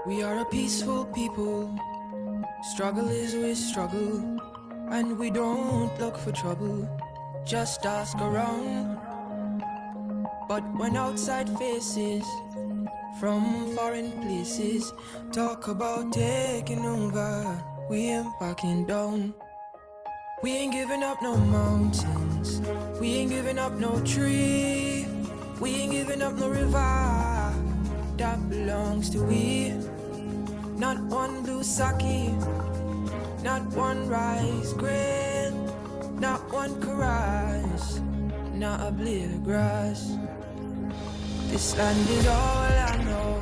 We are a peaceful people. Struggle is we struggle, and we don't look for trouble. Just ask around. But when outside faces from foreign places talk about taking over, we ain't backing down. We ain't giving up no mountains, we ain't giving up no tree, we ain't giving up no river that belongs to we. Not one blue sake, not one rice grain, not one karage, not a blade of grass. This land is all I know.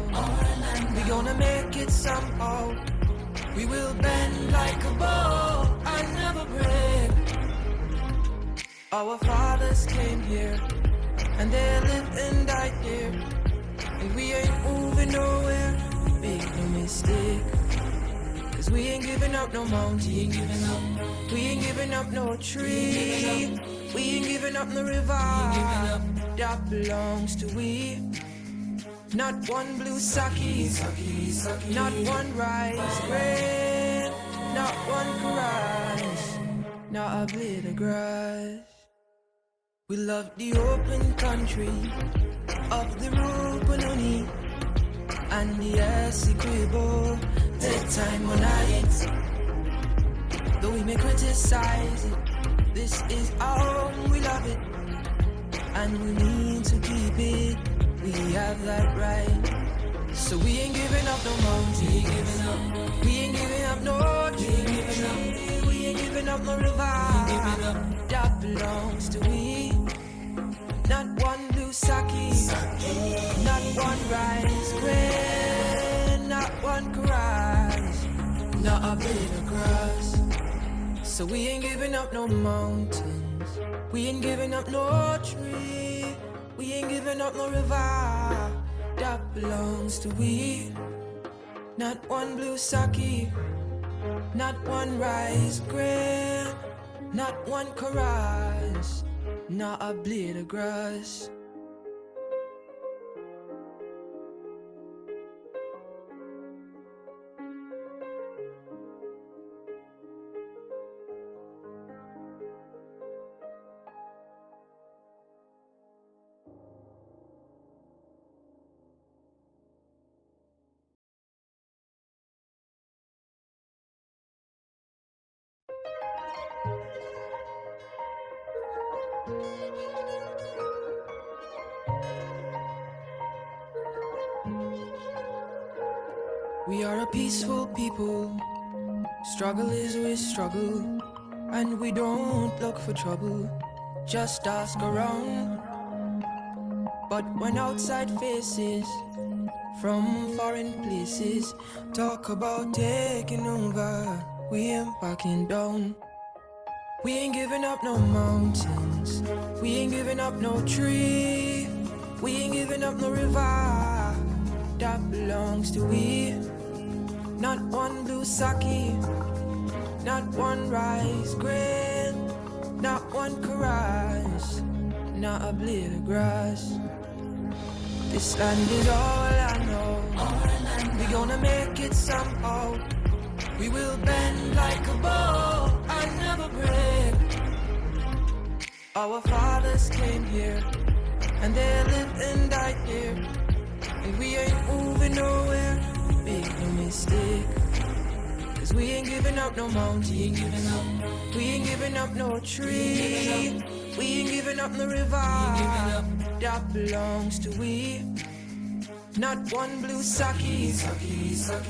We gonna make it somehow. We will bend like a bow and never break. Our fathers came here and they lived and died here, and we ain't moving nowhere. Make no mistake, 'cause we ain't giving up no mountain, we ain't giving up no tree, we ain't giving up no river that belongs to we. Not one blue sake, not one rice grain, not one karage, not a blade of grass. We love the open country of the Rupununi and the Essequibo, take time on it. Though we may criticize it, this is our home, we love it, and we need to keep it. We have that right. So we ain't giving up no mountain, we ain't giving up no tree, we ain't giving up no river that belongs to we. Not one blue sake, not one rice grain, not one karage, not a blade of grass. So we ain't giving up no mountains, we ain't giving up no tree, we ain't giving up no river that belongs to we. Not one blue sake, not one rice grain, not one karage, not a blade of grass. We are a peaceful people. Struggle is we struggle, and we don't look for trouble. Just ask around. But when outside faces from foreign places talk about taking over, we ain't backing down. We ain't giving up no mountains, we ain't giving up no tree, we ain't giving up no river that belongs to we. Not one blue sake, not one rice grain, not one karage, not a blade of grass. This land is all I know. We gonna make it somehow. We will bend like a bow and never break. Our fathers came here and they lived and died here, and we ain't moving nowhere. Make no mistake, 'cause we ain't giving up no mountain, we ain't giving up no tree, we ain't giving up no river that belongs to we. Not one blue sake,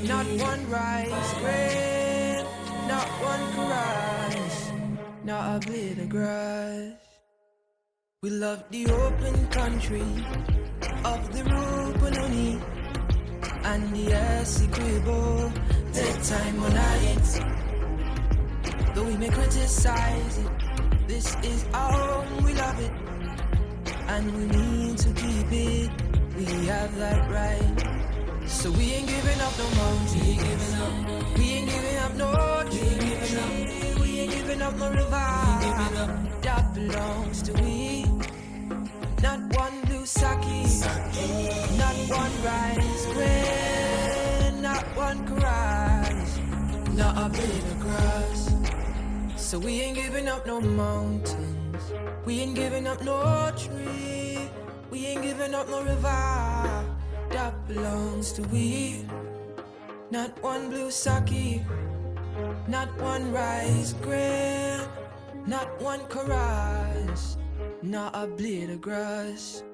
not one rice grain, not one karage, not a blade of grass. We love the open country of the Rupununi and the Essequibo, take time on it. Though we may criticize it, this is our home, we love it, and we need to keep it. We have that right. So we ain't giving up no mountain, we ain't giving up no tree, we ain't giving up no river that belongs to we. Not one blue sake, not one rice grain, not one cries, not a blade of grass. So we ain't giving up no mountains, we ain't giving up no tree, we ain't giving up no river that belongs to we. Not one blue sake, not one rice grain, not one chorus, not a blade of grass.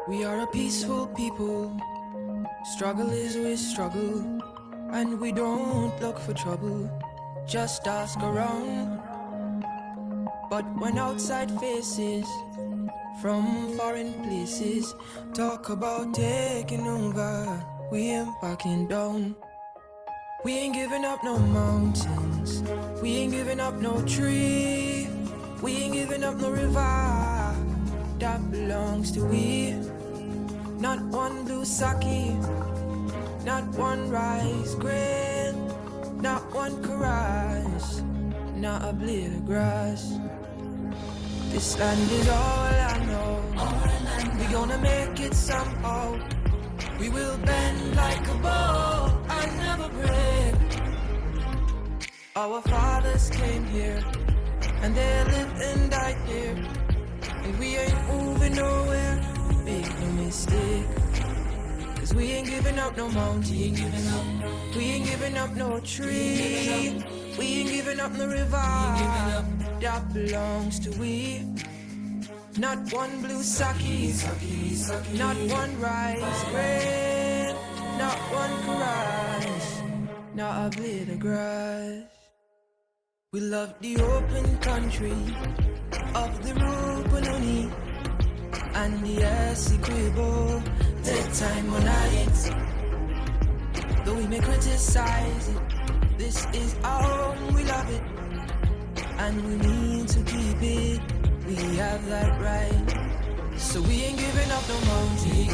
We are a peaceful people, struggle is we struggle, and we don't look for trouble, just ask around. But when outside faces from foreign places talk about taking over, we ain't backing down. We ain't giving up no mountains, we ain't giving up no tree, we ain't giving up no river that belongs to we. Not one blue sake, not one rice grain, not one chorus, not a blade of grass. This land is all I know, we gonna make it somehow. We will bend like a bow and never break. Our fathers came here, and they lived and died here, and we ain't moving nowhere, make no mistake. Cause we ain't giving up no mountain, we ain't giving up no tree, we ain't giving up no river that belongs to we. Not one blue sake, not one rice grain, not one chorus, not a blade of grass. We love the open country of the Rupununi and the Essequibo, daytime or night. Though we may criticize it, this is our home, we love it, and we need to keep it. We have that right. So we ain't giving up no mountain,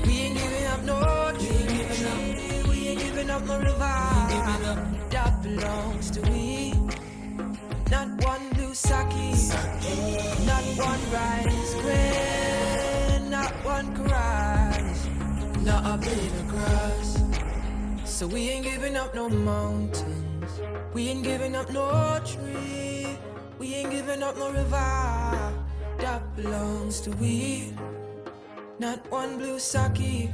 we ain't giving up no tree, we ain't giving up no river that belongs to we. Not one blue sake, not one rice grain, not one chorus, not a blade of grass. So we ain't giving up no mountains, we ain't giving up no tree, we ain't giving up no river that belongs to we. Not one blue sake,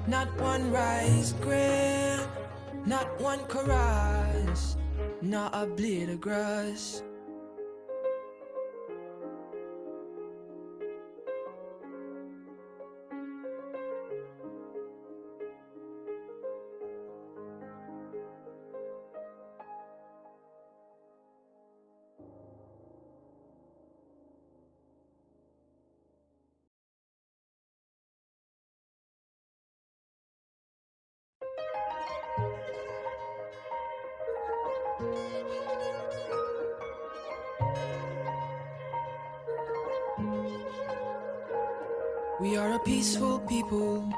not one rice grain, not one chorus, not a blade of grass. We are a peaceful people,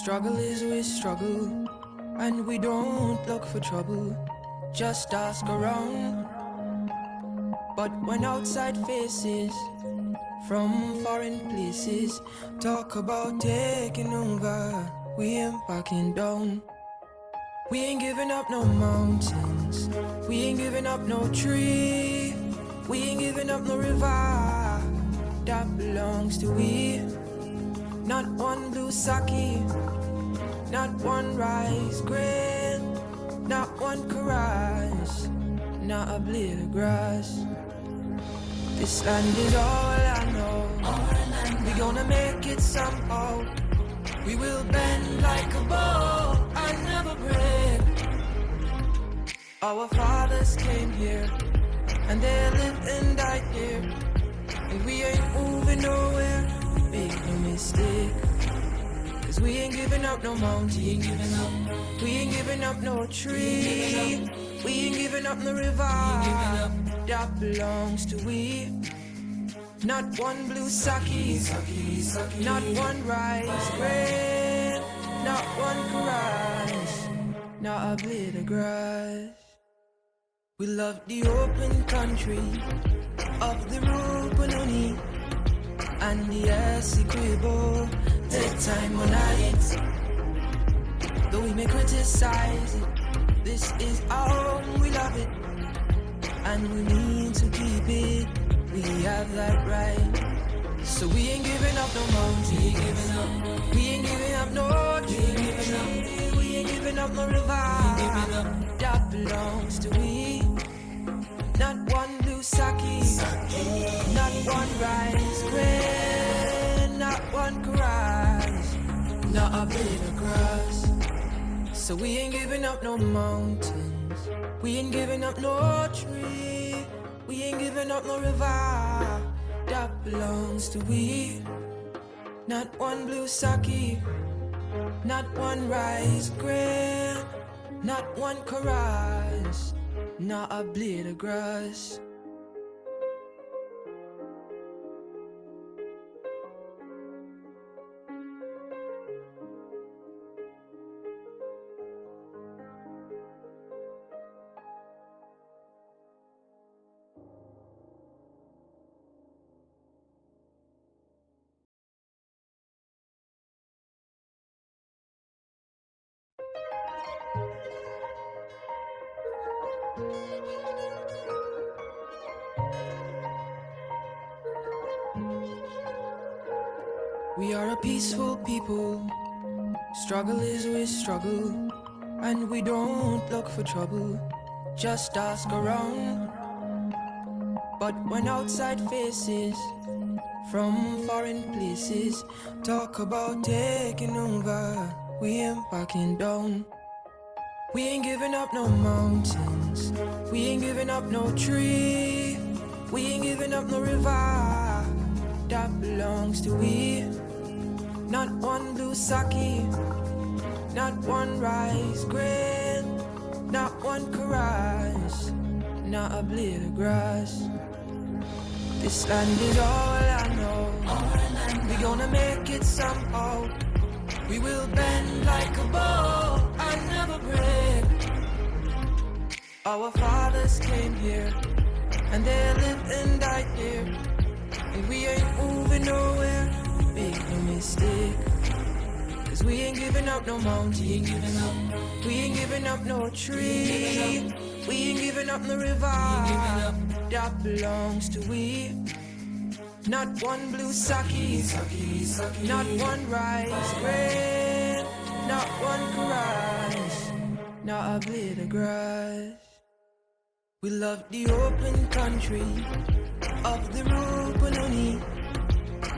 struggle is we struggle, and we don't look for trouble, just ask around. But when outside faces from foreign places talk about taking over, we ain't backing down. We ain't giving up no mountains, we ain't giving up no tree, we ain't giving up no river that belongs to we. Not one blue sake, not one rice grain, not one chorus, not a blade of grass. This land is all I know, we gonna make it somehow. We will bend like a bow and never break. Our fathers came here, and they lived and died here, and we ain't moving nowhere, make make no mistake. Cause we ain't giving up no mountain, we ain't giving up no tree, we ain't giving up no river that belongs to we. Not one blue sake, not one rice grain, not one grass, not a blade of grass. We love the open country of the Rupununi and the Essequibo, take time on it. Though we may criticize it, this is our home, we love it, and we need to keep it. We have that right. So we ain't giving up no mountain, we ain't giving up no tree, we ain't giving up no river that belongs to we. Not one blue sake, not one rice grain, not one grass, not a blade of grass. So we ain't giving up no mountains, we ain't giving up no tree, we ain't giving up no river that belongs to we. Not one blue sake, not one rice grain, not one chorus, not a blade of grass. We are a peaceful people, struggle is we struggle, and we don't look for trouble, just ask around. But when outside faces from foreign places talk about taking over, we ain't backing down. We ain't giving up no mountains, we ain't giving up no tree, we ain't giving up no river that belongs to we. Not one blue sake, not one rice grain, not one chorus, not a blade of grass. This land is all I know, we gonna make it somehow. We will bend like a bow and never break. Our fathers came here, and they lived and died here, and we ain't moving nowhere, make no mistake. Cause we ain't giving up no mountain, we ain't giving up no tree, we ain't giving up no river that belongs to we. Not one blue sake, not one rice grain, not one grass, not a blade of grass. We love the open country of the Rupununi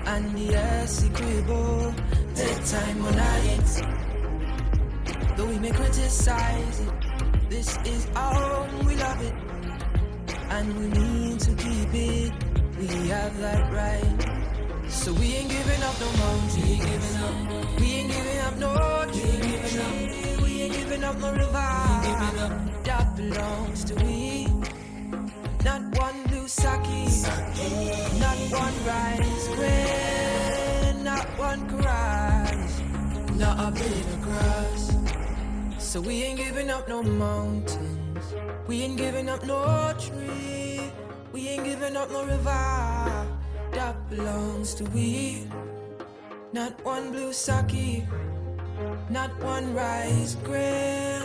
and the Essequibo, take time on it. Though we may criticize it, this is our home, we love it, and we need to keep it. We have that right. So we ain't giving up no mountain, we ain't giving up no tree, we ain't giving up no river that belongs to we. Not one blue sake, not one rice grain, not one grass, not a blade of grass. So we ain't giving up no mountains, we ain't giving up no tree, we ain't giving up no river that belongs to we. Not one blue sake, not one rice grain,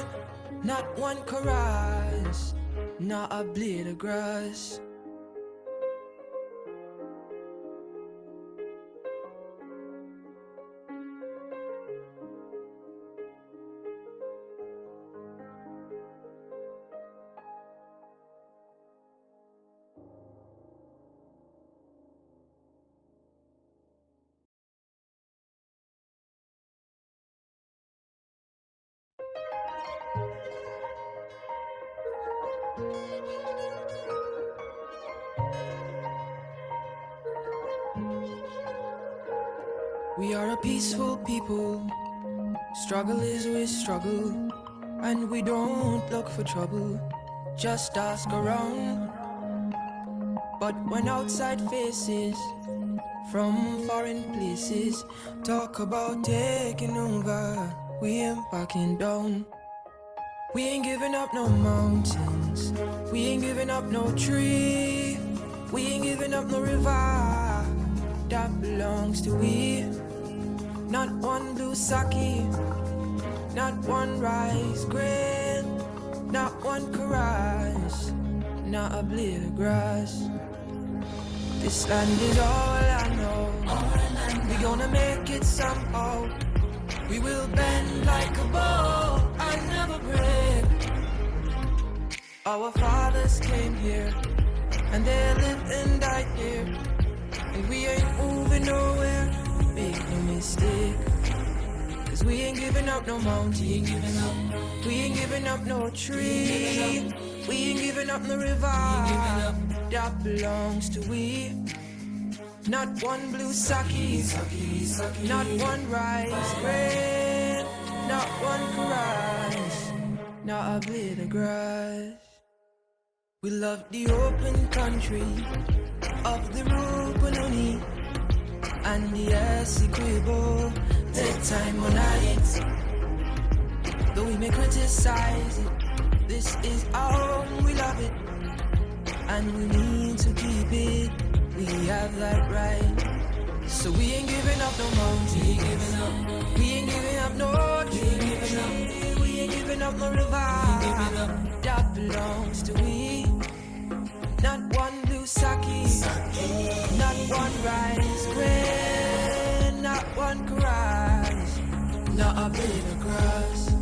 not one chorus, not a blade of grass. We are a peaceful people. Struggle is with struggle, and we don't look for trouble. Just ask around. But when outside faces from foreign places talk about taking over, we ain't backing down. We ain't giving up no mountains, we ain't giving up no tree, we ain't giving up no river that belongs to we. Not one blue sake, not one rice grain, not one caress, not a blade of grass. This land is all I know. We gonna make it somehow. We will bend like a bow and never break. Our fathers came here and they lived and died here, and we ain't moving nowhere. Make no mistake, 'cause we ain't giving up no mountain, we ain't giving up no tree, we ain't giving up no river that belongs to we. Not one blue sake, not one rice grain, not one caress, not a blade of grass. We love the open country of the Rupununi and the Essequibo, take time on it. Though we may criticize it, this is our home, we love it, and we need to keep it. We have that right. So we ain't giving up no mountain, we ain't giving up no tree, we ain't giving up no river that belongs to we. Not one blue sake, not one rice grain, not one caress, not a blade of grass.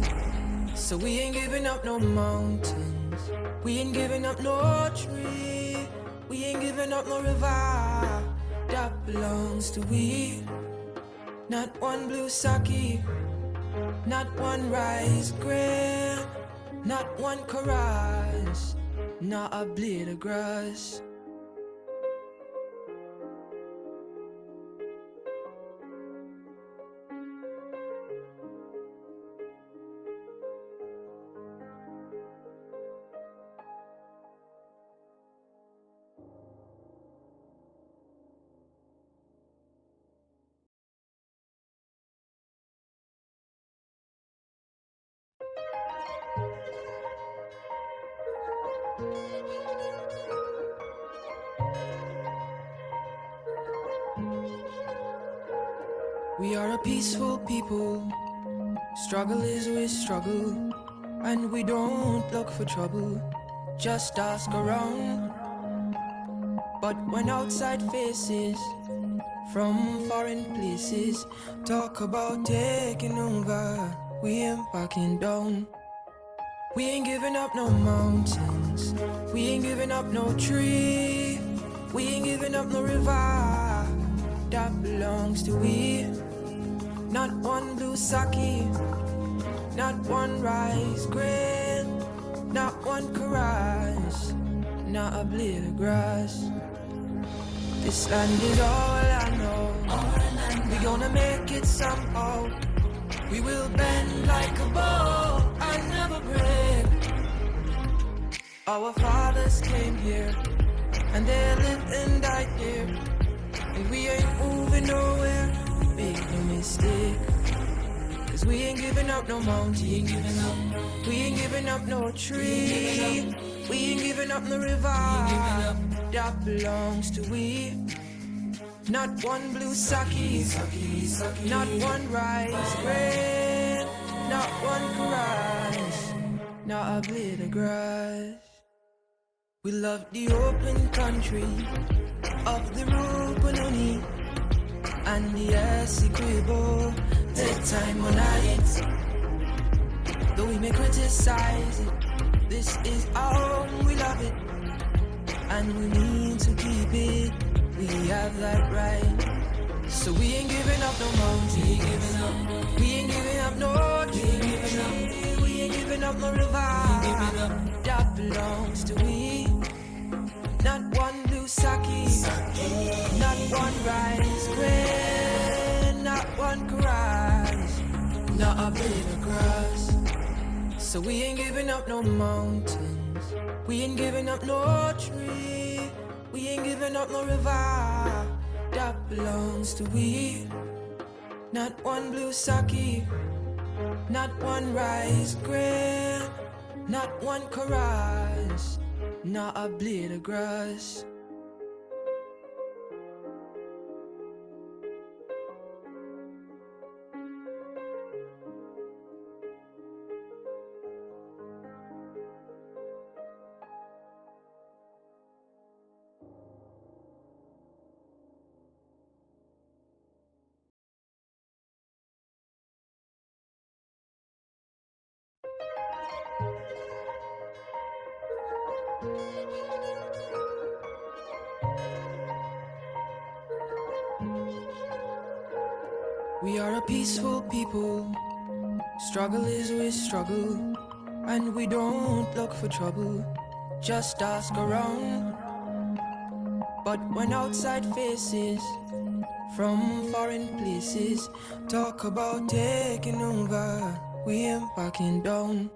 So we ain't giving up no mountains, we ain't giving up no tree, we ain't giving up no river that belongs to we. Not one blue sake, not one rice grain, not one caress, not a blade of grass. We are a peaceful people. Struggle is with struggle, and we don't look for trouble. Just ask around. But when outside faces from foreign places talk about taking over, we ain't backing down. We ain't giving up no mountains, we ain't giving up no tree, we ain't giving up no river that belongs to we. Not one blue sake, not one rice grain, not one caress, not a blade of grass. This land is all I know. We gonna make it somehow. We will bend like a bow and never break. Our fathers came here and they lived and died here, and we ain't moving nowhere. Make no mistake, 'cause we ain't giving up no mountain, we ain't giving up no tree, we ain't giving up no river that belongs to we. Not one blue sake, not one rice grain, not one caress, not a blade of grass. We love the open country of the Rupununi and the Essequibo, take time on it. Though we may criticize it, this is our home, we love it, and we need to keep it. We have that right. So we ain't giving up no mountain, we ain't giving up no tree, we ain't giving up no river that belongs to we. Not one blue sake, not one rice grain, not one cries, not a blade of grass. So we ain't giving up no mountains, we ain't giving up no tree, we ain't giving up no river that belongs to we. Not one blue sake, not one rice grain, not one chorus, not a blade of grass. We are a peaceful people, struggle is we struggle, and we don't look for trouble, just ask around. But when outside faces from foreign places talk about taking over, we ain't backing down.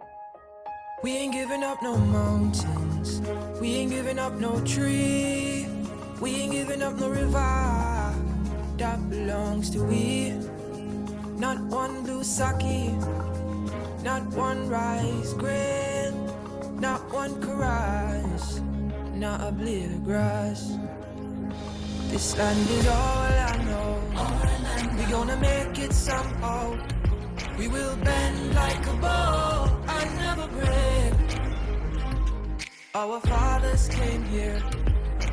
We ain't giving up no mountains, we ain't giving up no tree, we ain't giving up no river that belongs to we. Not one blue sake, not one rice grain, not one chorus, not a blade of grass. This land is all I know, we gonna make it somehow. We will bend like a bow and never break. Our fathers came here,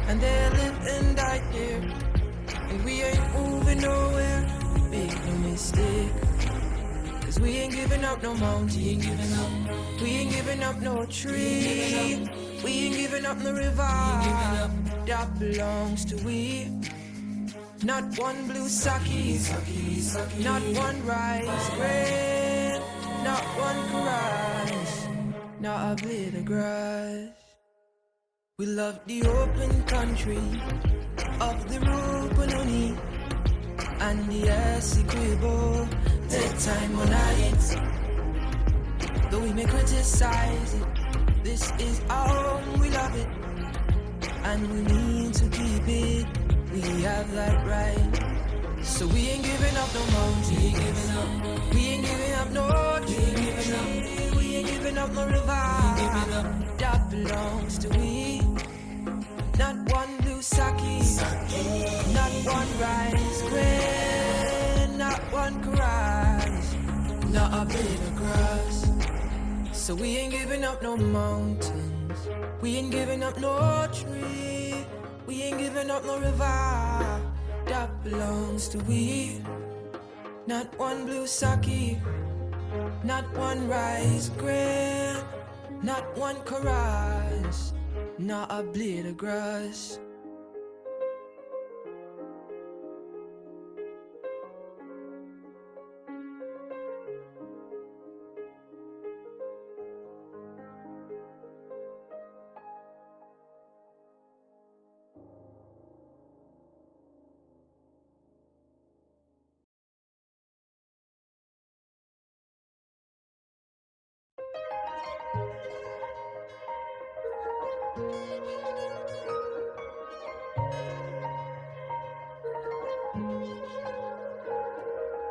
and they lived and died here, and we ain't moving nowhere. Make no mistake, 'cause we ain't giving up no mountain, we ain't giving up no tree, we ain't giving up no river that belongs to we. Not one blue sake, not one rice grain, not one chorus, not a blade of grass. We love the open country of the Rupununi and the Essequibo, take time on it. Though we may criticize it, this is our home, we love it, and we need to keep it, we have that right. So we ain't giving up no mountain, we ain't giving up no tree, we ain't giving up no river that belongs to we. Not one blue sake, not one rice grain, not one chorus, not a blade of grass. So we ain't giving up no mountains, we ain't giving up no tree, we ain't giving up no river that belongs to we. Not one blue sake, not one rice grain, not one chorus, not a blade of grass.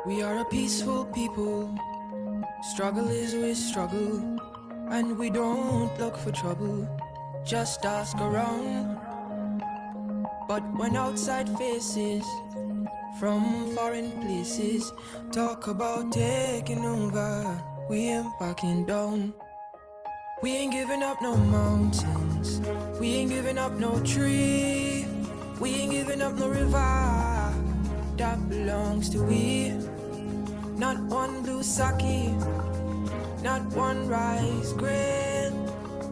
We are a peaceful people, struggle is we struggle, and we don't look for trouble, just ask around. But when outside faces from foreign places talk about taking over, we ain't backing down. We ain't giving up no mountains, we ain't giving up no tree, we ain't giving up no river that belongs to we. Not one blue sake, not one rice grain,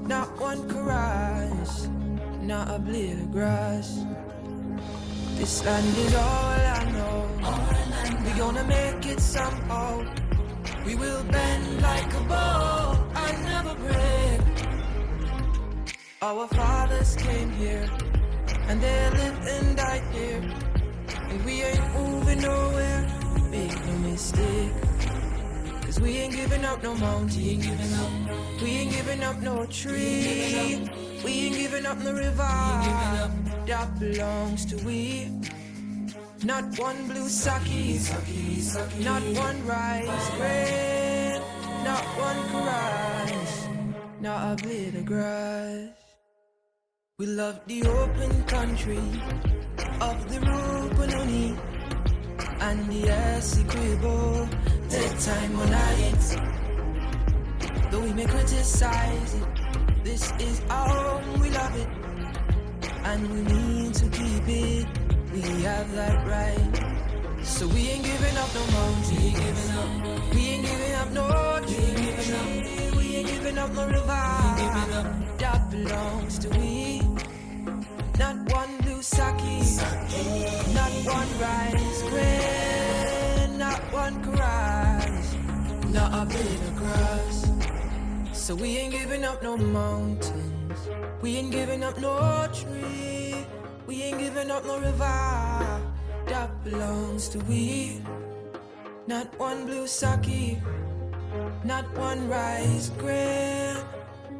not one chorus, not a blade of grass. This land is all I know, we gonna make it somehow. We will bend like a bow and never break. Our fathers came here, and they lived and died here, and we ain't moving nowhere. make no mistake. Cause we ain't giving up no mountain, we ain't giving up no tree, we ain't giving up no river that belongs to we. Not one blue sake, not one rice grain, not one rice, not a blade of grass. We love the open country of the Rupununi and the Essequibo, the time when I eat. Though we may criticize it, this is our home, we love it, and we need to keep it. We have that right. So we ain't giving up no mountain, we ain't giving up no tree, we ain't giving up no river that belongs to we. Not one blue sake, not one rice grain, not one grass, not a blade of grass. So we ain't giving up no mountains, we ain't giving up no tree, we ain't giving up no river that belongs to we. Not one blue sake, not one rice grain,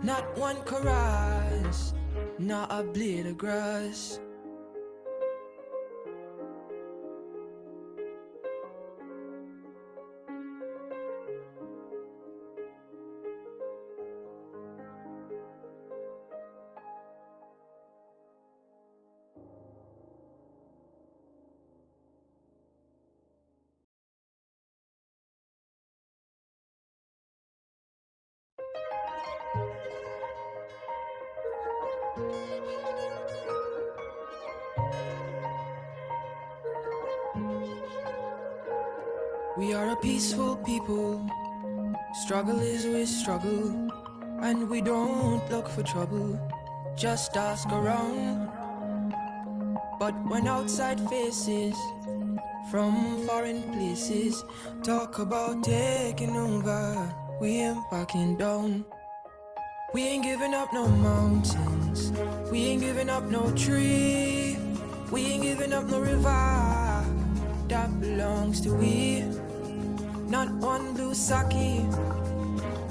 not one chorus, not a blade of grass. We are a peaceful people, struggle is we struggle, and we don't look for trouble, just ask around. But when outside faces from foreign places talk about taking over, we ain't backing down. We ain't giving up no mountains, we ain't giving up no tree, we ain't giving up no river that belongs to we. Not one blue sake,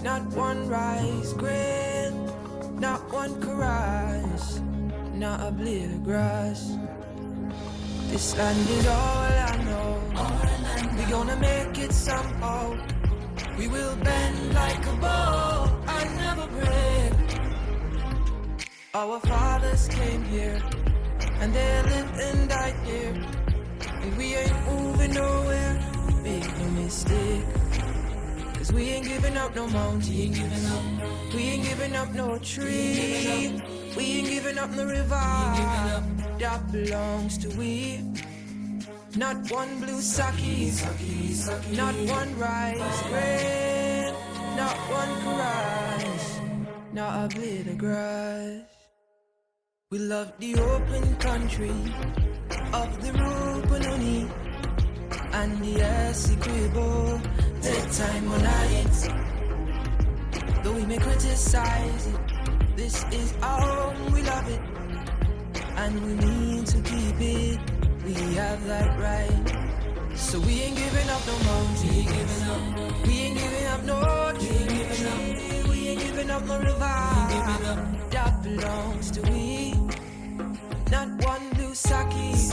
not one rice grain, not one chorus, not a blade of grass. This land is all I know, we gonna make it somehow. We will bend like a bow and never break. Our fathers came here, and they lived and died here, and we ain't moving nowhere, make no mistake. Cause we ain't giving up no mountain, we ain't giving up no tree, we ain't giving up no river that belongs to we. Not one blue sake, not one rice grain, not one chorus, not a blade of grass. We love the open country of the Rupununi and the Essequibo, the time when I eat. Though we may criticize it, this is our home, we love it, and we need to keep it. We have that right. So we ain't giving up no mountain, we ain't giving up no tree, we ain't giving up no river that belongs to we. Not one blue sake,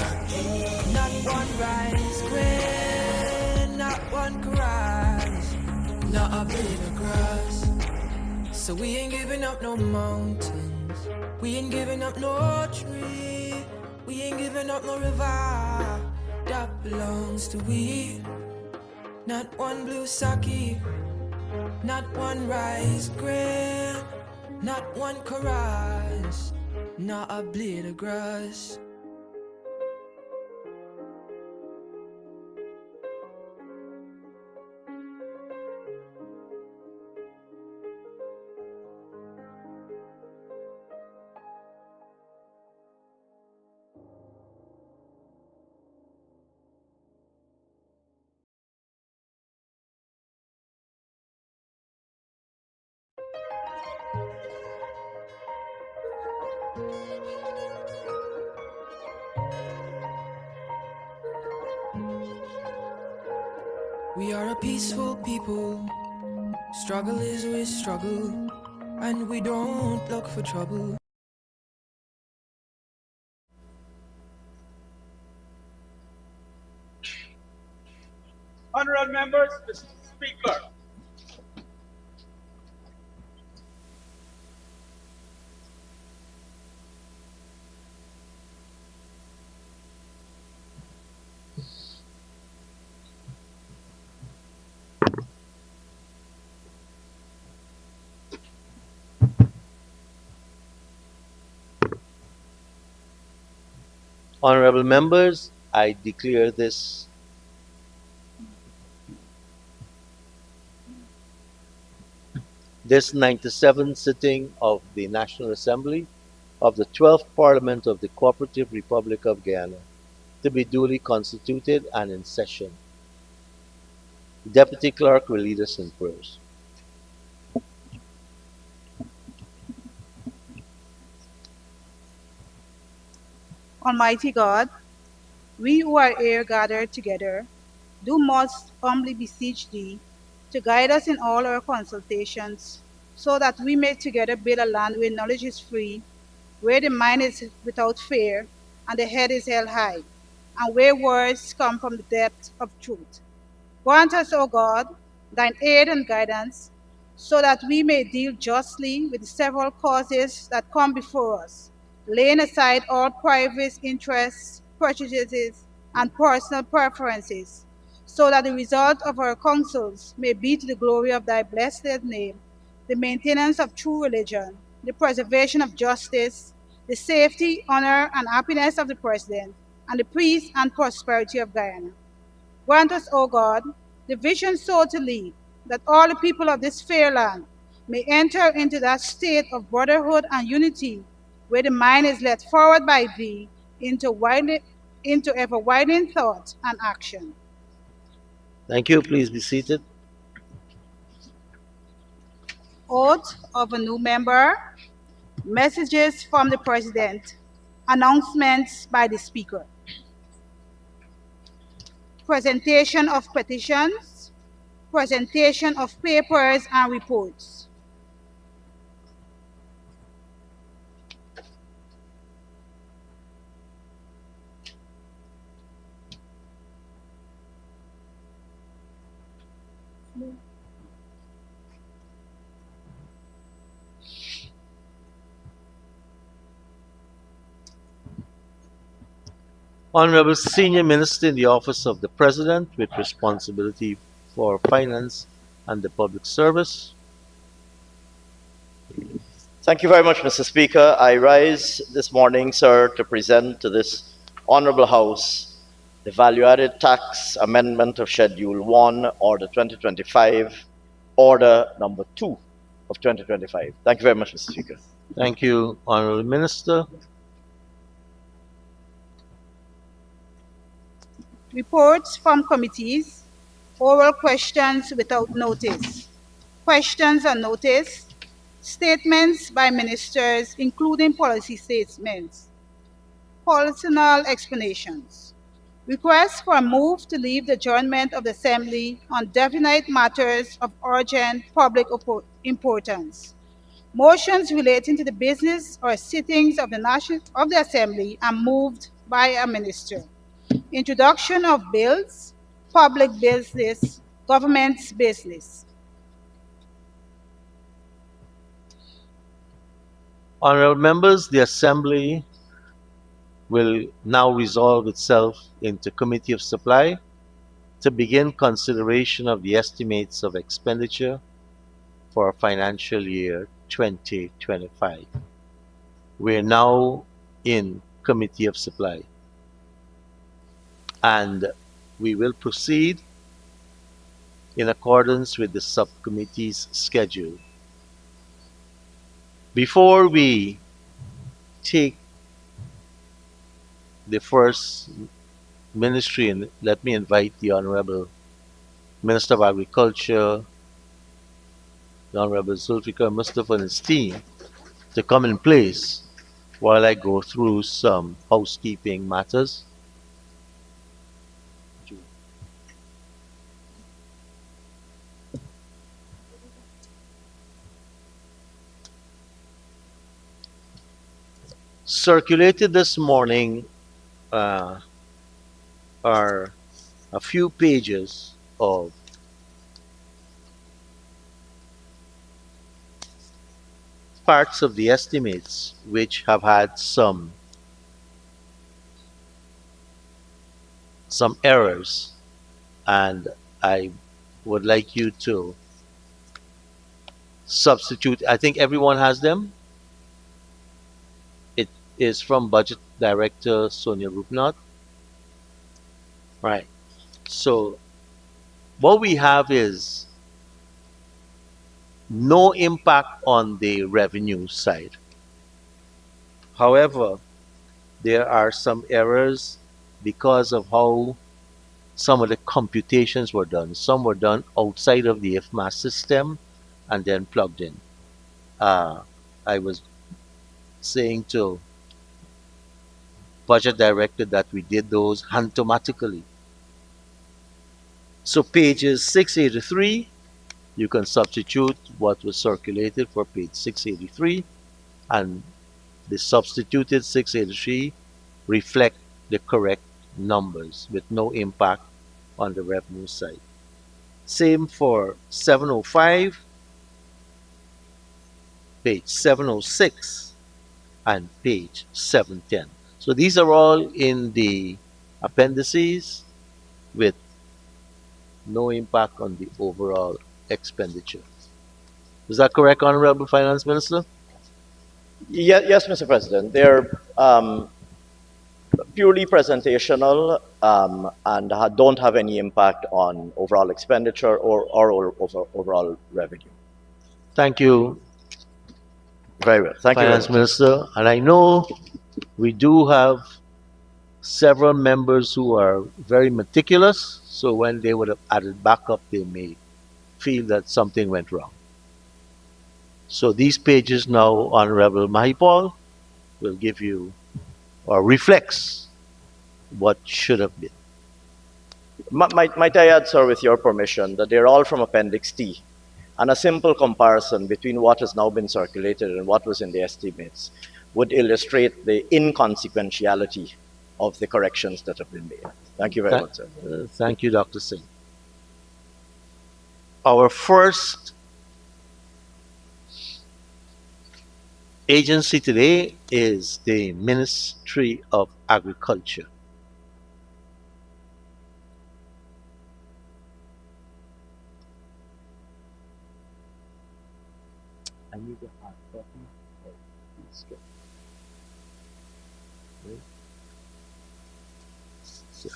not one rice grain, not one chorus, not a blade of grass. So we ain't giving up no mountains, we ain't giving up no tree, we ain't giving up no river that belongs to we. Not one blue sake, not one rice grain, not one chorus, not a blade of grass. We are a peaceful people. Struggle is with struggle, and we don't look for trouble. Honorable members, Mr. Speaker. Honorable members, I declare this 97th sitting of the National Assembly of the 12th Parliament of the Cooperative Republic of Guyana to be duly constituted and in session. The Deputy Clerk will lead us in prayers. Almighty God, we who are here gathered together, do most humbly beseech Thee to guide us in all our consultations, so that we may together build a land where knowledge is free, where the mind is without fear, and the head is held high, and where words come from the depth of truth. Grant us, O God, Thine aid and guidance, so that we may deal justly with the several causes that come before us, laying aside all private interests, prejudices, and personal preferences, so that the result of our counsels may be to the glory of Thy blessed name, the maintenance of true religion, the preservation of justice, the safety, honor, and happiness of the President, and the peace and prosperity of Guyana. Grant us, O God, the vision so to lead, that all the people of this fair land may enter into that state of brotherhood and unity, where the mind is led forward by Thee into ever widening thought and action. Thank you. Please be seated. Oath of a new member, messages from the President, announcements by the Speaker, presentation of petitions, presentation of papers and reports. Honorable Senior Minister in the Office of the President with responsibility for finance and the public service. Thank you very much, Mr. Speaker. I rise this morning, sir, to present to this Honourable House the Value-Added Tax Amendment of Schedule 1, Order 2025, Order number 2 of 2025. Thank you very much, Mr. Speaker. Thank you, Honorable Minister. Reports from committees, oral questions without notice, questions and notice, statements by ministers, including policy statements, personal explanations, requests for a move to leave the adjournment of the Assembly on definite matters of urgent public importance, motions relating to the business or sittings of the Assembly and moved by a minister, introduction of bills, public business, government's business. Honorable members, the Assembly will now resolve itself into Committee of Supply to begin consideration of the estimates of expenditure for financial year 2025. We're now in Committee of Supply, and we will proceed in accordance with the subcommittee's schedule. Before we take the first ministry, and let me invite the Honorable Minister of Agriculture, the Honorable Zulfikar Mustafa and his team, to come in place while I go through some housekeeping matters. circulated this morning uh, are a few pages of parts of the estimates which have had some errors, and I would like you to substitute. I think everyone has them. It is from Budget Director Sonia Rupnath. Right. So what we have is no impact on the revenue side. However, there are some errors because of how some of the computations were done. Some were done outside of the IFMAS system and then plugged in. I was saying to Budget Director that we did those automatically. So pages 683, you can substitute what was circulated for page 683, and the substituted 683 reflect the correct numbers with no impact on the revenue side. Same for 705, page 706, and page 710. So these are all in the appendices with no impact on the overall expenditure. Is that correct, Honorable Finance Minister? Yes, Mr. President. They're purely presentational and don't have any impact on overall expenditure or overall revenue. Thank you, Very well. Thank you very Finance much. Minister. And I know we do have several members who are very meticulous, so when they would have added backup, they may feel that something went wrong. So these pages now, Honorable Mahipal, will give you or reflects what should have been. Might I add, sir, with your permission, that they're all from Appendix T, and a simple comparison between what has now been circulated and what was in the estimates would illustrate the inconsequentiality of the corrections that have been made. Thank you very much, sir. Thank you, Dr. Singh. Our first agency today is the Ministry of Agriculture. I need a hard copy of this document. Right? So.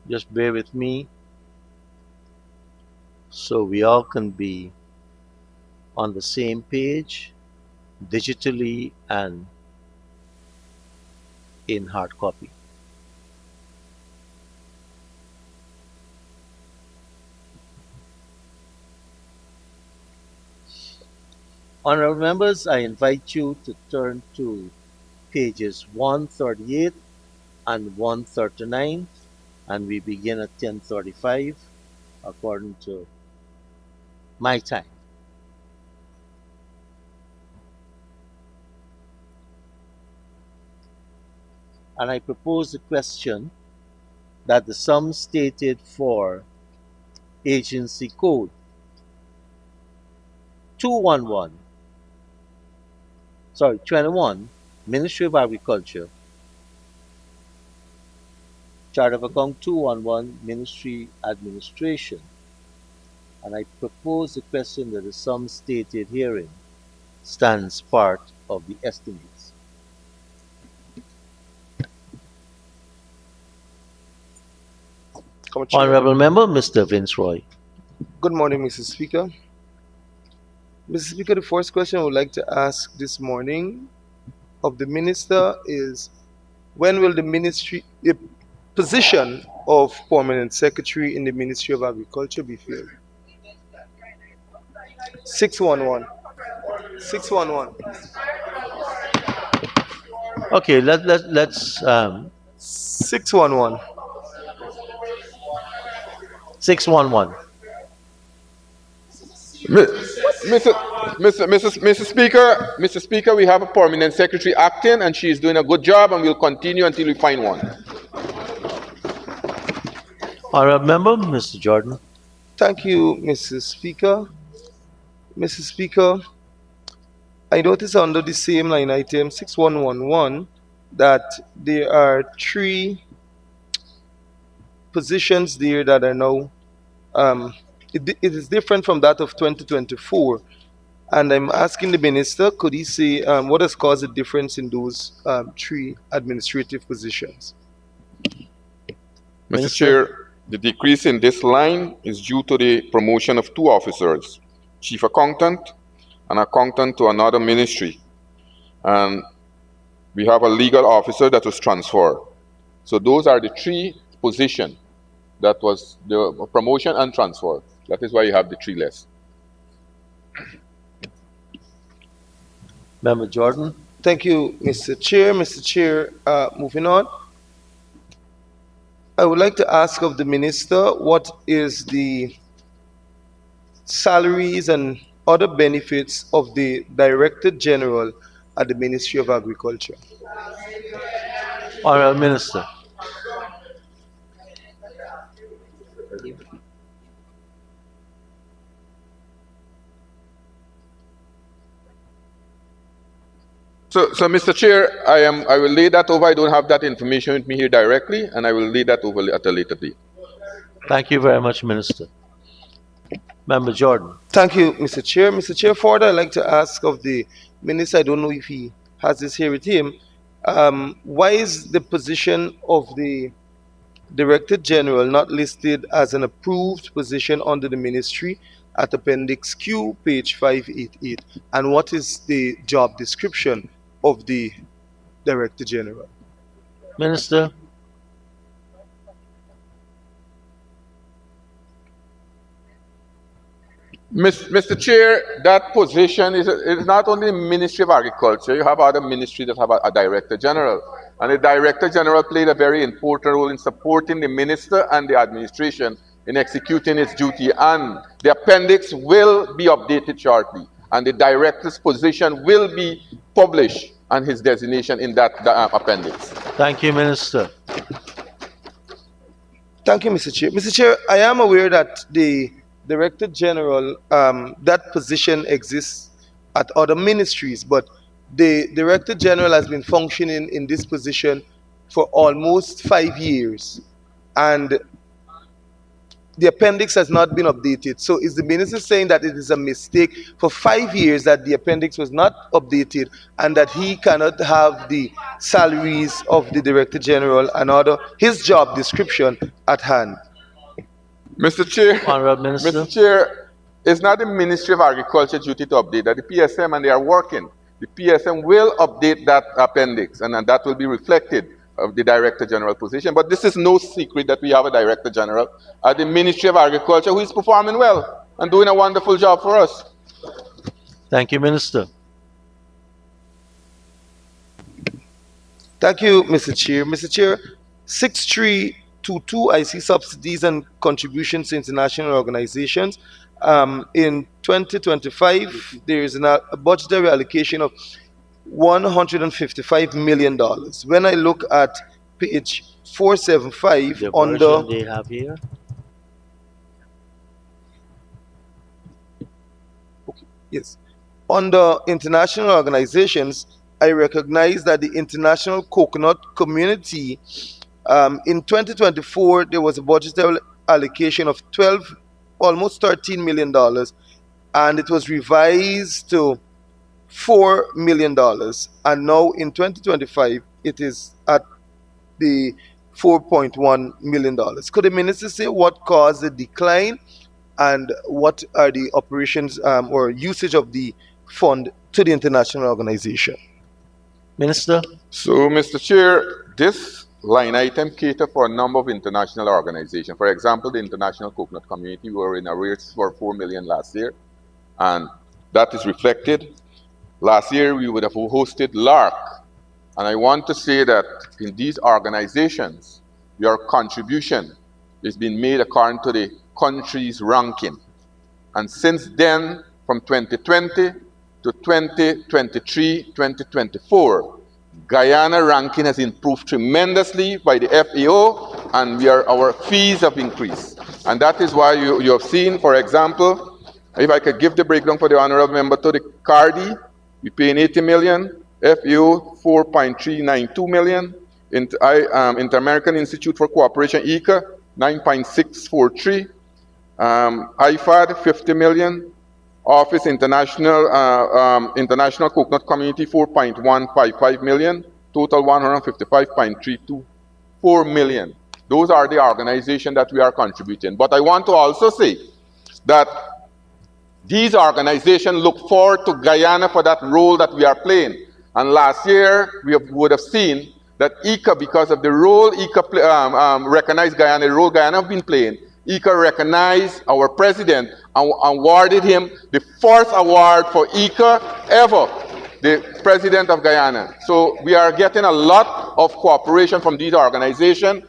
Just bear with me so we all can be on the same page digitally and in hard copy. Honorable members, I invite you to turn to pages 138 and 139, and we begin at 10:35 according to my time. And I propose the question that the sum stated for agency code 21, Ministry of Agriculture, Chart of Account 211, Ministry Administration. And I propose the question that the sum stated herein stands part of the estimates. Honorable Member, Mr. Vince Roy. Good morning, Mr. Speaker. Mr. Speaker, the first question I would like to ask this morning of the minister is when will the position of permanent secretary in the Ministry of Agriculture be filled? 611. 611. Okay, let's 611. 611. Mr. Speaker, we have a permanent secretary acting, and she is doing a good job, and we'll continue until we find one. Honourable Member, Mr. Jordan. Thank you, Mr. Speaker. Mr. Speaker, I notice under the same line item 6111 that there are 3 positions there that are now it is different from that of 2024, and I'm asking the minister, could he say what has caused the difference in those 3 administrative positions? Mr. Minister. Chair, the decrease in this line is due to the promotion of 2 officers, chief accountant and accountant to another ministry. And we have a legal officer that was transferred. So those are the 3 positions that was the promotion and transfer. That is why you have the 3 less. Member Jordan. Thank you, Mr. Chair. Mr. Chair, moving on. I would like to ask of the minister what is the salaries and other benefits of the Director General at the Ministry of Agriculture. Honourable Minister. So, Mr. Chair, I will lay that over. I don't have that information with me here directly, and I will lay that over at a later date. Thank you very much, Minister. Member Jordan. Thank you, Mr. Chair. Mr. Chair, further, I'd like to ask of the minister, I don't know if he has this here with him, why is the position of the Director General not listed as an approved position under the ministry at Appendix Q, page 588? And what is the job description of the Director General? Minister. Mr. Chair, that position is not only the Ministry of Agriculture. You have other ministries that have a Director General. And the Director General played a very important role in supporting the minister and the administration in executing its duty. And the appendix will be updated shortly. And the Director's position will be published and his designation in that appendix. Thank you, Minister. Thank you, Mr. Chair. Mr. Chair, I am aware that the Director General, that position exists at other ministries, but the Director General has been functioning in this position for almost 5 years, and the appendix has not been updated. So is the minister saying that it is a mistake for 5 years that the appendix was not updated and that he cannot have the salaries of the Director General and other his job description at hand? Mr. Chair, Honourable Minister. Mr. Chair, it's not the Ministry of Agriculture duty to update that. The PSM, and they are working. The PSM will update that appendix, and that will be reflected of the Director General position. But this is no secret that we have a Director General at the Ministry of Agriculture who is performing well and doing a wonderful job for us. Thank you, Minister. Thank you, Mr. Chair. Mr. Chair, 6322, I see subsidies and contributions to international organizations. In 2025, there is a budgetary allocation of $155 million. When I look at page 475 The under version they have here. yes, under international organizations, I recognize that the international coconut community in 2024 there was a budgetary allocation of almost $13 million, and it was revised to $4 million, and now in 2025 it is at the $4.1 million. Could the minister say what caused the decline and what are the operations or usage of the fund to the international organization? Minister? So, Mr. Chair, this line item cater for a number of international organizations. For example, the International Coconut Community, we were in arrears for 4 million last year, and that is reflected. Last year, we would have hosted LARC, and I want to say that in these organizations, your contribution is being made according to the country's ranking. And since then, from 2020 to 2023, 2024, Guyana ranking has improved tremendously by the FAO, and our fees have increased. And that is why you have seen, for example, if I could give the breakdown for the honorable member to the CARDI, we pay 80 million, FAO 4.392 million, Inter-American Institute for Cooperation, ICA, 9.643, IFAD, 50 million, Office International Coconut Community, 4.155 million, total 155.324 million. Those are the organizations that we are contributing. But I want to also say that these organizations look forward to Guyana for that role that we are playing. And last year, we would have seen that ICA, because of the role ICA recognized Guyana, the role Guyana have been playing, ICA recognized our president and awarded him the first award for ICA ever, the president of Guyana. So we are getting a lot of cooperation from these organizations.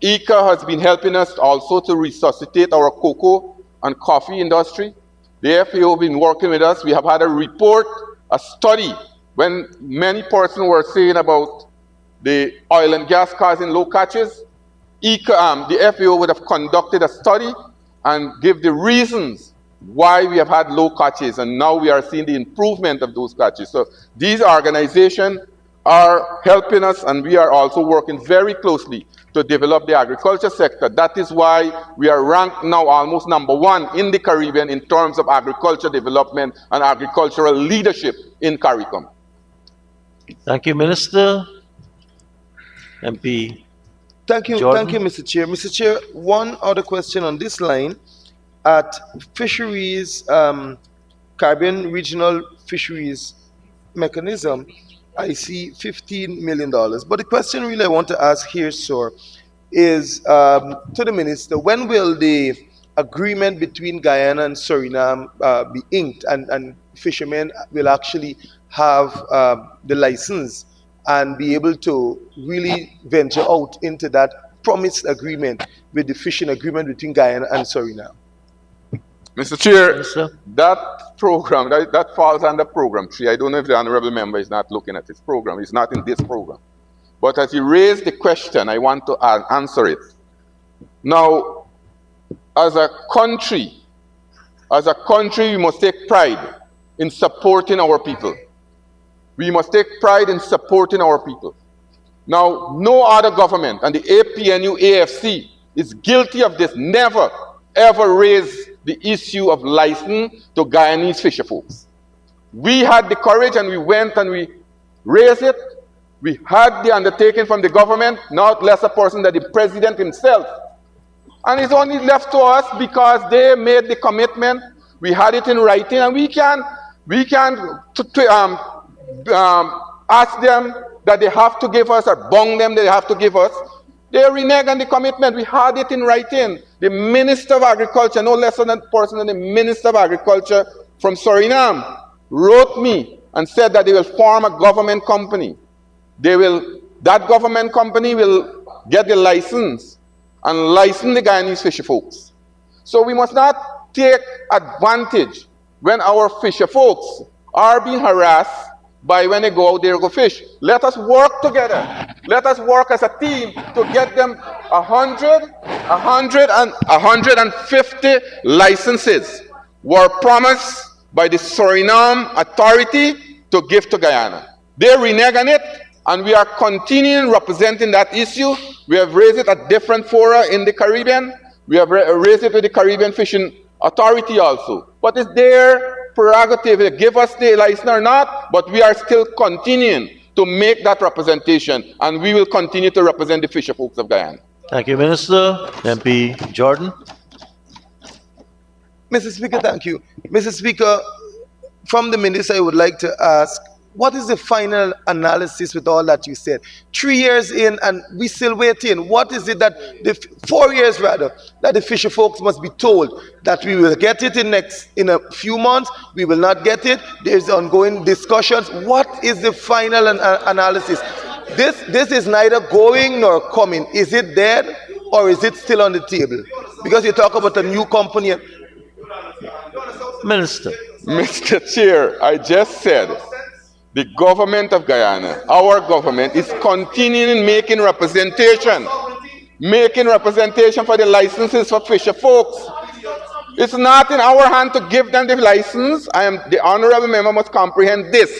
ICA has been helping us also to resuscitate our cocoa and coffee industry. The FAO have been working with us. We have had a report, a study, when many persons were saying about the oil and gas causing low catches. ICA, the FAO would have conducted a study and give the reasons why we have had low catches, and now we are seeing the improvement of those catches. So these organizations are helping us, and we are also working very closely to develop the agriculture sector. That is why we are ranked now almost #1 in the Caribbean in terms of agriculture development and agricultural leadership in CARICOM. Thank you, Minister. MP Thank you, Jordan? Mr. Chair. Mr. Chair, one other question on this line. At Fisheries, Caribbean Regional Fisheries Mechanism, I see $15 million. But the question really I want to ask here, sir, is to the minister, when will the agreement between Guyana and Suriname be inked, and fishermen will actually have the license and be able to really venture out into that promised agreement with the fishing agreement between Guyana and Suriname? Mr. Chair, Minister? that program, that falls under Program 3. I don't know if the honorable member is not looking at this program. It's not in this program. But as you raised the question, I want to answer it. Now, as a country, we must take pride in supporting our people. We must take pride in supporting our people. Now, no other government, and the APNU AFC is guilty of this, never, ever raised the issue of license to Guyanese fisher folks. We had the courage and we went and we raised it. We had the undertaking from the government, not less a person than the president himself. And it's only left to us because they made the commitment. We had it in writing, and we can ask them that they have to give us, or bong them that they have to give us. They renege on the commitment. We had it in writing. The Minister of Agriculture, no less than a person than the Minister of Agriculture from Suriname, wrote me and said that they will form a government company. That government company will get the license and license the Guyanese fisher folks. So we must not take advantage when our fisher folks are being harassed by when they go out there to go fish. Let us work together. Let us work as a team to get them 150 licenses were promised by the Suriname authority to give to Guyana. They renege on it, and we are continuing representing that issue. We have raised it at different fora in the Caribbean. We have raised it with the Caribbean Fishing Authority also. But it's their prerogative to give us the license or not, but we are still continuing to make that representation, and we will continue to represent the fisher folks of Guyana. Thank you, Minister. MP Jordan? Mr. Speaker, thank you. Mr. Speaker, from the minister, I would like to ask, what is the final analysis with all that you said? 3 years in and we still waiting. What is it that, 4 years rather, that the fisher folks must be told that we will get it in a few months, we will not get it, there's ongoing discussions. What is the final analysis? This is neither going nor coming. Is it dead or is it still on the table? Because you talk about a new company. Minister. Mr. Chair, I just said the government of Guyana, our government, is continuing making representation for the licenses for fisher folks. It's not in our hand to give them the license. The honorable member must comprehend this.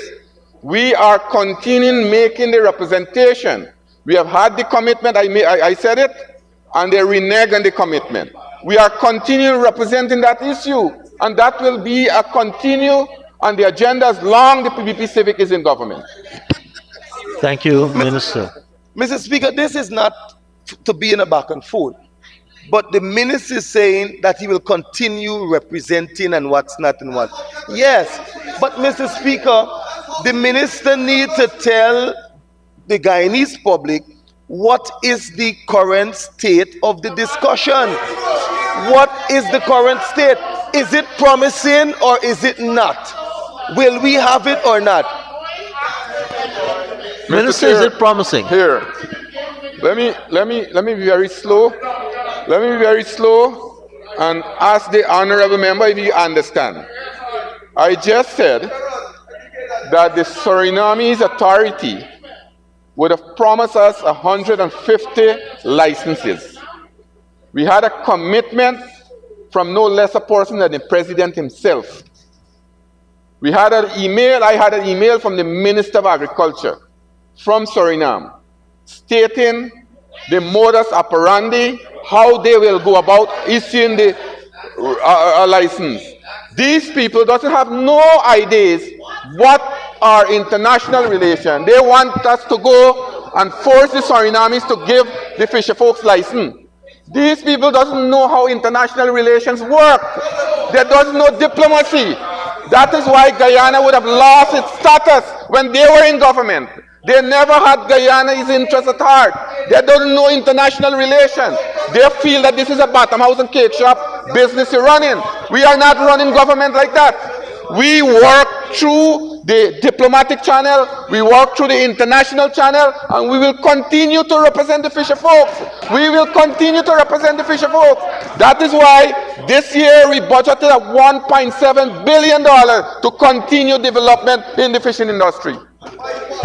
We are continuing making the representation. We have had the commitment, I said it, and they renege on the commitment. We are continuing representing that issue, and that will be a continue on the agenda as long the PBP Civic is in government. Thank you, Minister. Mr. Speaker, this is not to be in a back and forth, but the minister is saying that he will continue representing and what's not and what. Yes, but Mr. Speaker, the minister needs to tell the Guyanese public what is the current state of the discussion. What is the current state? Is it promising or is it not? Will we have it or not? Minister, is it promising? Here, let me be very slow. Let me be very slow and ask the honorable member if you understand. I just said that the Surinamese authority would have promised us 150 licenses. We had a commitment from no less a person than the president himself. I had an email from the Minister of Agriculture from Suriname stating the modus operandi, how they will go about issuing the license. These people doesn't have no ideas what are international relations. They want us to go and force the Surinamis to give the fisher folks license. These people doesn't know how international relations work. They don't know diplomacy. That is why Guyana would have lost its status when they were in government. They never had Guyana's interest at heart. They don't know international relations. They feel that this is a bottom house and cake shop business you're running. We are not running government like that. We work through the diplomatic channel, we work through the international channel, and we will continue to represent the fisher folks. We will continue to represent the fisher folks. That is why this year we budgeted at $1.7 billion to continue development in the fishing industry.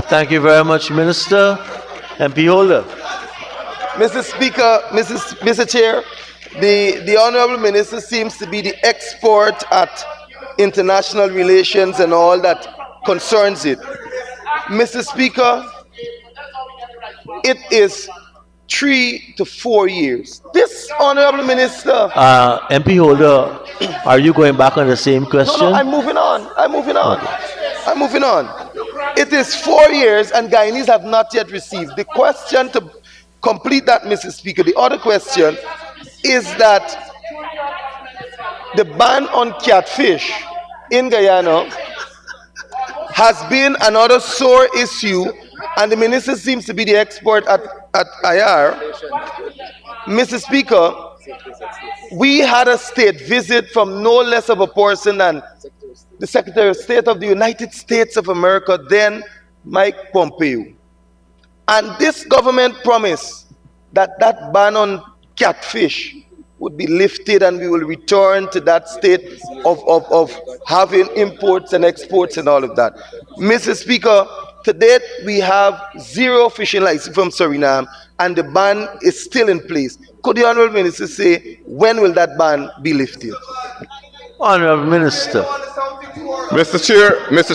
Thank you very much, Minister. MP Holder. Mr. Speaker, Mr. Chair, the Honorable Minister seems to be the expert at international relations and all that concerns it. Mr. Speaker, it is 3 to 4 years. This Honorable Minister... MP Holder, are you going back on the same question? No, I'm moving on. I'm moving on. It is 4 years and Guyanese have not yet received. The question to complete that, Mr. Speaker, the other question is that the ban on catfish in Guyana has been another sore issue, and the minister seems to be the expert at IR. Mr. Speaker, we had a state visit from no less of a person than the Secretary of State of the United States of America, then Mike Pompeo. And this government promised that that ban on catfish would be lifted and we will return to that state of having imports and exports and all of that. Mr. Speaker, to date we have 0 fishing license from Suriname and the ban is still in place. Could the Honourable Minister say when will that ban be lifted? Honourable Minister. Mr.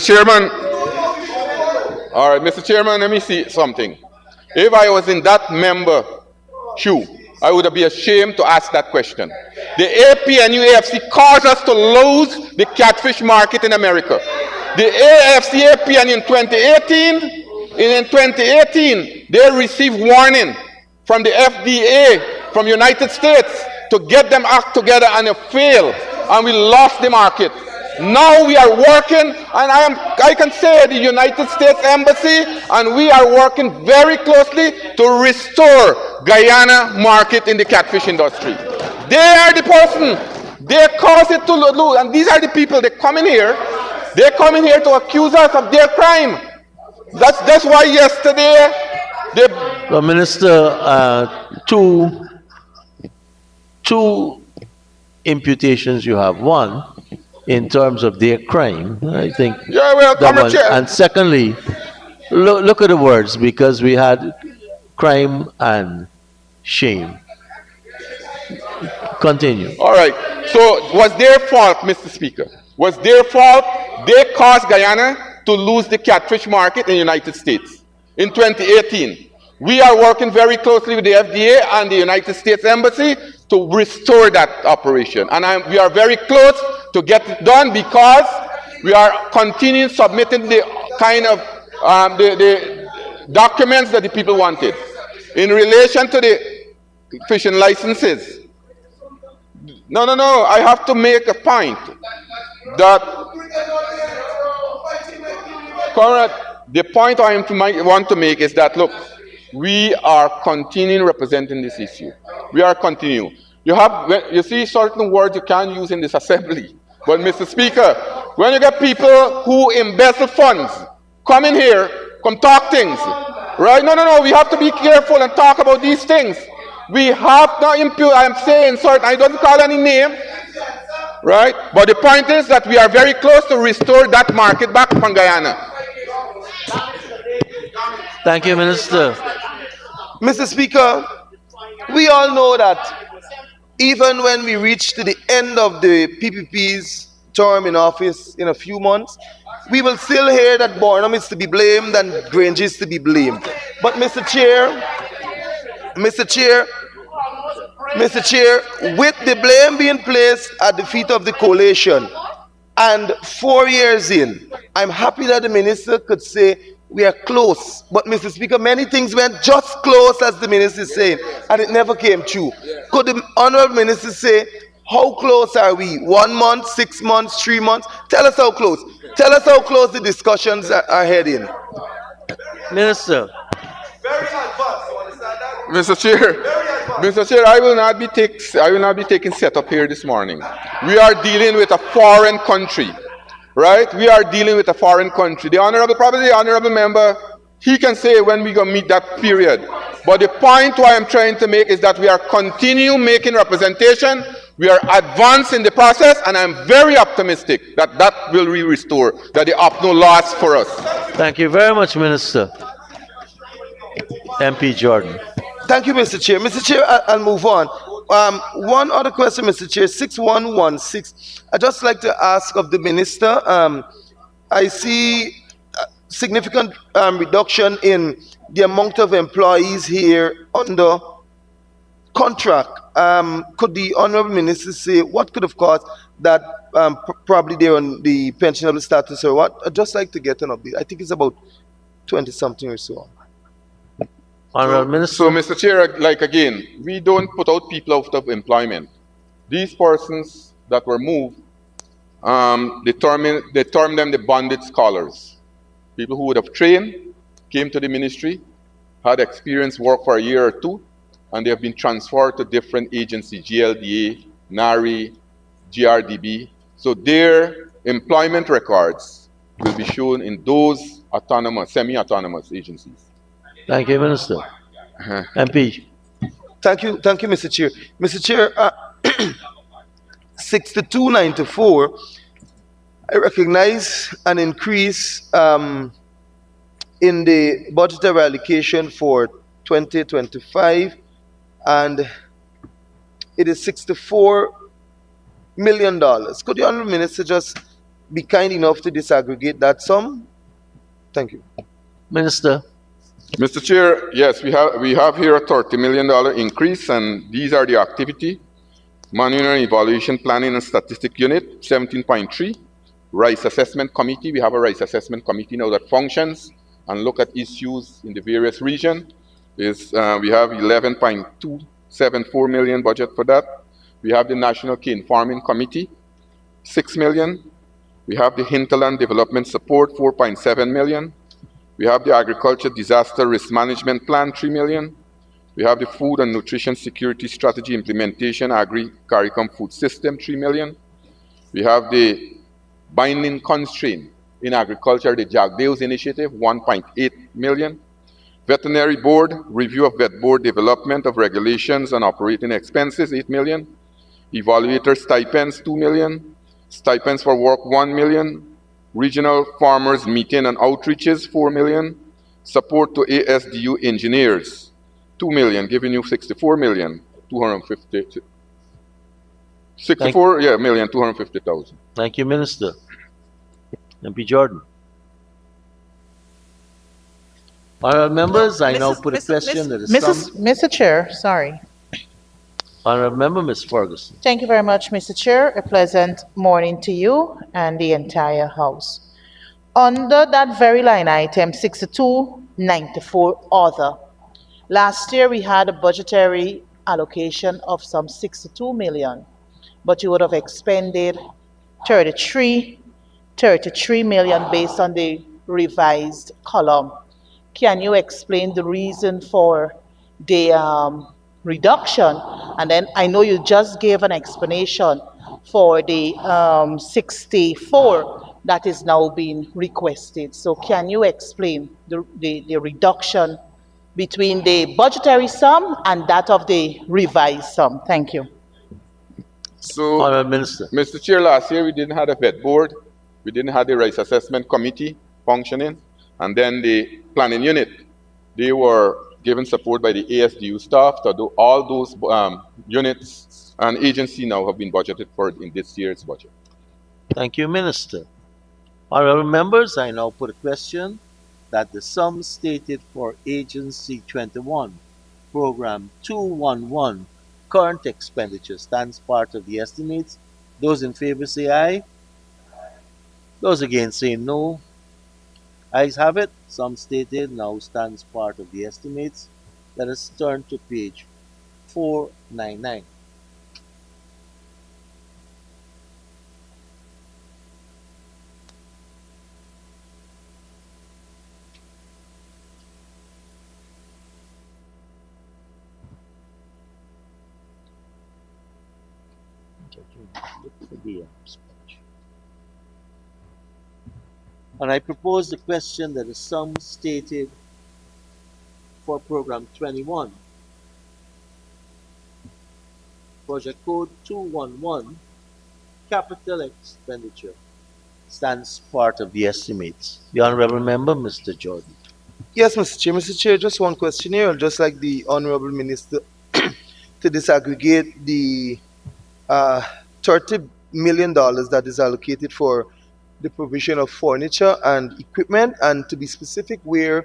Chairman. All right, Mr. Chairman, let me see something. If I was in that member shoe, I would be ashamed to ask that question. The APNU-AFC caused us to lose the catfish market in America. The AFC-APN in 2018, they received warning from the FDA, from United States, to get them act together, and it failed. and we lost the market. Now we are working, and I can say the United States Embassy, and we are working very closely to restore Guyana market in the catfish industry. They are the person, they cause it to lose, and these are the people, they're coming here to accuse us of their crime. That's why yesterday, they... Well, Minister, two imputations you have. One, in terms of their crime, I think. Yeah, well, that one. Chair. And secondly, look at the words, because we had crime and shame. Continue. All right. So was their fault, Mr. Speaker? Was their fault? They caused Guyana to lose the catfish market in the United States in 2018. We are working very closely with the FDA and the United States Embassy to restore that operation. And we are very close to get it done, because we are continuing submitting the kind of the documents that the people wanted. In relation to the fishing licenses, no, I have to make a point that, Conrad, the point I want to make is that, look, we are continuing representing this issue. We are continuing. You see certain words you can't use in this assembly. But, Mr. Speaker, when you get people who embezzle funds, come in here, come talk things, right? No, we have to be careful and talk about these things. We have no I'm saying certain, I don't call any name, right? But the point is that we are very close to restore that market back from Guyana. Thank you, Minister. Mr. Speaker, we all know that even when we reach to the end of the PPP's term in office in a few months, we will still hear that Bornum is to be blamed and Grange is to be blamed. But Mr. Chair, with the blame being placed at the feet of the coalition, and 4 years in, I'm happy that the minister could say we are close. But Mr. Speaker, many things went just close, as the minister is saying, and it never came true. Could the honorable minister say, how close are we? 1 month, 6 months, 3 months? Tell us how close. Tell us how close the discussions are heading. Minister. Very advanced, you understand that? Mr. Chair, I will not be taking setup here this morning. We are dealing with a foreign country, right? We are dealing with a foreign country. Probably the honorable member, he can say when we gonna meet that period. But the point I am trying to make is that we are continuing making representation. We are advancing the process, and I'm very optimistic that that will restore, that the OPNO lost for us. Thank you very much, Minister. MP Jordan. Thank you, Mr. Chair. Mr. Chair, I'll move on. One other question, Mr. Chair, 6116. I'd just like to ask of the minister, I see a significant reduction in the amount of employees here under contract. Could the honorable minister say what could have caused that? Probably they're on the pensionable status or what? I'd just like to get an update. I think it's about 20 something or so. Honorable Minister. So, Mr. Chair, like again, we don't put out people out of employment. These persons that were moved, they term them the bonded scholars. People who would have trained, came to the ministry, had experience, work for a year or two, and they have been transferred to different agencies, GLDA, NARI, GRDB. So their employment records will be shown in those autonomous, semi-autonomous agencies. Thank you, Minister. MP. Thank you, Mr. Chair. Mr. Chair, 6294, I recognize an increase in the budgetary allocation for 2025, and it is $64 million. Could the honorable minister just be kind enough to disaggregate that sum? Thank you. Minister. Mr. Chair, yes, we have here a $30 million increase, and these are the activity. Manual and Evaluation Planning and Statistic Unit, 17.3. Rice Assessment Committee, we have a Rice Assessment Committee now that functions and look at issues in the various regions. We have 11.274 million budget for that. We have the National Cane Farming Committee, 6 million. We have the Hinterland Development Support, 4.7 million. We have the Agriculture Disaster Risk Management Plan, 3 million. We have the Food and Nutrition Security Strategy Implementation Agri-CARICOM Food System, 3 million. We have the Binding Constraint in Agriculture, the Jagdeus Initiative, 1.8 million. Veterinary Board, review of Vet Board development of regulations and operating expenses, 8 million. Evaluator stipends, 2 million. Stipends for work, 1 million. Regional farmers meeting and outreaches, 4 million. Support to ASDU engineers, 2 million, giving you 64 million, 250. 64, yeah, million, 250,000. Thank you, Minister. MP Jordan. Honorable members, I now put a question that is Mr. Chair, sorry. Honorable Member, Ms. Ferguson. Thank you very much, Mr. Chair. A pleasant morning to you and the entire House. Under that very line item, 6294 other, last year we had a budgetary allocation of some 62 million, but you would have expended 33 million based on the revised column. Can you explain the reason for the reduction? And then I know you just gave an explanation for the 64 that is now being requested. So can you explain the reduction between the budgetary sum and that of the revised sum? Thank you. So, Honorable Minister. Mr. Chair, last year we didn't have a vet board, we didn't have the rice assessment committee functioning, and then the planning unit. They were given support by the ASDU staff to do all those units and agency now have been budgeted for in this year's budget. Thank you, Minister. Honorable members, I now put a question that the sum stated for Agency 21, Program 211, current expenditure stands part of the estimates. Those in favor say aye. Those against say no. Ayes have it. Sum stated now stands part of the estimates. Let us turn to page 499. And I propose the question that the sum stated for program 21, project code 211, capital expenditure, stands part of the estimates. The Honorable Member, Mr. Jordan. Yes, Mr. Chair. Mr. Chair, just one question here. Just like the Honorable Minister, to disaggregate the $30 million that is allocated for the provision of furniture and equipment, and to be specific, where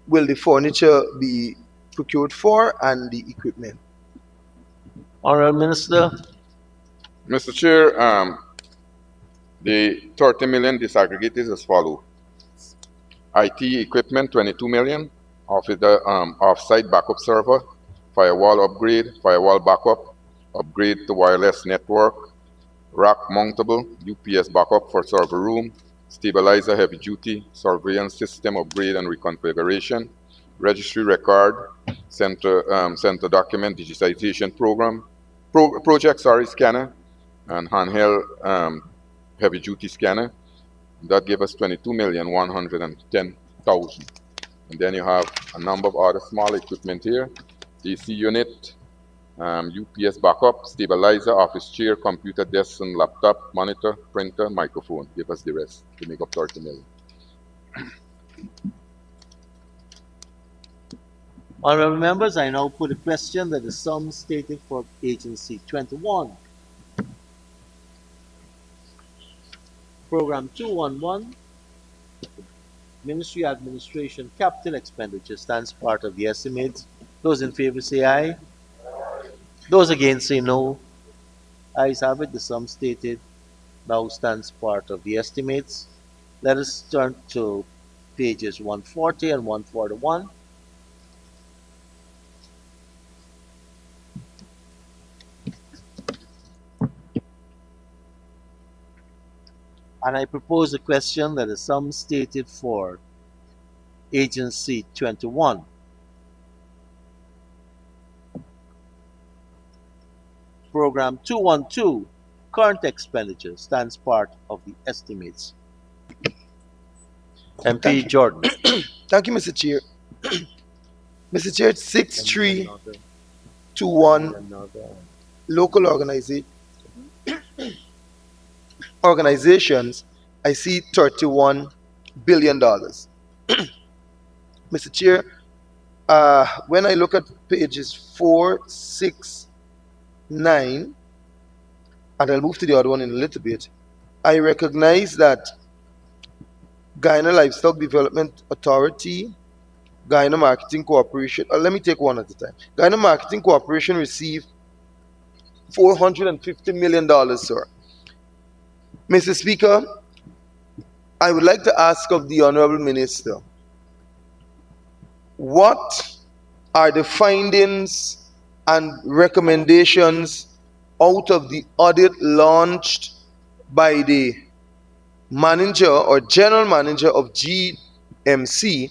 will the furniture be procured for and the equipment? Honorable Minister. Mr. Chair, the 30 million disaggregated is as follows. IT equipment, 22 million. Off-site backup server, firewall upgrade, firewall backup, upgrade to wireless network, rack mountable, UPS backup for server room, stabilizer heavy duty, surveillance system upgrade and reconfiguration, registry record, center document digitization project, scanner, and handheld heavy duty scanner. That gave us 22,110,000. And then you have a number of other small equipment here, AC unit, UPS backup, stabilizer, office chair, computer desk and laptop, monitor, printer, microphone. Give us the rest to make up 30 million. Honorable members, I now put a question that the sum stated for Agency 21, Program 211, Ministry Administration Capital Expenditure stands part of the estimates. Those in favor say aye. Those against say no. Ayes have it. The sum stated now stands part of the estimates. Let us turn to pages 140 and 141. And I propose a question that the sum stated for Agency 21. Program 212, current expenditure, stands part of the estimates. MP Thank you. Jordan. Thank you, Mr. Chair. Mr. Chair, it's 6321 local organizations. I see $31 billion. Mr. Chair, when I look at pages 4, 6, 9, and I'll move to the other one in a little bit, I recognize that Guyana Livestock Development Authority, Guyana Marketing Corporation, let me take one at a time. Guyana Marketing Corporation received $450 million, sir. Mr. Speaker, I would like to ask of the Honorable Minister, what are the findings and recommendations out of the audit launched by the manager or general manager of GMC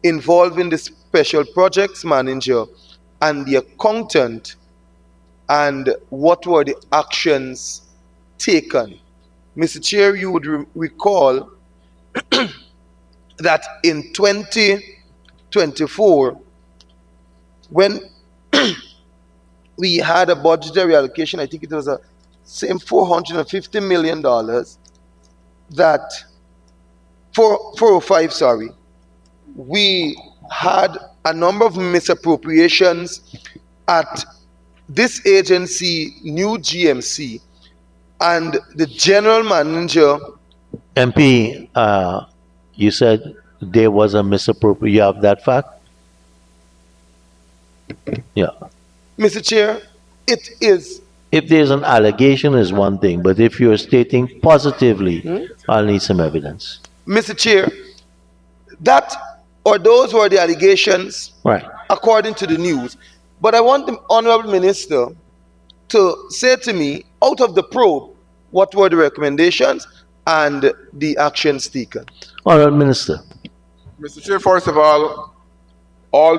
involving the special projects manager and the accountant, and what were the actions taken? Mr. Chair, you would recall that in 2024, when we had a budgetary allocation, I think it was a same $450 million, that 405, sorry, we had a number of misappropriations at this agency, new GMC, and the general manager. MP, you said there was a misappropriation. You have that fact? Yeah. Mr. Chair, it is. If there's an allegation is one thing, but if you're stating positively, I'll need some evidence. Mr. Chair, that or those were the allegations, Right. according to the news. But I want the Honorable Minister to say to me, out of the probe, what were the recommendations and the actions taken? Honorable Minister. Mr. Chair, first of all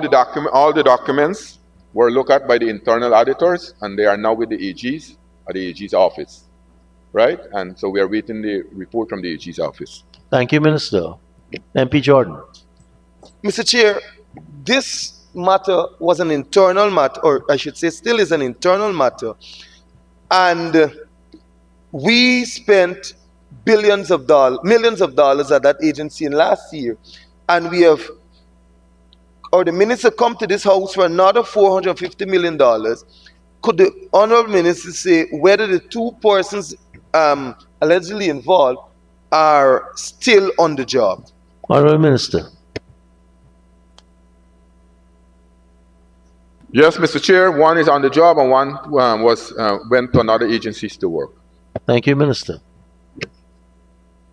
the documents were looked at by the internal auditors, and they are now with the AGs at the AG's office, right? And so we are waiting the report from the AG's office. Thank you, Minister. MP Jordan. Mr. Chair, this matter was an internal matter, or I should say still is an internal matter, and we spent millions of dollars at that agency in last year, and we have, or the minister come to this house for another $450 million. Could the Honorable Minister say whether the two persons allegedly involved are still on the job? Honorable Minister. Yes, Mr. Chair, one is on the job and one went to another agencies to work. Thank you, Minister.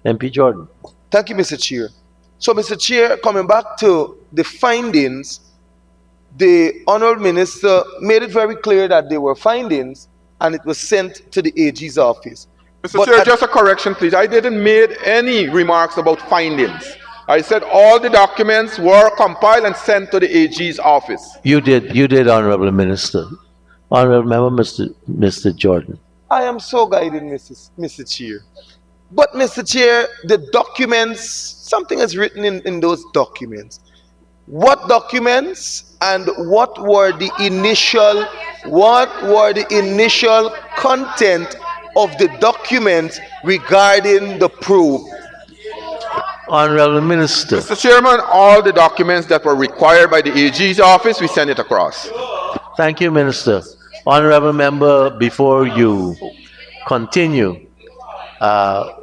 MP Jordan. Thank you, Mr. Chair. So, Mr. Chair, coming back to the findings, the Honorable Minister made it very clear that there were findings and it was sent to the AG's office. Mr. Chair, just a correction, please. I didn't make any remarks about findings. I said all the documents were compiled and sent to the AG's office. You did, Honorable Minister. Honorable Member, Mr. Jordan. I am so guided, Mr. Chair. But, Mr. Chair, the documents, something is written in those documents. What documents and what were the initial content of the documents regarding the probe? Honorable Minister. Mr. Chairman, all the documents that were required by the AG's office, we sent it across. Thank you, Minister. Honorable Member, before you continue, I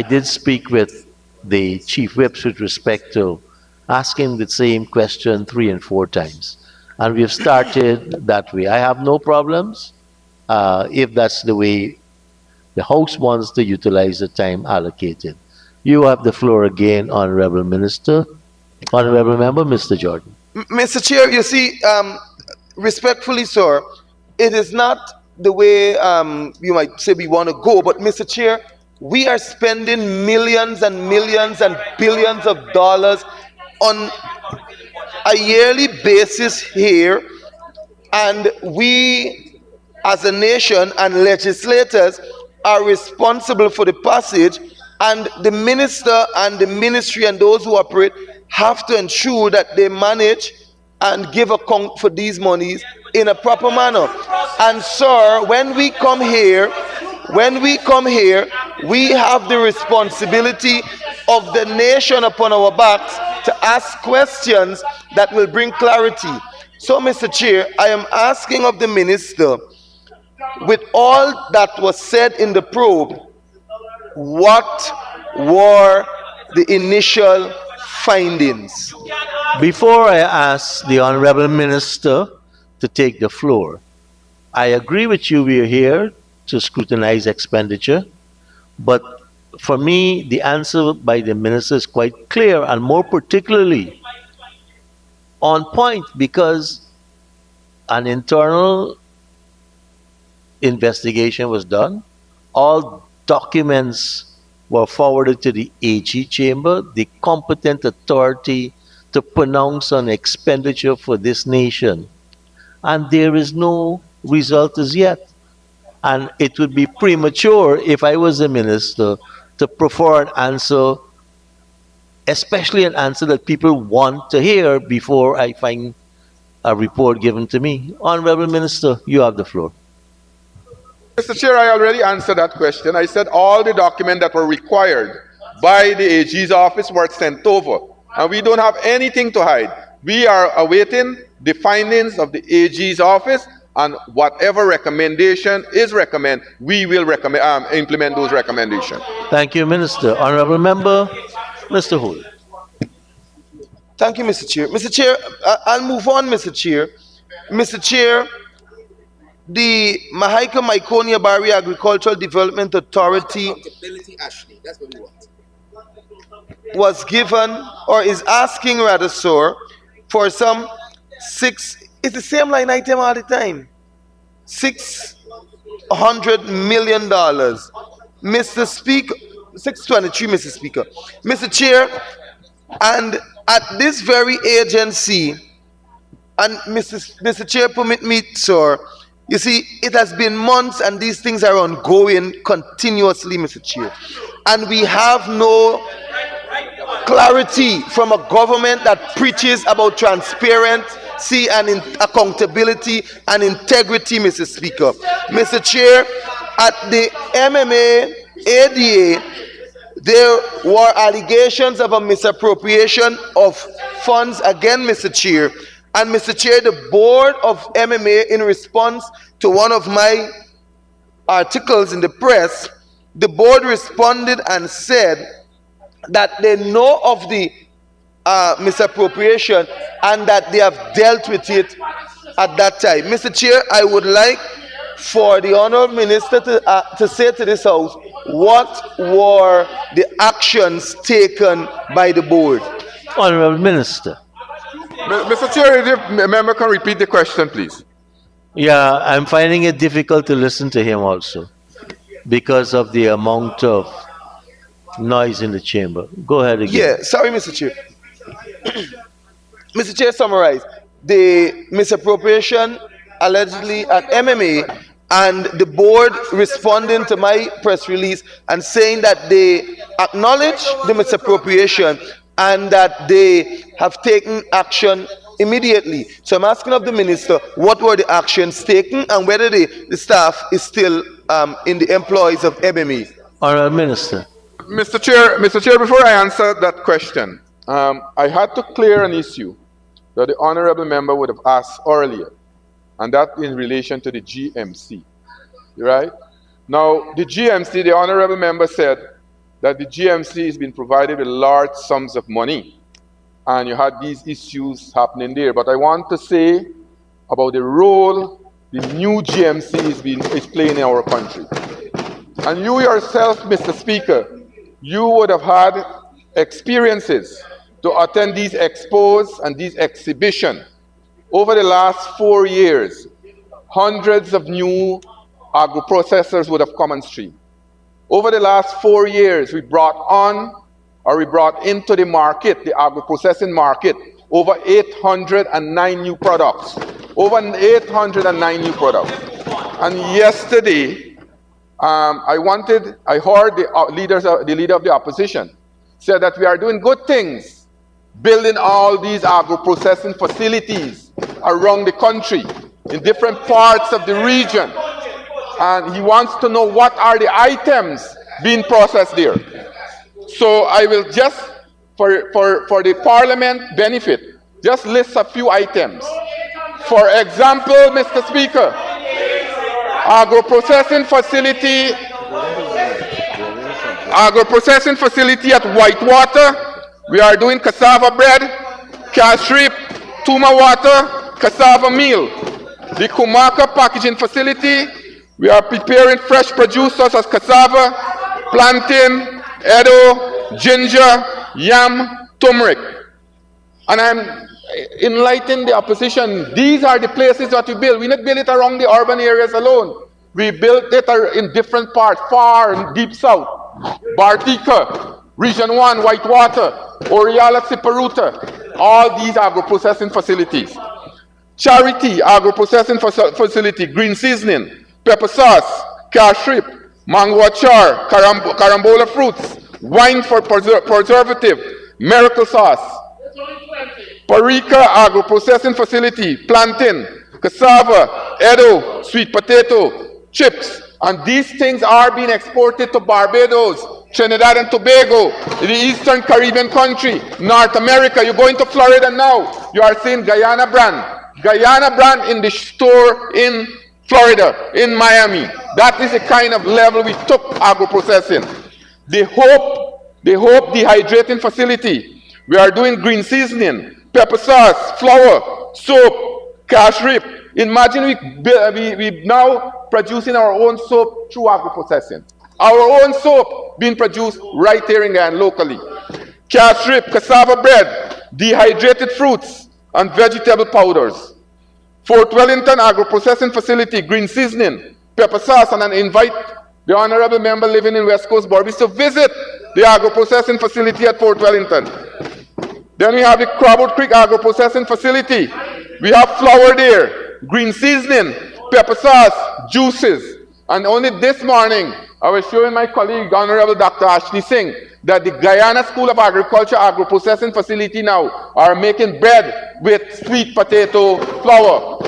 did speak with the Chief Whips with respect to asking the same question 3 and 4 times. And we've started that way. I have no problems if that's the way the House wants to utilize the time allocated. You have the floor again, Honorable Minister. Honorable Member, Mr. Jordan. Mr. Chair, you see, respectfully, sir, it is not the way you might say we want to go, but Mr. Chair, We are spending millions and millions and billions of dollars on a yearly basis here, and we as a nation and legislators are responsible for the passage, and the minister and the ministry and those who operate have to ensure that they manage and give account for these monies in a proper manner. And sir, when we come here, we have the responsibility of the nation upon our backs to ask questions that will bring clarity. So, Mr. Chair, I am asking of the minister, with all that was said in the probe, what were the initial findings? Before I ask the Honorable Minister to take the floor, I agree with you, we are here to scrutinize expenditure, but for me, the answer by the Minister is quite clear, and more particularly on point, because an internal investigation was done. All documents were forwarded to the AG chamber, the competent authority to pronounce on expenditure for this nation. And there is no result as yet. And it would be premature if I was the minister to prefer an answer, especially an answer that people want to hear before I find a report given to me. Honorable Minister, you have the floor. Mr. Chair, I already answered that question. I said all the documents that were required by the AG's office were sent over, and we don't have anything to hide. We are awaiting the findings of the AG's office, and whatever recommendation is recommended, we will implement those recommendations. Thank you, Minister. Honorable Member, Mr. Hull. Thank you, Mr. Chair. Mr. Chair, I'll move on, Mr. Chair. Mr. Chair, the Mahaica Myconia Barry Agricultural Development Authority was given, or is asking rather, sir, for some it's the same line item all the time, $600 million. Mr. Speaker, 623, Mr. Speaker. Mr. Chair, and at this very agency, and Mr. Chair, permit me, sir, you see, it has been months and these things are ongoing continuously, Mr. Chair. And we have no clarity from a government that preaches about transparency and accountability and integrity, Mr. Speaker. Mr. Chair, at the MMA ADA, there were allegations of a misappropriation of funds again, Mr. Chair. And Mr. Chair, the board of MMA, in response to one of my articles in the press, the board responded and said that they know of the misappropriation and that they have dealt with it at that time. Mr. Chair, I would like for the Honourable Minister to say to this House, what were the actions taken by the board? Honourable Minister. Mr. Chair, if the member can repeat the question, please. Yeah, I'm finding it difficult to listen to him also because of the amount of noise in the chamber. Go ahead again. Yeah, sorry, Mr. Chair. Mr. Chair, summarize. The misappropriation allegedly at MMA, and the board responding to my press release and saying that they acknowledge the misappropriation and that they have taken action immediately. So I'm asking of the minister, what were the actions taken and whether the staff is still in the employs of MMA? Honourable Minister. Mr. Chair, before I answer that question, I had to clear an issue that the honourable member would have asked earlier, and that in relation to the GMC, right? Now, the GMC, the honourable member said that the GMC has been provided with large sums of money, and you had these issues happening there. But I want to say about the role the new GMC is playing in our country. And you yourself, Mr. Speaker, you would have had experiences to attend these expos and these exhibitions. Over the last 4 years, hundreds of new agro-processors would have come on stream. Over the last 4 years, we brought into the market, the agro-processing market, over 809 new products. Over 809 new products. And yesterday, I heard the leader of the opposition said that we are doing good things, building all these agro-processing facilities around the country, in different parts of the region. And he wants to know what are the items being processed there. So I will just, for the Parliament benefit, just list a few items. For example, Mr. Speaker, agro-processing facility at Whitewater, we are doing cassava bread, cashew, tuma water, cassava meal. The Kumaka packaging facility, we are preparing fresh produce such as cassava, plantain, edo, ginger, yam, turmeric. And I'm enlightening the opposition. These are the places that we build. We not build it around the urban areas alone. We built it in different parts, far and deep south. Bartica, Region 1, Whitewater, Oriala, Siparuta, all these agro-processing facilities. Charity, agro-processing facility, green seasoning, pepper sauce, cashew, mango achar, carambola fruits, wine for preservative, miracle sauce. Parika agro-processing facility, plantain, cassava, edo, sweet potato, chips. And these things are being exported to Barbados, Trinidad and Tobago, the Eastern Caribbean country, North America. You go into Florida now, you are seeing Guyana brand in the store in Florida, in Miami. That is the kind of level we took agro-processing. The Hope dehydrating facility, we are doing green seasoning, pepper sauce, flour, soap, cashew. Imagine we now producing our own soap through agro-processing. Our own soap being produced right here in Guyana locally. Cashew, cassava bread, dehydrated fruits, and vegetable powders. Fort Wellington agro-processing facility, green seasoning, pepper sauce, and I invite the honorable member living in West Coast Barbies to visit the agro-processing facility at Fort Wellington. Then we have the Crabwood Creek agro-processing facility. We have flour there, green seasoning, pepper sauce, juices. And only this morning, I was showing my colleague, Honorable Dr. Ashley Singh, that the Guyana School of Agriculture agro-processing facility now are making bread with sweet potato flour,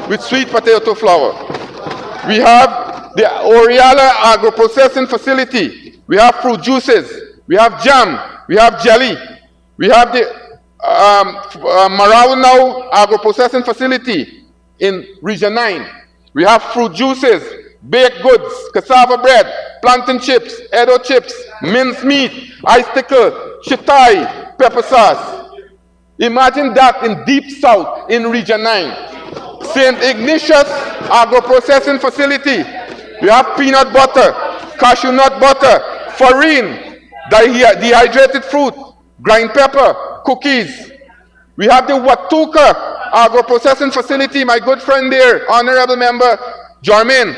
We have the Oriala agro-processing facility. We have fruit juices. We have jam. We have jelly. We have the Marau agro-processing facility in Region 9. We have fruit juices, baked goods, cassava bread, plantain chips, edo chips, minced meat, icicle, chitai, pepper sauce. Imagine that in deep south in Region 9. St. Ignatius agro-processing facility. We have peanut butter, cashew nut butter, farine, dehydrated fruit, grind pepper, cookies. We have the Watuka agro-processing facility, my good friend there, Honorable Member Jarmin.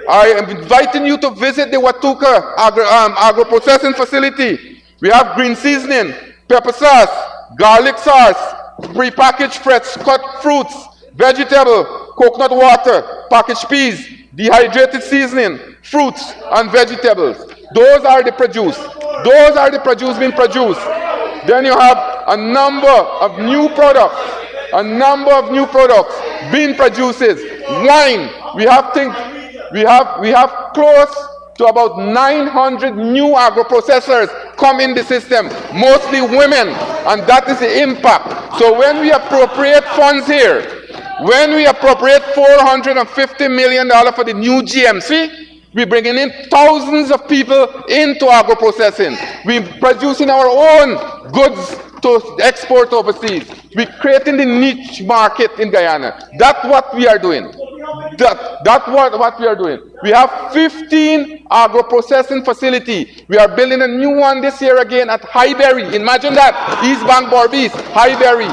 I am inviting you to visit the Watuka agro-processing facility. We have green seasoning, pepper sauce, garlic sauce, prepackaged fresh cut fruits, vegetable, coconut water, packaged peas, dehydrated seasoning, fruits, and vegetables. Those are the produce. Those are the produce being produced. Then you have a number of new products. Being produced. Wine. We have close to about 900 new agro-processors come in the system, mostly women, and that is the impact. So when we appropriate funds here, when we appropriate $450 million for the new GMC, we're bringing in thousands of people into agro-processing. We're producing our own goods to export overseas. We're creating the niche market in Guyana. That's what we are doing. That's what we are doing. We have 15 agro-processing facilities. We are building a new one this year again at Highbury. Imagine that. East Bank Barbies, Highbury.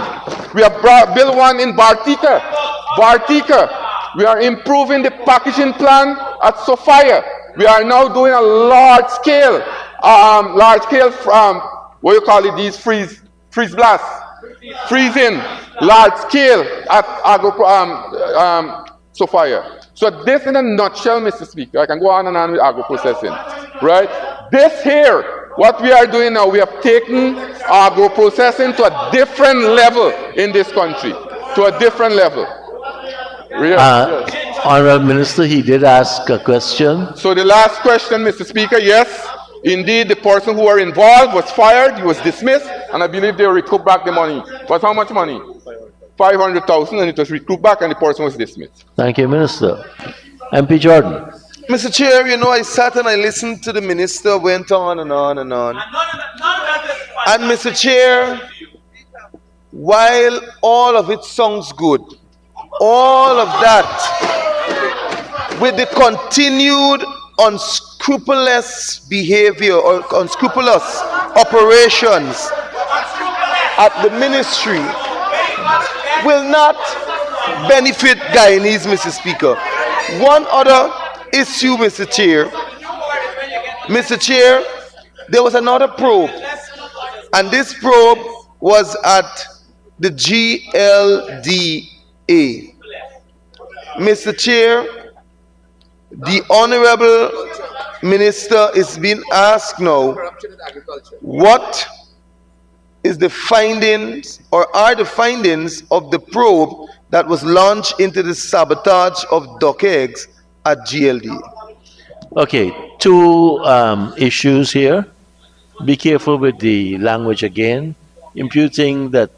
We have built one in Bartica. We are improving the packaging plant at Sophia. We are now doing a large scale what you call it, these freeze blasts, freezing, large scale at Sophia. So this in a nutshell, Mr. Speaker, I can go on and on with agro-processing, right? This here, what we are doing now, we have taken agro-processing to a different level in this country, to a different level. Yes. Honorable Minister, he did ask a question. So the last question, Mr. Speaker, yes, indeed, the person who were involved was fired, he was dismissed, and I believe they will recoup back the money. But how much money? 500,000, and it was recouped back, and the person was dismissed. Thank you, Minister. MP Jordan. Mr. Chair, you know, I sat and I listened to the minister, went on and on and on. And Mr. Chair, while all of it sounds good, all of that, with the continued unscrupulous behavior or unscrupulous operations at the ministry, will not benefit Guyanese, Mr. Speaker. One other issue, Mr. Chair. Mr. Chair, there was another probe, and this probe was at the GLDA. Mr. Chair, the Honorable Minister is being asked now, what is the findings, or are the findings of the probe that was launched into the sabotage of duck eggs at GLD? Okay, two issues here. Be careful with the language again, imputing that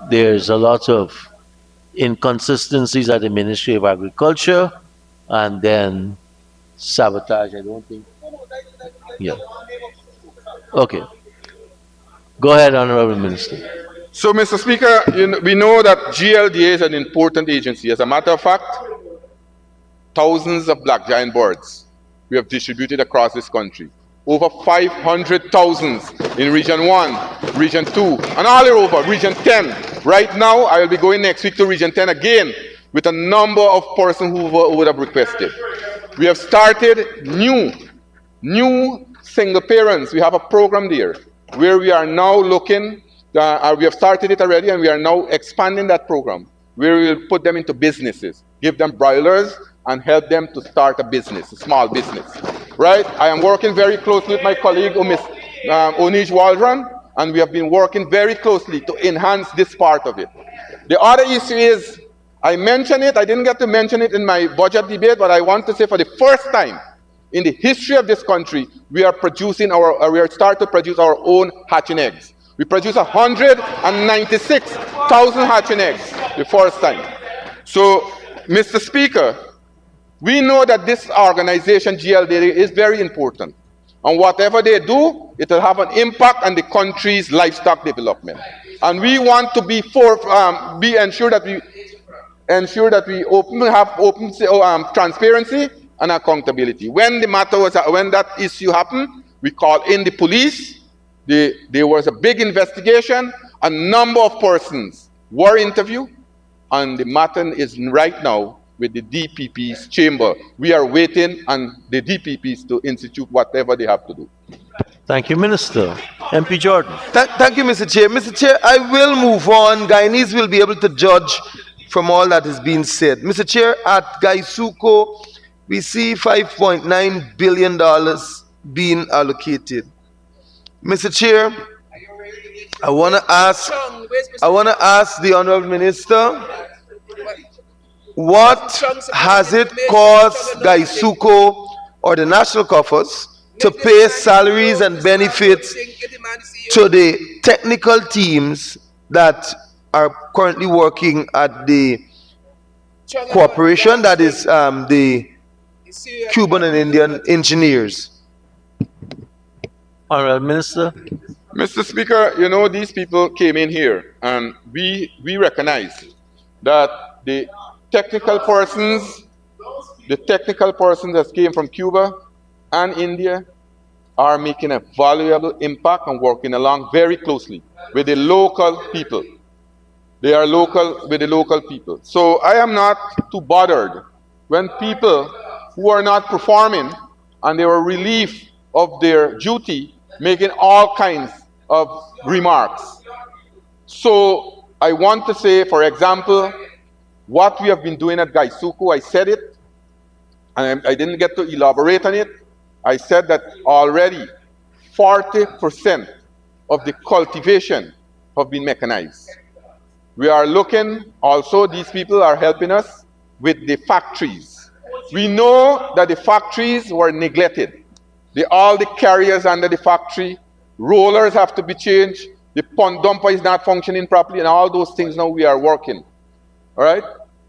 there's a lot of inconsistencies at the Ministry of Agriculture, and then sabotage, I don't think. Yeah. Okay. Go ahead, Honorable Minister. So, Mr. Speaker, we know that GLDA is an important agency. As a matter of fact, thousands of black giant birds we have distributed across this country. Over 500,000 in Region 1, Region 2, and all over, Region 10. Right now, I will be going next week to Region 10 again with a number of persons who would have requested. We have started new single parents. We have a program there where we are now looking, we have started it already, and we are now expanding that program, where we will put them into businesses, give them broilers, and help them to start a business, a small business, right? I am working very closely with my colleague, Onij Waldron, and we have been working very closely to enhance this part of it. The other issue is, I mentioned it, I didn't get to mention it in my budget debate, but I want to say for the first time in the history of this country, we are starting to produce our own hatching eggs. We produce 196,000 hatching eggs the first time. So, Mr. Speaker, we know that this organization, GLDA, is very important. And whatever they do, it will have an impact on the country's livestock development. And we want to ensure that we have open transparency and accountability. When that issue happened, we called in the police. There was a big investigation. A number of persons were interviewed, and the matter is right now with the DPP's chamber. We are waiting on the DPPs to institute whatever they have to do. Thank you, Minister. MP Jordan. Thank you, Mr. Chair. Mr. Chair, I will move on. Guyanese will be able to judge from all that is being said. Mr. Chair, at Gaisuko, we see $5.9 billion being allocated. Mr. Chair, I want to ask the Honorable Minister, what has it cost Gaisuko or the national coffers to pay salaries and benefits to the technical teams that are currently working at the corporation, that is the Cuban and Indian engineers? Honorable Minister. Mr. Speaker, you know, these people came in here, and we recognize that the technical persons that came from Cuba and India are making a valuable impact and working along very closely with the local people. They are local with the local people. So I am not too bothered when people who are not performing and they were relieved of their duty, making all kinds of remarks. So I want to say, for example, what we have been doing at Gaisuku, I said it, and I didn't get to elaborate on it. I said that already 40% of the cultivation have been mechanized. We are looking, also these people are helping us with the factories. We know that the factories were neglected. All the carriers under the factory, rollers have to be changed, the pond dumper is not functioning properly, and all those things now we are working. All right?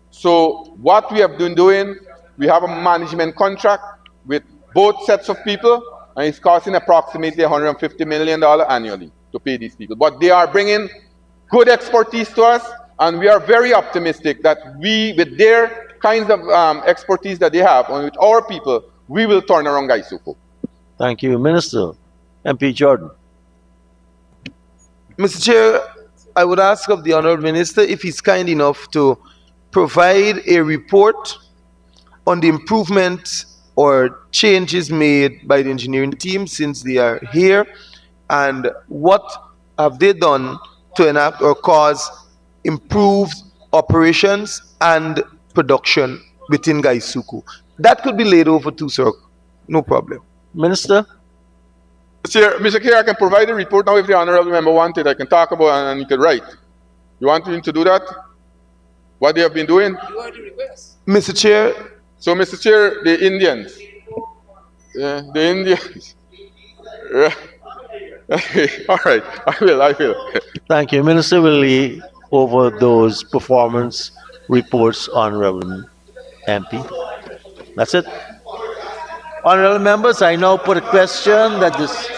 So what we have been doing, we have a management contract with both sets of people, and it's costing approximately $150 million annually to pay these people. But they are bringing good expertise to us, and we are very optimistic that we, with their kinds of expertise that they have, and with our people, we will turn around Gaisuku. Thank you, Minister. MP Jordan. Mr. Chair, I would ask of the Honourable Minister if he's kind enough to provide a report on the improvement or changes made by the engineering team since they are here, and what have they done to enact or cause improved operations and production within Gaisuku. That could be laid over too, sir. No problem. Minister? Mr. Chair, I can provide a report now if the honourable member wanted. I can talk about it and he can write. You want him to do that? What they have been doing? Mr. Chair. So, Mr. Chair, the Indians. The Indians. All right, I will. Thank you. Minister will lay over those performance reports, Honorable MP. That's it. Honorable members, I now put a question that this...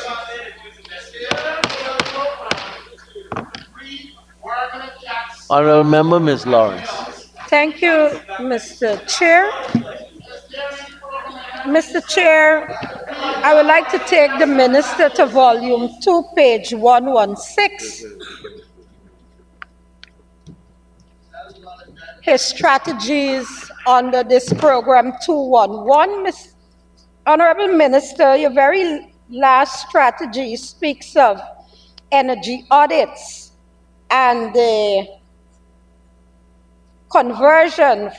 Honorable Member, Ms. Lawrence. Thank you, Mr. Chair. Mr. Chair, I would like to take the Minister to volume 2, page 116. His strategies under this program 211. Honorable Minister, your very last strategy speaks of energy audits and the conversion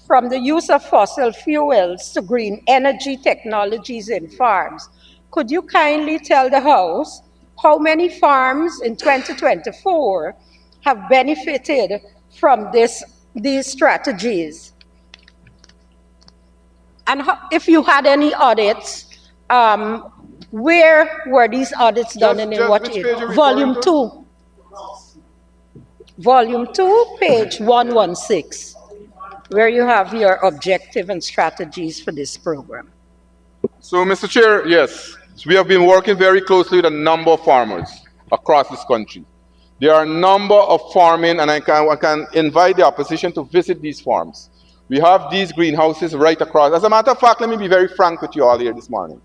from the use of fossil fuels to green energy technologies in farms. Could you kindly tell the House how many farms in 2024 have benefited from these strategies? And if you had any audits, where were these audits done and in what area? Volume 2. Volume 2, page 116, where you have your objective and strategies for this program. So, Mr. Chair, yes, we have been working very closely with a number of farmers across this country. There are a number of farming, and I can invite the opposition to visit these farms. We have these greenhouses right across. As a matter of fact, let me be very frank with you all here this morning.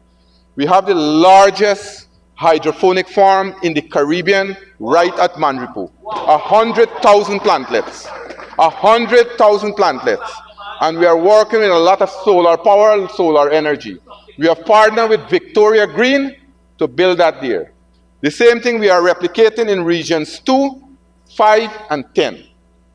We have the largest hydroponic farm in the Caribbean right at Manripo. 100,000 plantlets. 100,000 plantlets. And we are working with a lot of solar power and solar energy. We have partnered with Victoria Green to build that there. The same thing we are replicating in regions 2, 5, and 10.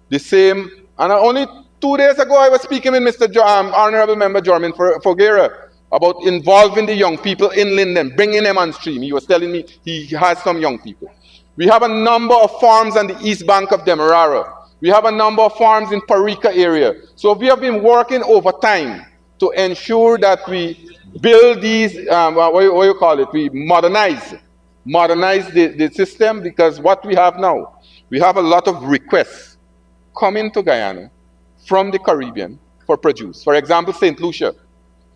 The same, and only 2 days ago I was speaking with Mr. Honorable Member Jorman Fogera about involving the young people in Linden, bringing them on stream. He was telling me he has some young people. We have a number of farms on the east bank of Demerara. We have a number of farms in Parika area. So we have been working over time to ensure that we build these, what you call it, we modernize the system, because what we have now, we have a lot of requests coming to Guyana from the Caribbean for produce. For example, St. Lucia.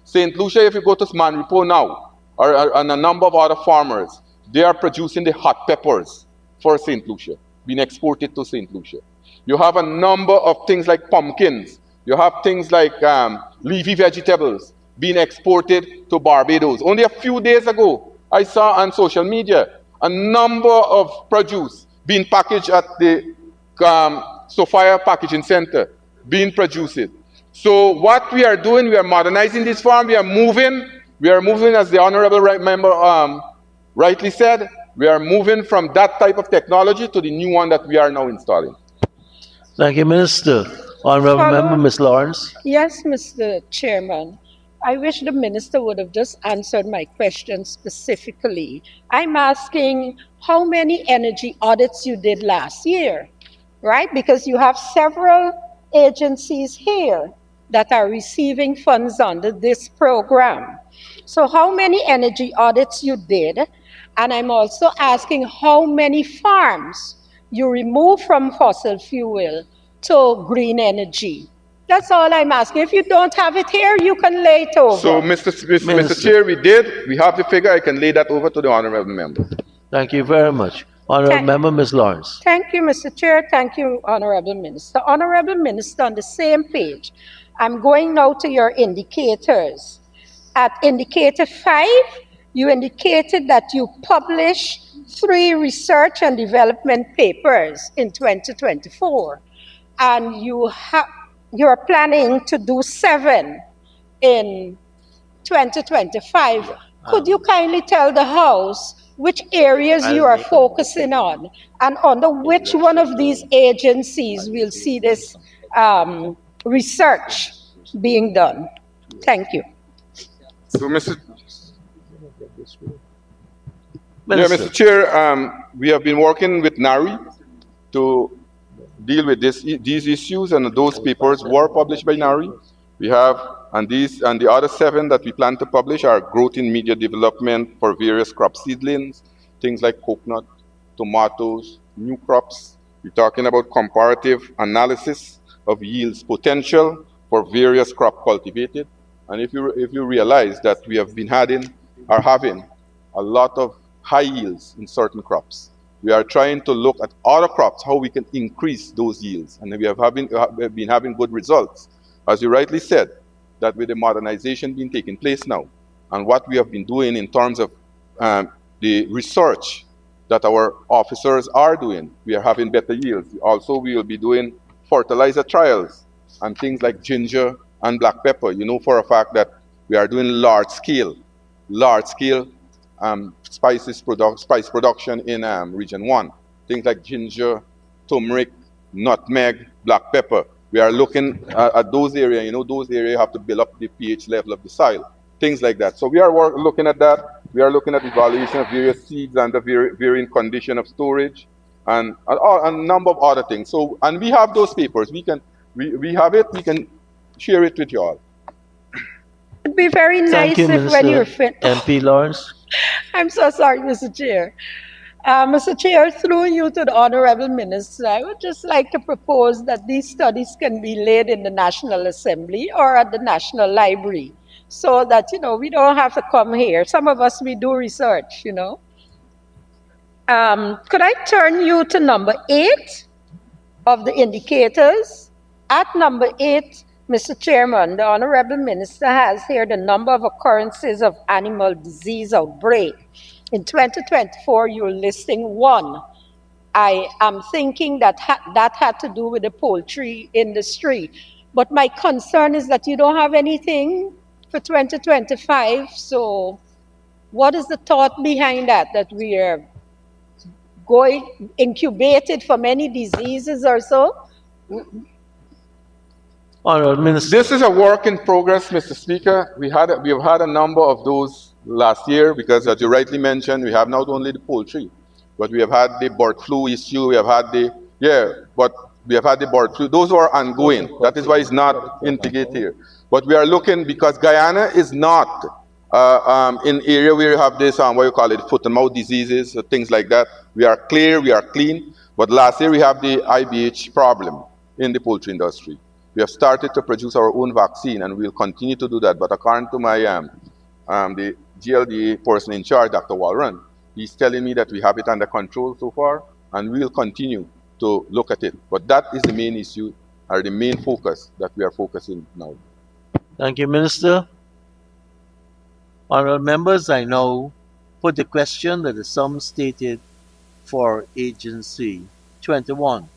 St. Lucia, if you go to Manripo now, and a number of other farmers, they are producing the hot peppers for St. Lucia, being exported to St. Lucia. You have a number of things like pumpkins. You have things like leafy vegetables being exported to Barbados. Only a few days ago, I saw on social media a number of produce being packaged at the Sophia Packaging Center, being produced. So what we are doing, we are modernizing this farm. We are moving We are moving, as the honorable member rightly said, we are moving from that type of technology to the new one that we are now installing. Thank you, Minister. Honorable Member, Follow. Ms. Lawrence. Yes, Mr. Chairman. I wish the minister would have just answered my question specifically. I'm asking how many energy audits you did last year, right? Because you have several agencies here that are receiving funds under this program. So, how many energy audits you did? And I'm also asking how many farms you removed from fossil fuel to green energy. That's all I'm asking. If you don't have it here, you can lay it over. So, Mr. Minister. Chair, we did. We have the figure. I can lay that over to the honorable member. Thank you very much. Honorable Thank- Member, Ms. Lawrence. Thank you, Mr. Chair. Thank you, Honorable Minister. Honorable Minister, on the same page, I'm going now to your indicators. At indicator 5, you indicated that you published 3 research and development papers in 2024, and you're planning to do 7 in 2025. Could you kindly tell the House which areas you are focusing on, and under which one of these agencies will see this research being done? Thank you. So, Mr. Minister. Mr. Chair, we have been working with NARI to deal with these issues, and those papers were published by NARI. We have, and the other 7 that we plan to publish are growth in media development for various crop seedlings, things like coconut, tomatoes, new crops. We're talking about comparative analysis of yields potential for various crop cultivated. And if you realize that we have been having a lot of high yields in certain crops, we are trying to look at other crops, how we can increase those yields. And we have been having good results. As you rightly said, that with the modernization being taking place now, and what we have been doing in terms of the research that our officers are doing, we are having better yields. Also, we will be doing fertilizer trials and things like ginger and black pepper. You know for a fact that we are doing large scale spice production in Region 1. Things like ginger, turmeric, nutmeg, black pepper. We are looking at those areas. You know, those areas have to build up the pH level of the soil, things like that. So we are looking at that. We are looking at evaluation of various seeds and the varying condition of storage, and a number of other things. So, and we have those papers. We have it. We can share it with you all. It'd be very nice Thank you, if Minister. when you're finished. MP Lawrence. I'm so sorry, Mr. Chair. Mr. Chair, through you to the Honorable Minister, I would just like to propose that these studies can be laid in the National Assembly or at the National Library, so that, we don't have to come here. Some of us, we do research, Could I turn you to number 8 of the indicators? At number 8, Mr. Chairman, the Honorable Minister has here the number of occurrences of animal disease outbreak. In 2024, you're listing 1. I am thinking that that had to do with the poultry industry. But my concern is that you don't have anything for 2025. So what is the thought behind that we are going incubated for many diseases or so? Honorable Minister. This is a work in progress, Mr. Speaker. We have had a number of those last year because, as you rightly mentioned, we have not only the poultry, but we have had the bird flu issue. We have had the bird flu. Those are ongoing. That is why it's not integrated here. But we are looking, because Guyana is not in area where you have this what you call it, foot and mouth diseases, things like that. We are clear. We are clean. But last year we have the IBH problem in the poultry industry. We have started to produce our own vaccine, and we'll continue to do that. But according to my the GLDA person in charge, Dr. Walron, he's telling me that we have it under control so far, and we'll continue to look at it. But that is the main issue, or the main focus that we are focusing now. Thank you, Minister. Honorable members, I now put the question that the sum stated for Agency 21,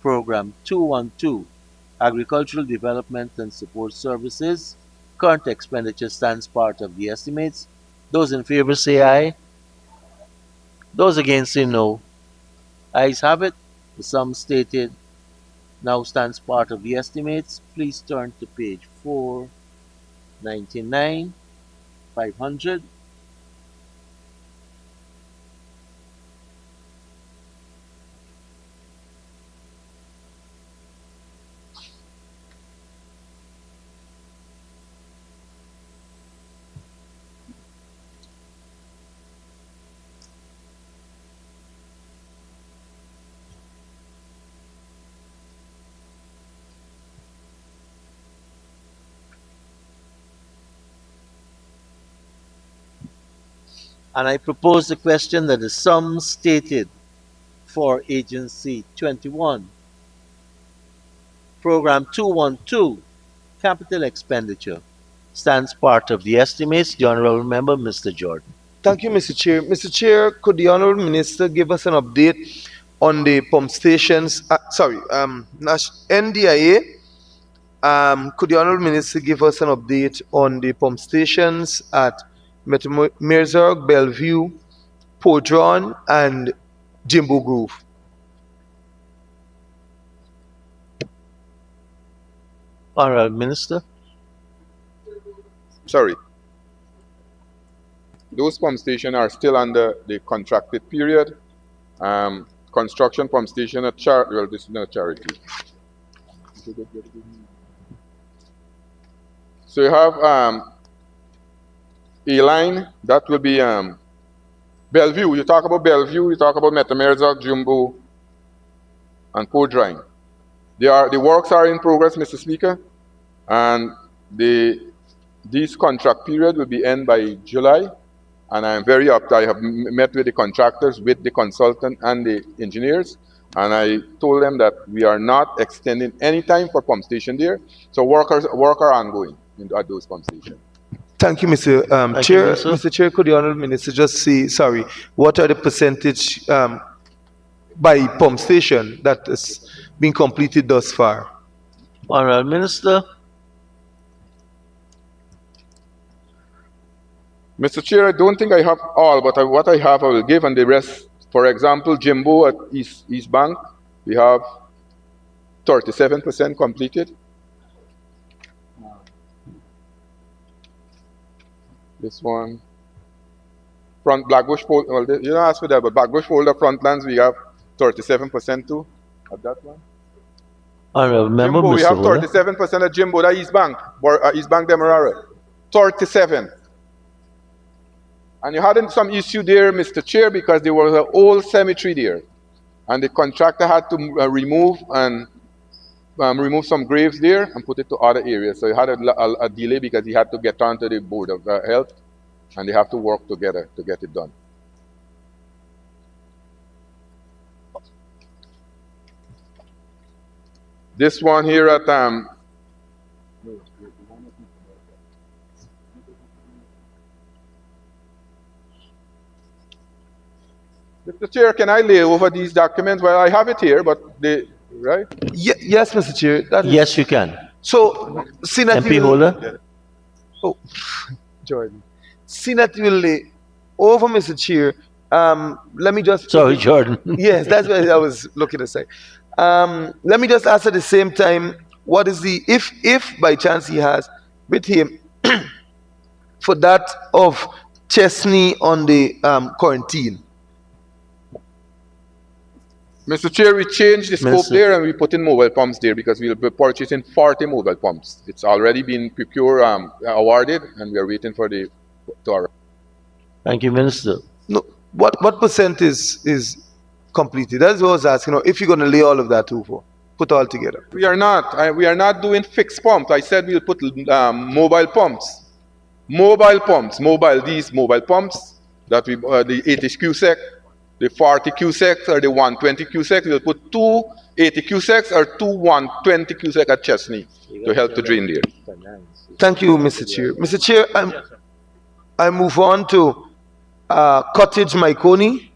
Program 212, Agricultural Development and Support Services, current expenditure stands part of the estimates. Those in favor say aye. Those against say no. Ayes have it. The sum stated now stands part of the estimates. Please turn to page 499, 500. And I propose the question that the sum stated for Agency 21, Program 212, Capital Expenditure, stands part of the estimates. The Honorable Member, Mr. Jordan. Thank you, Mr. Chair. Mr. Chair, could the Honorable Minister give us an update on the pump stations? NDIA. Could the Honorable Minister give us an update on the pump stations at Merzog, Bellevue, Podron, and Jimbo Grove? Honorable Minister. Sorry. Those pump stations are still under the contracted period. Construction pump station at well, this is not charity. So you have a line that will be Bellevue. You talk about Bellevue, you talk about Metamerzog, Jumbo, and Podrine. The works are in progress, Mr. Speaker, and this contract period will be end by July. And I am very up. I have met with the contractors, with the consultant and the engineers, and I told them that we are not extending any time for pump station there. So work are ongoing at those pump stations. Thank you, Mr. Chair. Mr. Chair, could the Honourable Minister just say, sorry, what are the percentage by pump station that has been completed thus far? Honourable Minister. Mr. Chair, I don't think I have all, but what I have I will give, and the rest, for example, Jimbo at East Bank, we have 37% completed. This one, front Blackbush Fold, well, you don't ask for that, but Blackbush Folder Frontlands, we have 37% too, at that one. Honourable Member, Jimbo, we have Holder. 37% at Jimbo, that East Bank, East Bank Demerara, 37. And you had some issue there, Mr. Chair, because there was an old cemetery there. And the contractor had to remove some graves there and put it to other areas. So he had a delay because he had to get onto the Board of Health, and they have to work together to get it done. This one here at Mr. Chair, can I lay over these documents? Well, I have it here, but right? Yes, Mr. Chair. Yes, you can. So, seeing that MP Holder. Oh, Jordan. Seeing that you will lay over, Mr. Chair, let me just... Sorry, Jordan. Yes, that's what I was looking to say. Let me just ask at the same time, what is the... If by chance he has with him for that of Chesney on the quarantine? Mr. Chair, we changed the scope there and we put in mobile pumps there because we'll be purchasing 40 mobile pumps. It's already been procured, awarded, and we are waiting for the to. Thank you, Minister. No, what percent is completed? That's what I was asking. If you're going to lay all of that over, put all together. We are not. We are not doing fixed pumps. I said we'll put mobile pumps. These mobile pumps that we the 80 cubic. The 40 cusecs or the 120 cusecs, we'll put 2 80 cusecs or 2 120 cusecs at Chesney to help to drain there. Thank you, Mr. Chair. Mr. Chair, I move on to Cottage Myconi.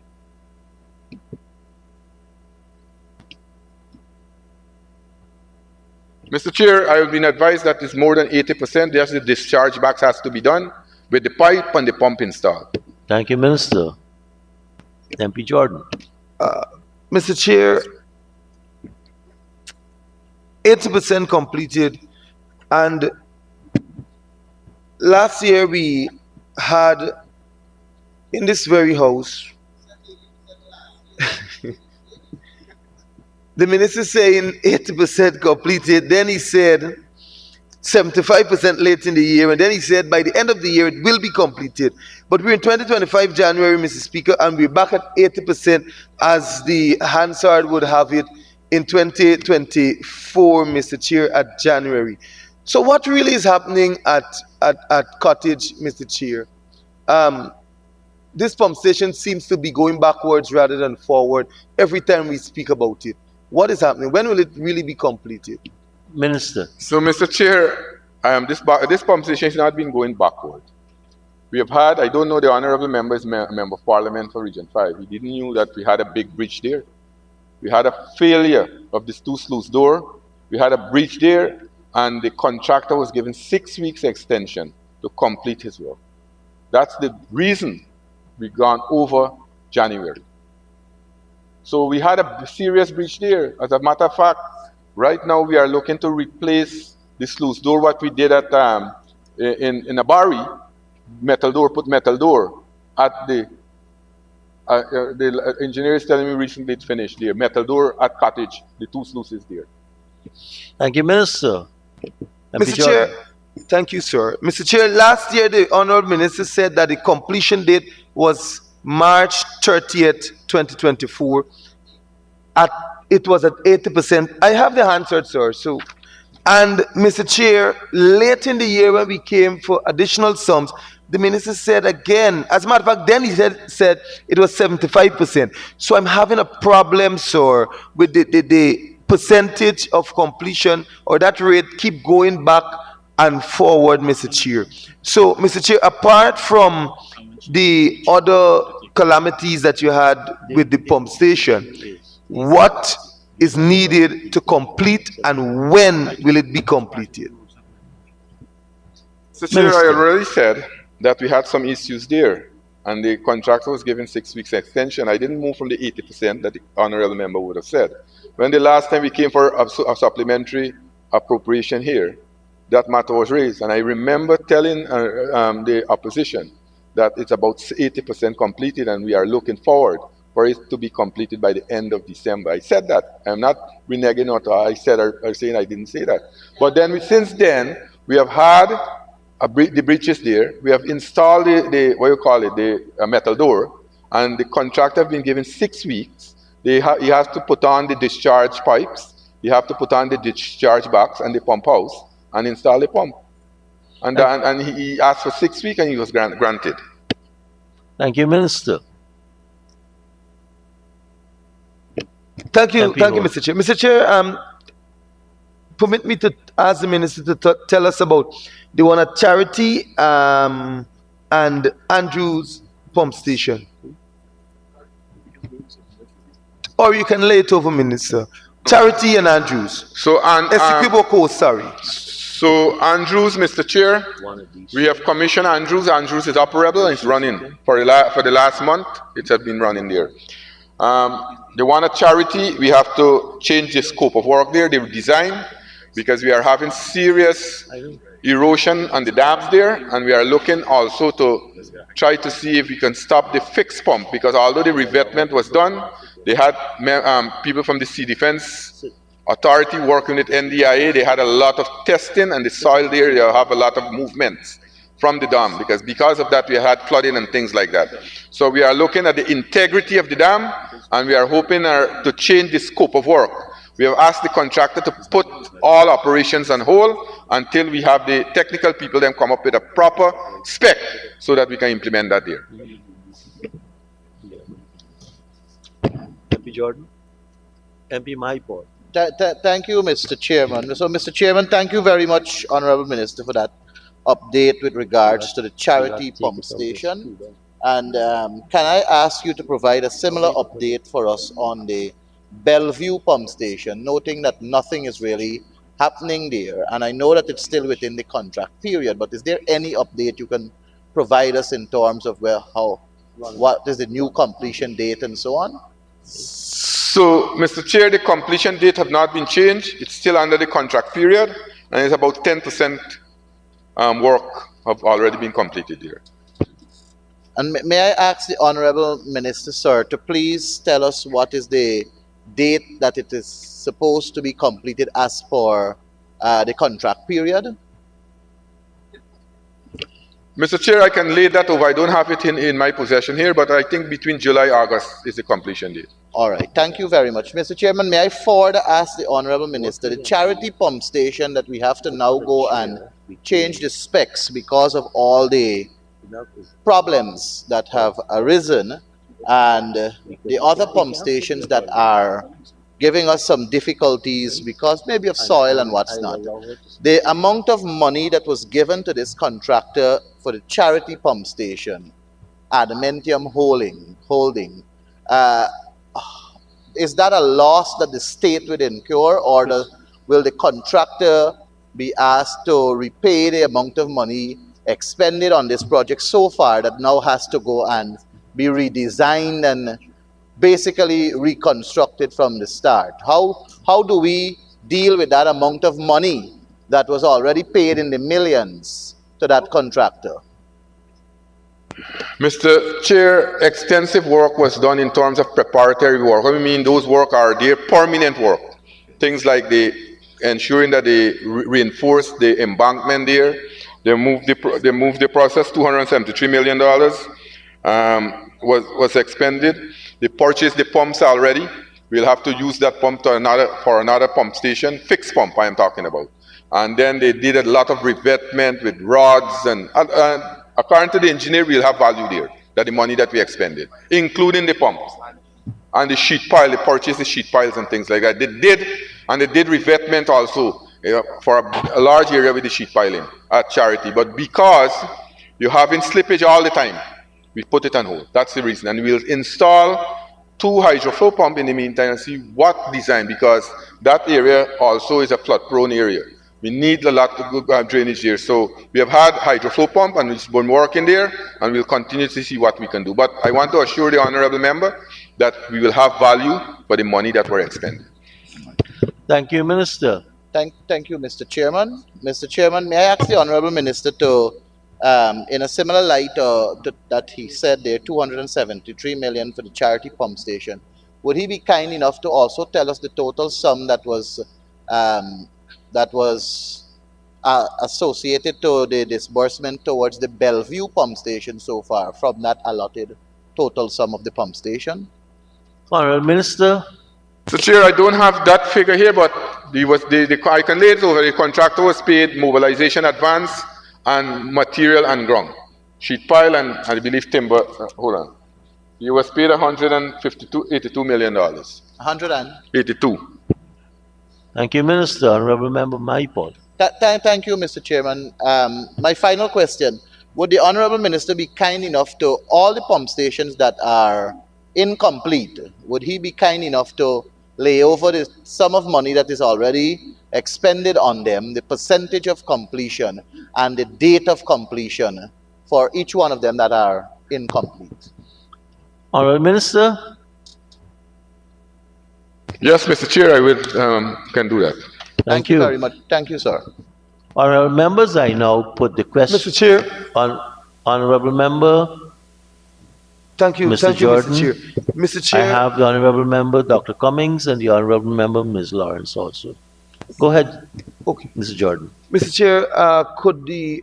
Mr. Chair, I have been advised that it's more than 80%. Just the discharge box has to be done with the pipe and the pump installed. Thank you, Minister. MP Jordan. Mr. Chair, 80% completed, and last year we had in this very house the minister saying 80% completed, then he said 75% late in the year, and then he said by the end of the year it will be completed. But we're in 2025 January, Mr. Speaker, and we're back at 80% as the Hansard would have it in 2024, Mr. Chair, at January. So what really is happening at Cottage, Mr. Chair? This pump station seems to be going backwards rather than forward every time we speak about it. What is happening? When will it really be completed? Minister. So, Mr. Chair, this pump station has not been going backward. We have had, I don't know, the honorable member is member of parliament for Region 5. He didn't know that we had a big breach there. We had a failure of this two sluice door. We had a breach there, and the contractor was given 6 weeks extension to complete his work. That's the reason we've gone over January. So we had a serious breach there. As a matter of fact, right now we are looking to replace the sluice door, what we did at in Abari, metal door, put metal door. At the engineer is telling me recently it's finished there. Metal door at Cottage, the two sluices there. Thank you, Minister. MP Mr. Jordan. Chair, thank you, sir. Mr. Chair, last year the honorable minister said that the completion date was March 30th, 2024. It was at 80%. I have the answer, sir. So, and Mr. Chair, late in the year when we came for additional sums, the minister said again, as a matter of fact, then he said it was 75%. So I'm having a problem, sir, with the percentage of completion, or that rate keep going back and forward, Mr. Chair. So, Mr. Chair, apart from the other calamities that you had with the pump station, what is needed to complete, and when will it be completed? Mr. Chair, I already said that we had some issues there, and the contractor was given 6 weeks extension. I didn't move from the 80% that the honorable member would have said. When the last time we came for a supplementary appropriation here, that matter was raised, and I remember telling the opposition that it's about 80% completed, and we are looking forward for it to be completed by the end of December. I said that. I'm not reneging or I said or saying I didn't say that. But then since then, we have had the breaches there. We have installed the what you call it, the metal door, and the contractor have been given 6 weeks. He has to put on the discharge pipes. He have to put on the discharge box and the pump house and install the pump. And he asked for 6 weeks, and he was granted. Thank you, Minister. Thank you, MP Mr. Chair. Mr. Chair, permit me to ask the minister to tell us about the one at Charity and Andrews Pump Station. Or you can lay it over, Minister. Charity and Andrews. So, sorry. So Andrews, Mr. Chair, we have commissioned Andrews. Andrews is operable and it's running for the last month. It has been running there. The one at Charity, we have to change the scope of work there, the design, because we are having serious erosion on the dams there, and we are looking also to try to see if we can stop the fixed pump, because although the revetment was done, they had people from the Sea Defense Authority working with NDIA. They had a lot of testing, and the soil there, they have a lot of movements from the dam, because of that we had flooding and things like that. So we are looking at the integrity of the dam, and we are hoping to change the scope of work. We have asked the contractor to put all operations on hold until we have the technical people then come up with a proper spec so that we can implement that there. MP Jordan. MP Mahipur. Thank you, Mr. Chairman. So, Mr. Chairman, thank you very much, Honorable Minister, for that update with regards to the Charity Pump Station. And can I ask you to provide a similar update for us on the Bellevue Pump Station, noting that nothing is really happening there, and I know that it's still within the contract period, but is there any update you can provide us in terms of what is the new completion date and so on? So, Mr. Chair, the completion date have not been changed. It's still under the contract period, and it's about 10% work have already been completed there. And may I ask the Honorable Minister, sir, to please tell us what is the date that it is supposed to be completed as per the contract period? Mr. Chair, I can lay that over. I don't have it in my possession here, but I think between July and August is the completion date. All right. Thank you very much. Mr. Chairman, may I further ask the Honorable Minister, the charity pump station that we have to now go and change the specs because of all the problems that have arisen, and the other pump stations that are giving us some difficulties because maybe of soil and what's not. The amount of money that was given to this contractor for the charity pump station, Adamantium Holding, is that a loss that the state would incur, or will the contractor be asked to repay the amount of money expended on this project so far that now has to go and be redesigned and basically reconstructed from the start? How do we deal with that amount of money that was already paid in the millions to that contractor? Mr. Chair, extensive work was done in terms of preparatory work. What I mean, those work are their permanent work. Things like ensuring that they reinforce the embankment there. They moved the process. $273 million was expended. They purchased the pumps already. We'll have to use that pump for another pump station, fixed pump I am talking about. And then they did a lot of revetment with rods, and according to the engineer, we'll have value there, that the money that we expended, including the pumps. And the sheet pile, they purchased the sheet piles and things like that. They did revetment also for a large area with the sheet piling at Charity. But because you're having slippage all the time, we put it on hold. That's the reason. And we'll install 2 hydroflow pumps in the meantime and see what design, because that area also is a flood-prone area. We need a lot of good drainage there. So we have had hydroflow pump and we've been working there, and we'll continue to see what we can do. But I want to assure the honorable member that we will have value for the money that we're expending. Thank you, Minister. Thank you, Mr. Chairman. Mr. Chairman, may I ask the Honorable Minister to, in a similar light that he said there, $273 million for the charity pump station, would he be kind enough to also tell us the total sum that was associated to the disbursement towards the Bellevue pump station so far from that allotted total sum of the pump station? Honorable Minister. So, Chair, I don't have that figure here, but I can lay it over. The contractor was paid mobilization advance and material and ground. Sheet pile and I believe timber. Hold on. He was paid $82 million. 182. Thank you, Minister. Honorable Member Maipod. Thank you, Mr. Chairman. My final question, would the Honorable Minister be kind enough to all the pump stations that are incomplete, would he be kind enough to lay over the sum of money that is already expended on them, the percentage of completion, and the date of completion for each one of them that are incomplete? Honorable Minister. Yes, Mr. Chair, I will can do that. Thank you very much. Thank you, sir. Honorable members, I now put the question. Mr. Chair. Honorable member. Thank you, Mr. Jordan. Mr. Chair. Mr. Chair. I have the Honorable Member Dr. Cummings and the Honorable Member Ms. Lawrence also. Go ahead. Okay. Mr. Jordan. Mr. Chair, could the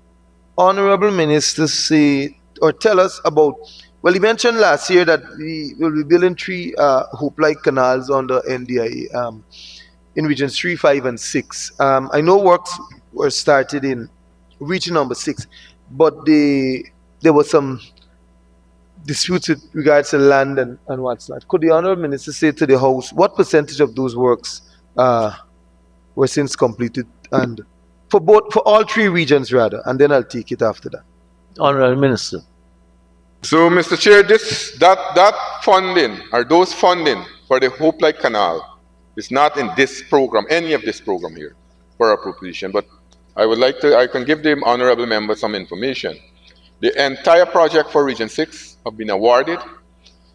Honorable Minister say or tell us about, well, he mentioned last year that we will be building 3 hoop-like canals on the NDIA in regions 3, 5, and 6. I know works were started in region number 6, but there was some disputes with regards to land and what's not. Could the Honorable Minister say to the House what percentage of those works were since completed, and for all 3 regions rather, and then I'll take it after that. Honorable Minister. So, Mr. Chair, that funding, or those funding for the Hope Light Canal, is not in this program, any of this program here. per appropriation, but I can give the honorable member some information. The entire project for Region 6 have been awarded.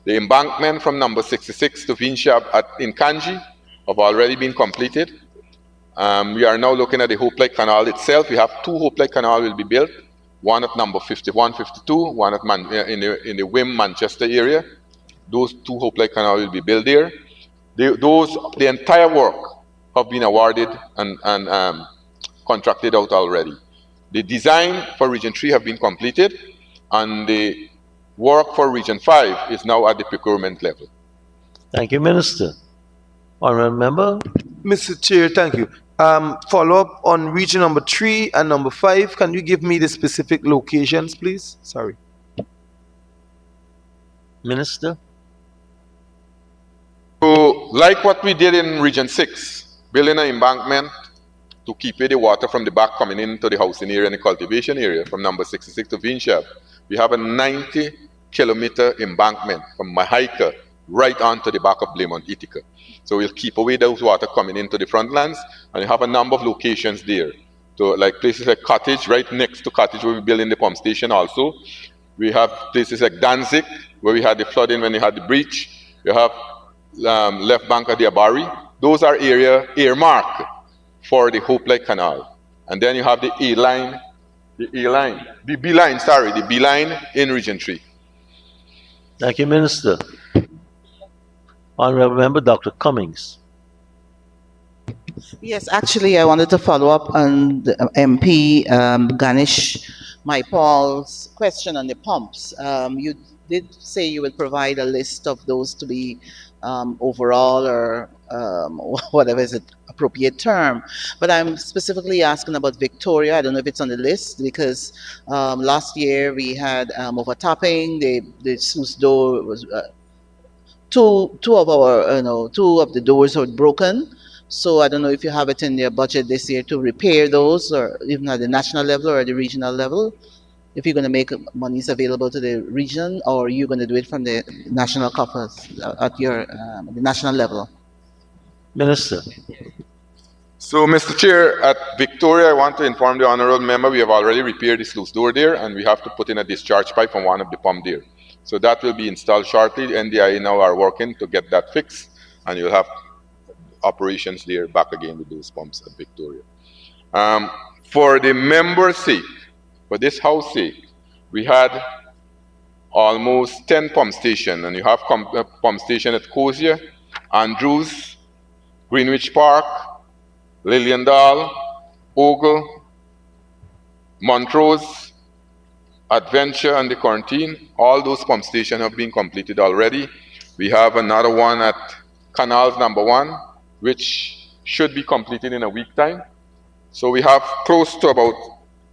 The embankment from number 66 to Vinshab in Kanji have already been completed. We are now looking at the Hope Lake Canal itself. We have 2 Hope Lake Canal will be built, one at number 51, 52, one at in the Wim, Manchester area. Those 2 Hope Lake Canal will be built there. The entire work have been awarded and contracted out already. The design for Region 3 have been completed, and the work for Region 5 is now at the procurement level. Thank you, Minister. Honourable Member. Mr. Chair, thank you. Follow up on region number 3 and number 5. Can you give me the specific locations, please? Sorry. Minister. So, like what we did in Region 6, building an embankment to keep away the water from the back coming into the housing area and the cultivation area from number 66 to Vinshab. We have a 90-kilometer embankment from Mahaika right onto the back of Blaymont, Ithaca. So we'll keep away those water coming into the frontlands, and you have a number of locations there. So like places like Cottage, right next to Cottage where we're building the pump station also. We have places like Danzig, where we had the flooding when we had the breach. We have left bank of the Abari. Those are area earmarked for the Hope Lake Canal. And then you have the B-line in Region 3. Thank you, Minister. Honourable Member Dr. Cummings. Yes, actually, I wanted to follow up on the MP Ganesh Maipal's question on the pumps. You did say you would provide a list of those to be overall or whatever is the appropriate term. But I'm specifically asking about Victoria. I don't know if it's on the list because last year we had overtopping. The sluice door was two of the doors were broken. So I don't know if you have it in your budget this year to repair those, or even at the national level or at the regional level. If you're going to make monies available to the region, or you're going to do it from the national coffers at your the national level. Minister. So, Mr. Chair, at Victoria, I want to inform the honourable member we have already repaired the sluice door there, and we have to put in a discharge pipe from one of the pump there. So that will be installed shortly. NDIA now are working to get that fixed, and you'll have operations there back again with those pumps at Victoria. For the member's sake, for this house sake, we had almost 10 pump stations, and you have pump station at Cosia, Andrews, Greenwich Park, Liliendal, Ogle, Montrose, Adventure, and the Quarantine. All those pump stations have been completed already. We have another one at Canals number 1, which should be completed in a week time. So we have close to about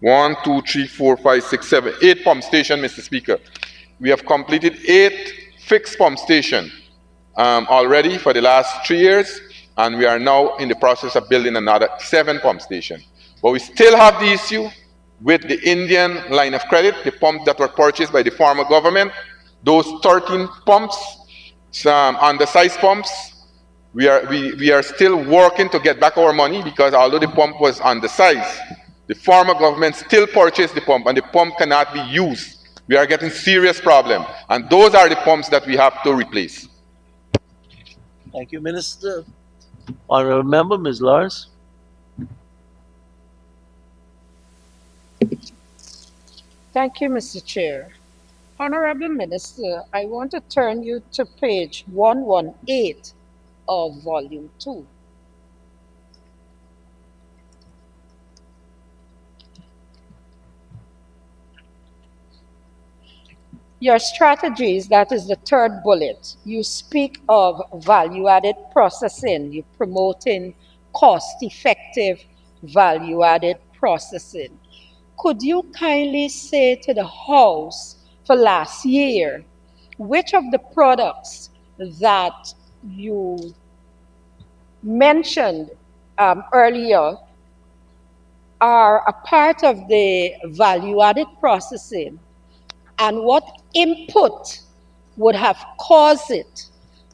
1, 2, 3, 4, 5, 6, 7, 8 pump stations, Mr. Speaker. We have completed 8 fixed pump stations already for the last 3 years, and we are now in the process of building another 7 pump stations. But we still have the issue with the Indian line of credit, the pumps that were purchased by the former government. Those 13 pumps, some undersized pumps, we are still working to get back our money, because although the pump was undersized, the former government still purchased the pump, and the pump cannot be used. We are getting serious problem, and those are the pumps that we have to replace. Thank you, Minister. Honourable Member, Ms. Lawrence. Thank you, Mr. Chair. Honorable Minister, I want to turn you to page 118 of Volume 2. Your strategies, that is the third bullet. You speak of value-added processing. You're promoting cost-effective value-added processing. Could you kindly say to the House for last year, which of the products that you mentioned earlier are a part of the value-added processing, and what input would have caused it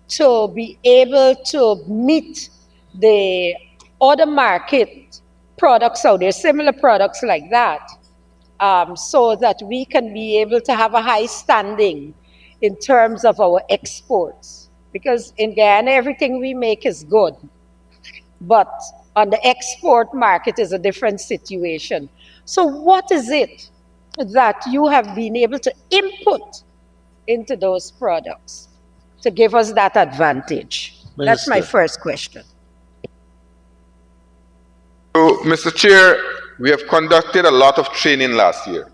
to be able to meet the other market products out there, similar products like that, so that we can be able to have a high standing in terms of our exports. Because in Guyana, everything we make is good. But on the export market is a different situation. So what is it that you have been able to input into those products to give us that advantage? That's my Minister. first question. So, Mr. Chair, we have conducted a lot of training last year.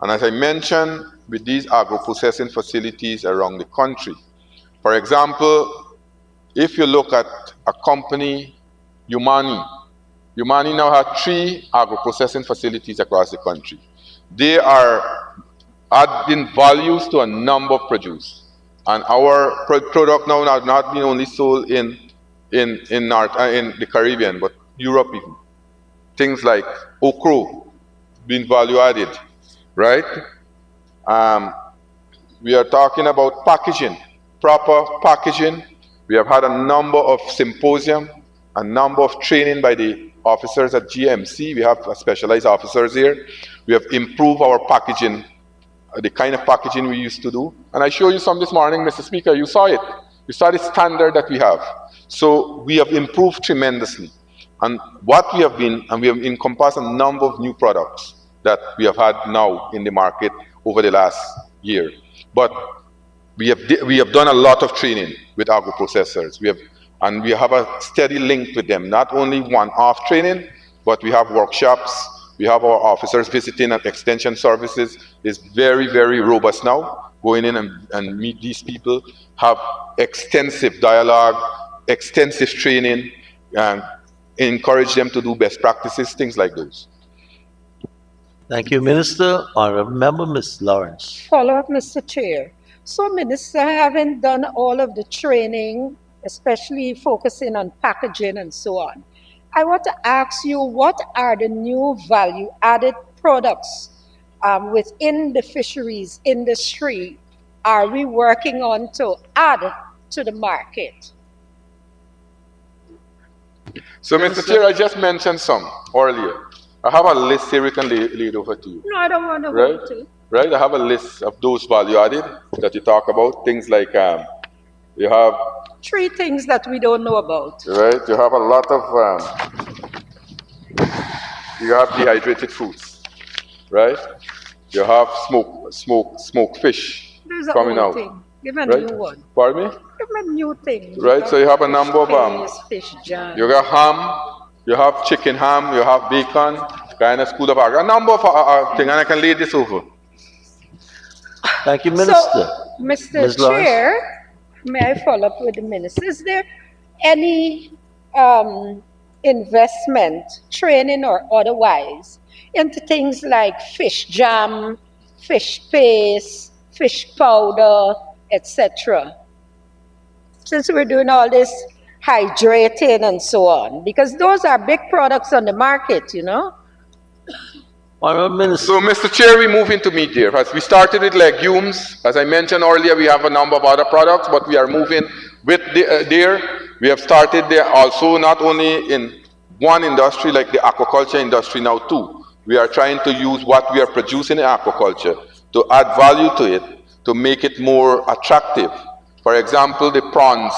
And as I mentioned, with these agro-processing facilities around the country, for example, if you look at a company, Umani now has 3 agro-processing facilities across the country. They are adding values to a number of produce. And our product now are not being only sold in the Caribbean, but Europe even. Things like okra being value added, right? We are talking about packaging, proper packaging. We have had a number of symposium, a number of training by the officers at GMC. We have specialized officers here. We have improved our packaging, the kind of packaging we used to do. And I showed you some this morning, Mr. Speaker. You saw it. You saw the standard that we have. So we have improved tremendously. And what we have been, and we have encompassed a number of new products that we have had now in the market over the last year. But we have done a lot of training with agro-processors. We have a steady link with them, not only one-off training, but we have workshops. We have our officers visiting, and extension services is very, very robust now, going in and meet these people, have extensive dialogue, extensive training, and encourage them to do best practices, things like those. Thank you, Minister. Honorable Member, Ms. Lawrence. Follow up, Mr. Chair. So, Minister, having done all of the training, especially focusing on packaging and so on, I want to ask you, what are the new value-added products within the fisheries industry are we working on to add to the market? So, Mr. Chair, I just mentioned some earlier. I have a list here we can lead over to you. No, I don't want to Right? go to. Right? I have a list of those value added that you talk about. Things like you have 3 things that we don't know about. right? You have a lot of you have dehydrated fruits, right? You have smoked fish There's a coming old out. thing. Give me a Right? new one. Pardon me? Give me a new thing. Right? So you have a number of fish jam. you got ham, you have chicken ham, you have bacon, Guyana School of Agri, a number of things, and I can lead this over. Thank you, Minister. So, Mr. Ms. Lawrence. Chair, may I follow up with the minister? Is there any investment, training or otherwise, into things like fish jam, fish paste, fish powder, etc.? Since we're doing all this hydrating and so on, because those are big products on the market, you know? Honorable Minister. So, Mr. Chair, we move into meat there. As we started with legumes, as I mentioned earlier, we have a number of other products, but we are moving with there. We have started there also, not only in one industry like the aquaculture industry now too. We are trying to use what we are producing in aquaculture to add value to it, to make it more attractive. For example, the prawns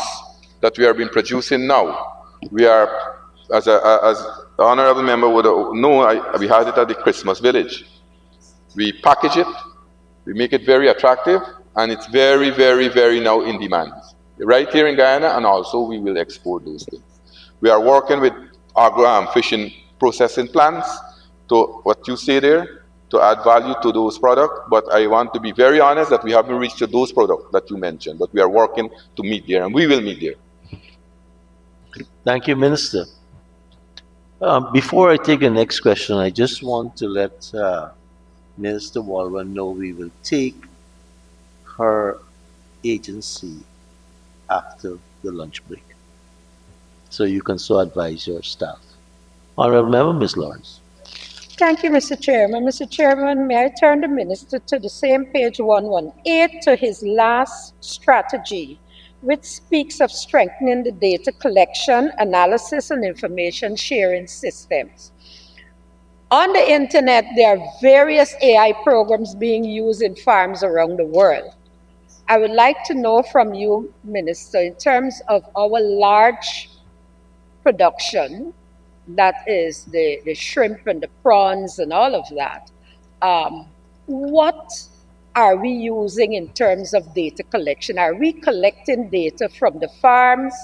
that we have been producing now. We are, as the honorable member would know, we had it at the Christmas Village. We package it, we make it very attractive, and it's very, very, very now in demand. Right here in Guyana, and also we will export those things. We are working with fishing processing plants to what you say there, to add value to those products, but I want to be very honest that we haven't reached to those products that you mentioned, but we are working to meet there, and we will meet there. Thank you, Minister. Before I take the next question, I just want to let Minister Walwa know we will take her agency after the lunch break. So you can so advise your staff. Honorable Member, Ms. Lawrence. Thank you, Mr. Chairman. Mr. Chairman, may I turn the minister to the same page 118 to his last strategy, which speaks of strengthening the data collection, analysis, and information sharing systems. On the internet, there are various AI programs being used in farms around the world. I would like to know from you, Minister, in terms of our large production, that is the shrimp and the prawns and all of that, what are we using in terms of data collection? Are we collecting data from the farms?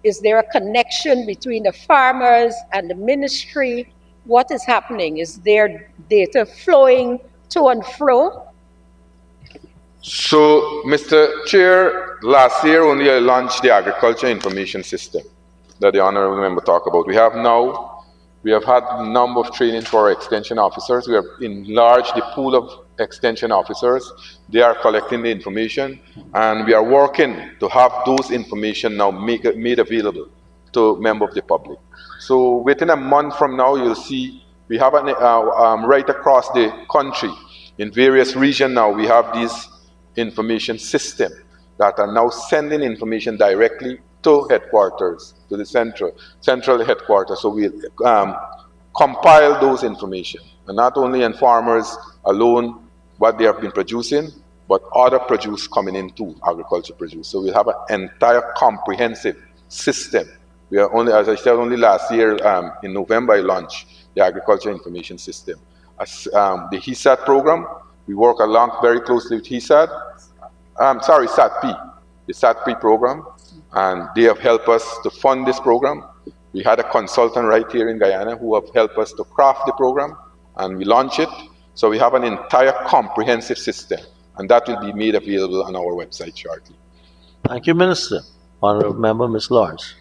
Is there a connection between the farmers and the ministry? What is happening? Is there data flowing to and fro? So, Mr. Chair, last year only I launched the Agriculture Information System that the Honourable Member talked about. We have had a number of training for our extension officers. We have enlarged the pool of extension officers. They are collecting the information, and we are working to have those information now made available to members of the public. So within a month from now, you'll see we have right across the country, in various regions now, we have these information system that are now sending information directly to headquarters, to the central headquarters. So we compile those information, and not only in farmers alone, what they have been producing, but other produce coming into agriculture produce. So we have an entire comprehensive system. We are only, as I said, only last year in November I launched the Agriculture Information System. The HESAT program, we work along very closely with HESAT. SAT-P, the SAT-P program, and they have helped us to fund this program. We had a consultant right here in Guyana who have helped us to craft the program, and we launch it. So we have an entire comprehensive system, and that will be made available on our website shortly. Thank you, Minister. Honourable Member, Ms. Lawrence.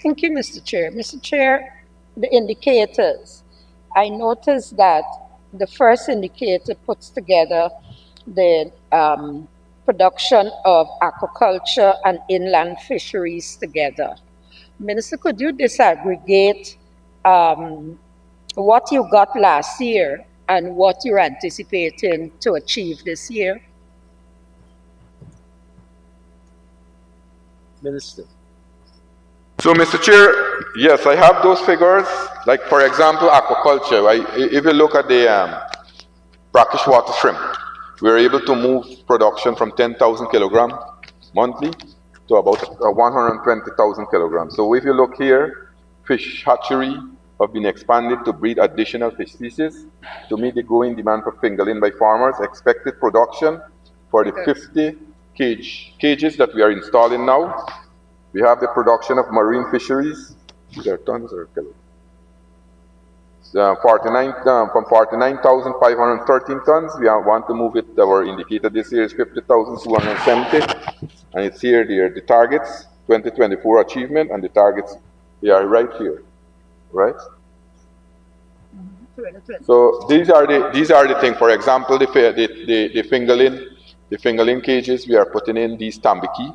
Thank you, Mr. Chair. Mr. Chair, the indicators. I noticed that the first indicator puts together the production of aquaculture and inland fisheries together. Minister, could you disaggregate what you got last year and what you're anticipating to achieve this year? Minister. So, Mr. Chair, yes, I have those figures. Like, for example, aquaculture. If you look at the brackish water shrimp, we're able to move production from 10,000 kilograms monthly to about 120,000 kilograms. So if you look here, fish hatchery have been expanded to breed additional fish species to meet the growing demand for fingerling by farmers. Expected production for the 50 cages that we are installing now. We have the production of marine fisheries. They're tons or kilos? From 49,513 tons, we want to move it. Our indicator this year is 50,270, and it's here. The targets, 2024 achievement, and the targets, they are right here, right? So these are the things. For example, the fingerling cages, we are putting in these tambiki.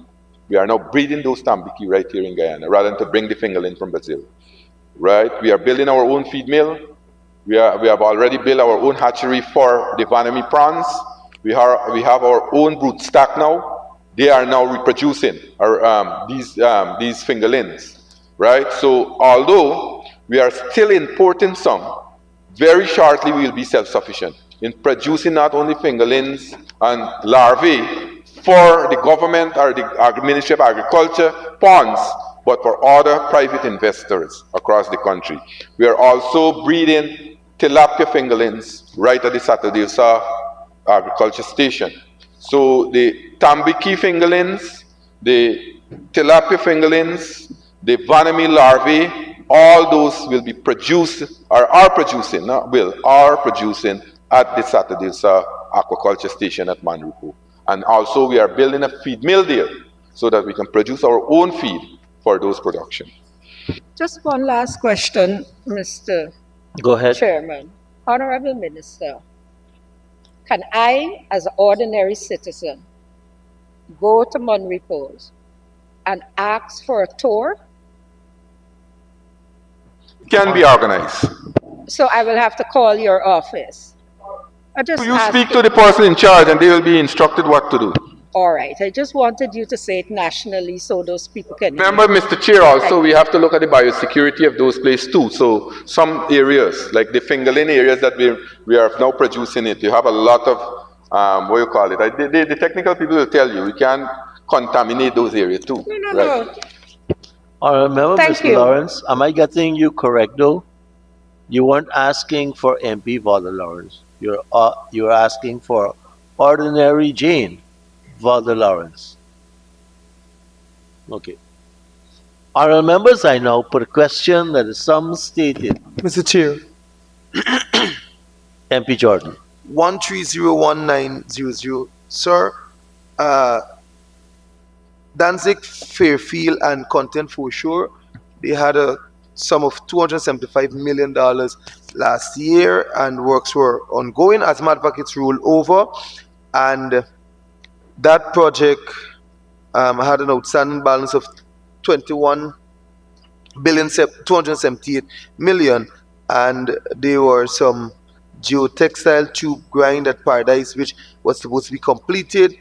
We are now breeding those tambiki right here in Guyana, rather than to bring the fingerling from Brazil. Right? We are building our own feed mill. We have already built our own hatchery for the Vanami prawns. We have our own brood stock now. They are now reproducing these fingerlings. Right? So although we are still importing some, very shortly we will be self-sufficient in producing not only fingerlings and larvae for the government or the Ministry of Agriculture ponds, but for other private investors across the country. We are also breeding tilapia fingerlings right at the Satadilsa Agriculture Station. So the tambiki fingerlings, the tilapia fingerlings, the vanami larvae, all those will be produced, or are producing at the Satadilsa Aquaculture Station at Manrupu. And also we are building a feed mill there so that we can produce our own feed for those production. Just one last question, Mr. Go ahead. Chairman. Honorable Minister, can I, as an ordinary citizen, go to Monrepos and ask for a tour? Can be organized. So I will have to call your office. You speak to the person in charge and they will be instructed what to do. All right. I just wanted you to say it nationally so those people can hear. Remember, Mr. Chair, also we have to look at the biosecurity of those places too. So some areas, like the fingerling areas that we are now producing it, you have a lot of, what you call it? The technical people will tell you, we can contaminate those areas too. No. Remember, Thank Mr. you. Lawrence, am I getting you correct though? You weren't asking for MP Valda Lawrence. You're asking for ordinary Jane Valda Lawrence. Okay. Honorable members, I now put a question that is some stated. Mr. Chair, MP Jordan. 1301900. Sir, Danzig, Fairfield, and Content Foreshore, they had a sum of $275 million last year, and works were ongoing. As a matter of fact, it's rolled over, and that project had an outstanding balance of 21,278 million, and there were some geotextile tube grind at Paradise which was supposed to be completed,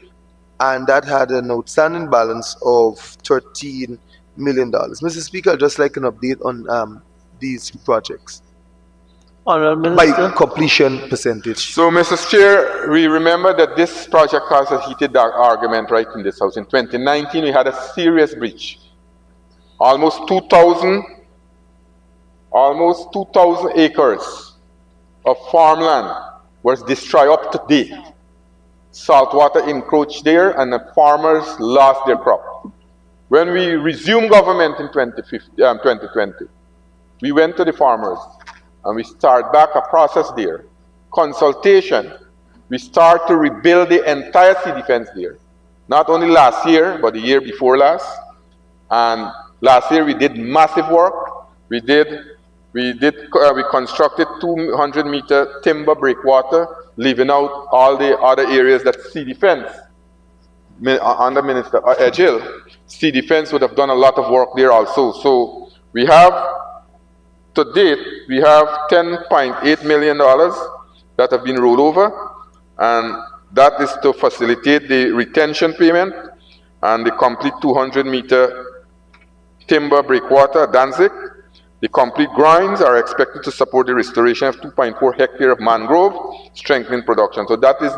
and that had an outstanding balance of $13 million. Mr. Speaker, I'd just like an update on these projects Honorable Minister. by completion percentage. So, Mr. Chair, we remember that this project caused a heated argument right in this House. In 2019, we had a serious breach. Almost 2,000 acres of farmland was destroyed up to date. Saltwater encroached there, and the farmers lost their crop. When we resumed government in 2020, we went to the farmers and we start back a process there. Consultation. We start to rebuild the entire sea defense there. Not only last year, but the year before last. And last year we did massive work. We constructed 200-meter timber breakwater, leaving out all the other areas that sea defense, under Minister Edghill, sea defense would have done a lot of work there also. So we have, to date, we have $10.8 million that have been rolled over, and that is to facilitate the retention payment and the complete 200-meter timber breakwater at Danzig. The complete grinds are expected to support the restoration of 2.4 hectares of mangrove, strengthening production. So that is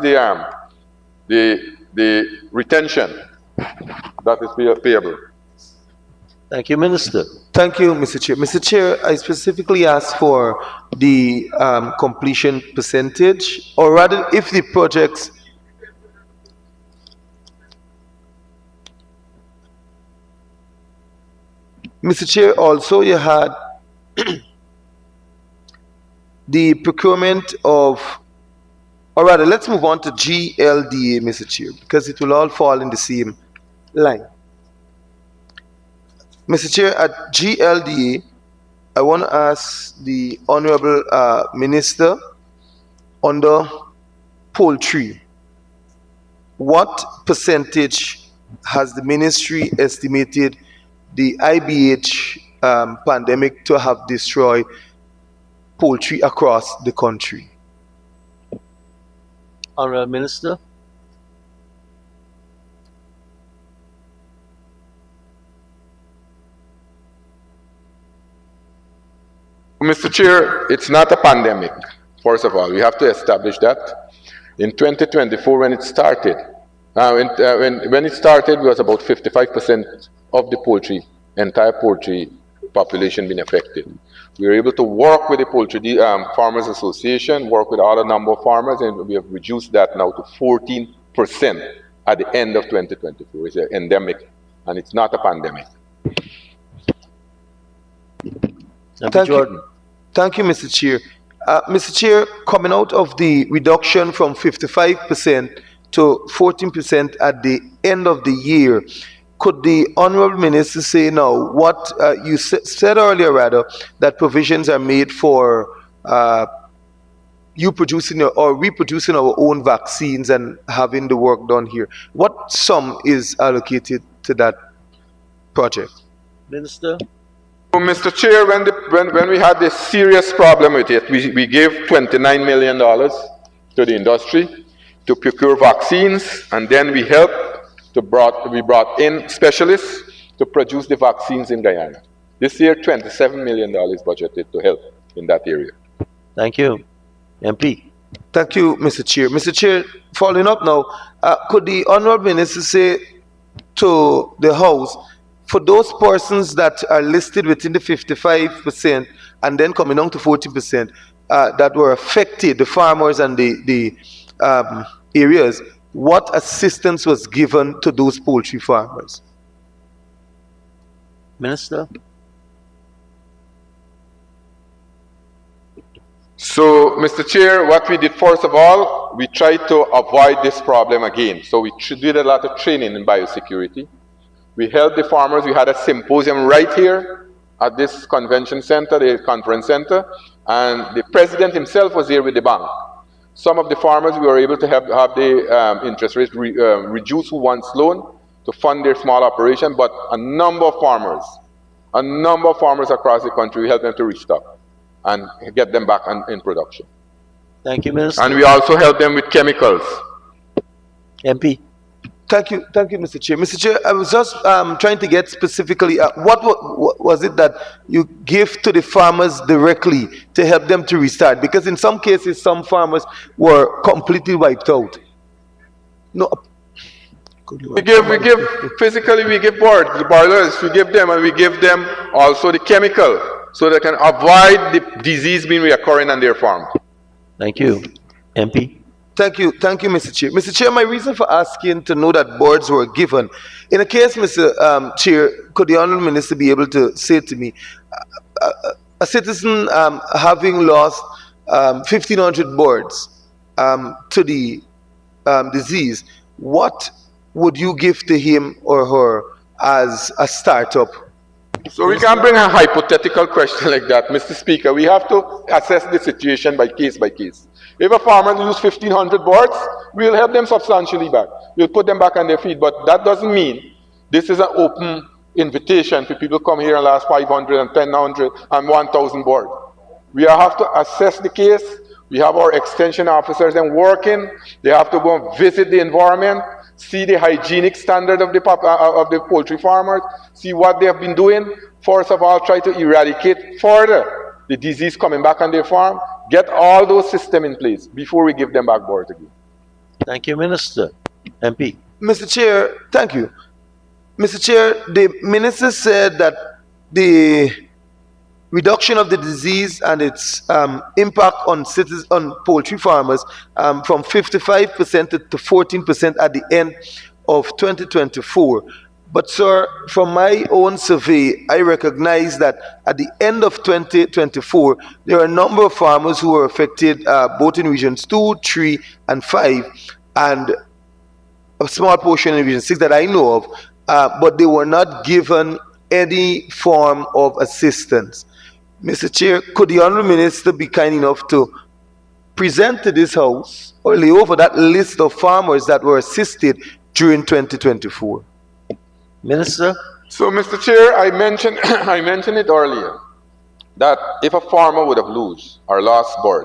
the retention that is payable. Thank you, Minister. Thank you, Mr. Chair. Mr. Chair, I specifically asked for the completion percentage, or rather, if the projects. Mr. Chair, also you had the procurement of, or rather, let's move on to GLDA, Mr. Chair, because it will all fall in the same line. Mr. Chair, at GLDA, I want to ask the Honorable Minister under Poultry, what percentage has the ministry estimated the IBH pandemic to have destroyed poultry across the country? Honorable Minister. Mr. Chair, it's not a pandemic. First of all, we have to establish that. In 2024, when it started, when it started, it was about 55% of the entire poultry population being affected. We were able to work with the Poultry Farmers Association, work with other number of farmers, and we have reduced that now to 14% at the end of 2024. It's an endemic, and it's not a pandemic. Thank you. Thank you, Mr. Chair. Mr. Chair, coming out of the reduction from 55% to 14% at the end of the year, could the Honourable Minister say now what you said earlier, rather, that provisions are made for you producing or reproducing our own vaccines and having the work done here? What sum is allocated to that project? Minister. So, Mr. Chair, when we had this serious problem with it, we gave $29 million to the industry to procure vaccines, and then we helped We brought in specialists to produce the vaccines in Guyana. This year, $27 million budgeted to help in that area. Thank you. MP. Thank you, Mr. Chair. Mr. Chair, following up now, could the Honorable Minister say to the House, for those persons that are listed within the 55% and then coming down to 40% that were affected, the farmers and the areas, what assistance was given to those poultry farmers? Minister. So, Mr. Chair, what we did first of all, we tried to avoid this problem again. So we did a lot of training in biosecurity. We helped the farmers. We had a symposium right here at this convention center, the conference center, and the president himself was here with the bank. Some of the farmers we were able to have the interest rates reduced who wants loan to fund their small operation, but a number of farmers across the country, we helped them to restock and get them back in production. Thank you, Minister. And we also help them with chemicals. MP. Thank you, Mr. Chair. Mr. Chair, I was just trying to get specifically, what was it that you give to the farmers directly to help them to restart? Because in some cases, some farmers were completely wiped out. No. We give physically, we give the boilers, we give them, and we give them also the chemical so they can avoid the disease being reoccurring on their farm. Thank you. MP. Thank you, Mr. Chair. Mr. Chair, my reason for asking to know that boards were given, in a case, Mr. Chair, could the Honourable Minister be able to say to me, a citizen having lost 1,500 boards to the disease, what would you give to him or her as a startup? So we can't bring a hypothetical question like that, Mr. Speaker. We have to assess the situation by case by case. If a farmer loses 1,500 boards, we'll help them substantially back. We'll put them back on their feet. But that doesn't mean this is an open invitation for people to come here and last 500 and 1,000 and 1,000 boards. We have to assess the case. We have our extension officers then working. They have to go and visit the environment, see the hygienic standard of the poultry farmers, see what they have been doing. First of all, try to eradicate further the disease coming back on their farm. Get all those systems in place before we give them back boards again. Thank you, Minister. MP. Mr. Chair, thank you. Mr. Chair, the Minister said that the reduction of the disease and its impact on poultry farmers from 55% to 14% at the end of 2024. But sir, from my own survey, I recognize that at the end of 2024, there are a number of farmers who were affected both in regions 2, 3, and 5, and a small portion in region 6 that I know of, but they were not given any form of assistance. Mr. Chair, could the Honourable Minister be kind enough to present to this House or lay over that list of farmers that were assisted during 2024? Minister. So, Mr. Chair, I mentioned it earlier that if a farmer would have lost board,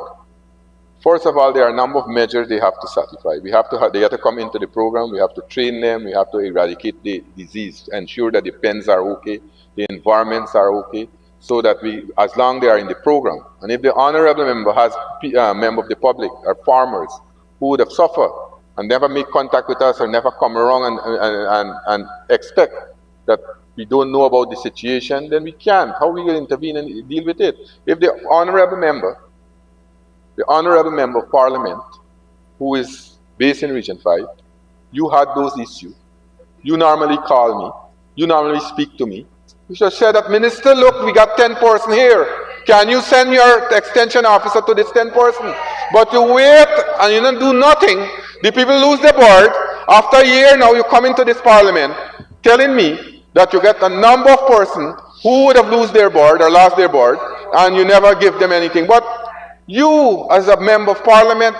first of all, there are a number of measures they have to satisfy. They have to come into the program. We have to train them. We have to eradicate the disease, ensure that the pens are okay, the environments are okay, so that as long they are in the program. And if the honourable member has a member of the public or farmers who would have suffered and never make contact with us or never come around and expect that we don't know about the situation, then we can't. How we will intervene and deal with it? If the honourable member of Parliament, who is based in Region 5, you had those issues, you normally call me, you normally speak to me, you should say that, Minister, look, we got 10 person here. Can you send your extension officer to this 10 person? But you wait and you don't do nothing. The people lose their board. After a year now, you come into this Parliament telling me that you get a number of persons who would have lost their board and you never give them anything. But you, as a member of Parliament,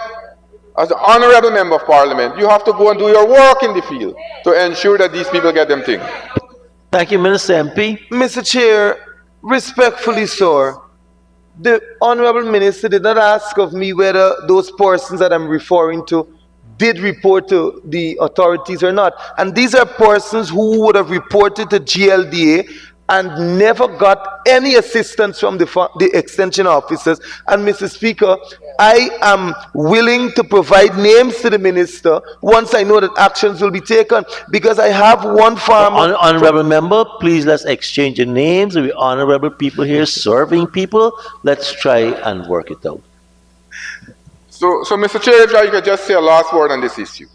as an honourable member of Parliament, you have to go and do your work in the field to ensure that these people get them things. Thank you, Minister. MP. Mr. Chair, respectfully, sir, the Honourable Minister did not ask of me whether those persons that I'm referring to did report to the authorities or not. And these are persons who would have reported to GLDA and never got any assistance from the extension officers. And Mr. Speaker, I am willing to provide names to the minister once I know that actions will be taken, because I have one farmer. Honorable member, please let's exchange the names. We're honorable people here serving people. Let's try and work it out. So Mr. Chair, if I could just say a last word on this issue.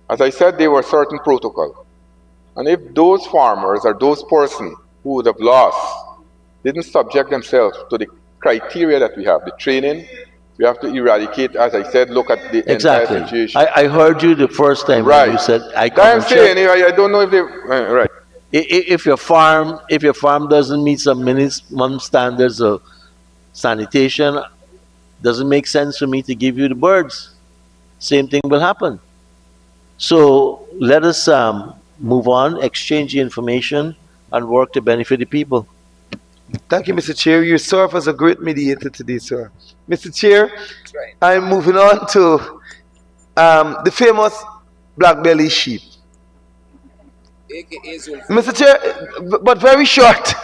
As I said, there were certain protocols. And if those farmers or those persons who would have lost didn't subject themselves to the criteria that we have, the training, we have to eradicate, as I said, look at the Exactly. entire situation. I heard you the first time when you said I come I'm and saying, check. I don't know if they, right. If your farm doesn't meet some minimum standards of sanitation, doesn't make sense for me to give you the birds. Same thing will happen. So let us move on, exchange the information, and work to benefit the people. Thank you, Mr. Chair. You serve as a great mediator today, sir. Mr. Chair, I'm moving on to the famous black belly sheep. Mr. Chair, but very short.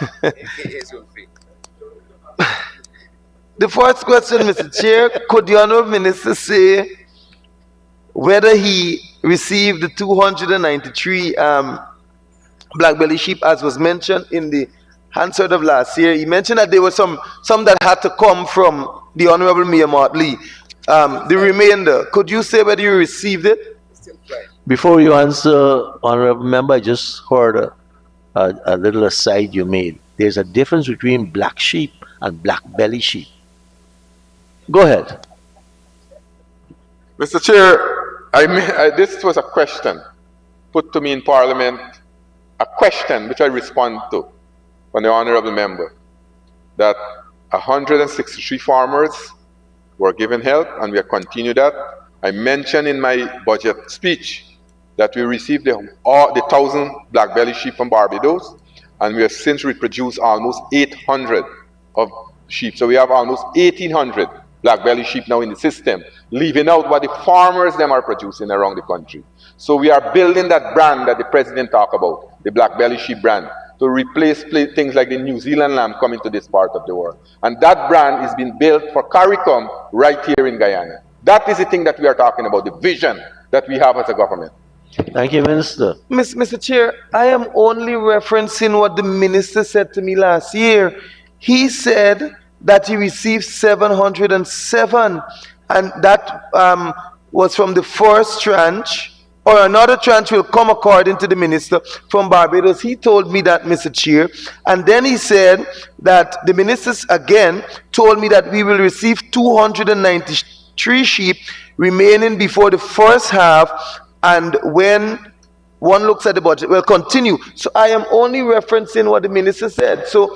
The first question, Mr. Chair, could the Honourable Minister say whether he received the 293 black belly sheep as was mentioned in the Hansard of last year? He mentioned that there were some that had to come from the Honourable Mayor Motley. The remainder, could you say whether you received it? Before you answer, honorable member, I just heard a little aside you made. There's a difference between black sheep and black belly sheep. Go ahead. Mr. Chair, this was a question put to me in Parliament, a question which I respond to from the honourable member, that 163 farmers were given help, and we have continued that. I mentioned in my budget speech that we received the 1,000 black belly sheep from Barbados, and we have since reproduced almost 800 of sheep. So we have almost 1,800 black belly sheep now in the system, leaving out what the farmers them are producing around the country. So we are building that brand that the president talked about, the black belly sheep brand, to replace things like the New Zealand lamb coming to this part of the world. And that brand is being built for CARICOM right here in Guyana. That is the thing that we are talking about, the vision that we have as a government. Thank you, Minister. Mr. Chair, I am only referencing what the minister said to me last year. He said that he received 707, and that was from the first tranche, or another tranche will come according to the minister from Barbados. He told me that, Mr. Chair, and then he said that the ministers again told me that we will receive 293 sheep remaining before the first half, and when one looks at the budget, we'll continue. So I am only referencing what the minister said. So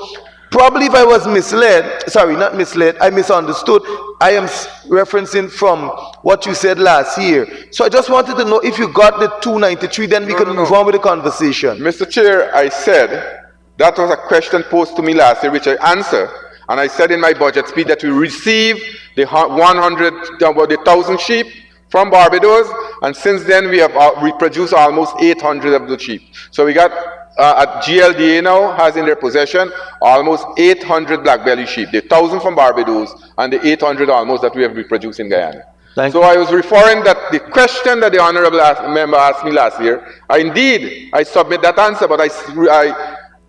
probably if I was misled, sorry, not misled, I misunderstood, I am referencing from what you said last year. So I just wanted to know if you got the 293, then we can move on with the conversation. Mr. Chair, I said that was a question posed to me last year, which I answered. And I said in my budget speech that we received the 1,000 sheep from Barbados, and since then we have reproduced almost 800 of the sheep. So we got at GLDA now has in their possession almost 800 black belly sheep, the 1,000 from Barbados and the 800 almost that we have reproduced in Guyana. So I was referring that the question that the honourable member asked me last year, I submit that answer, but I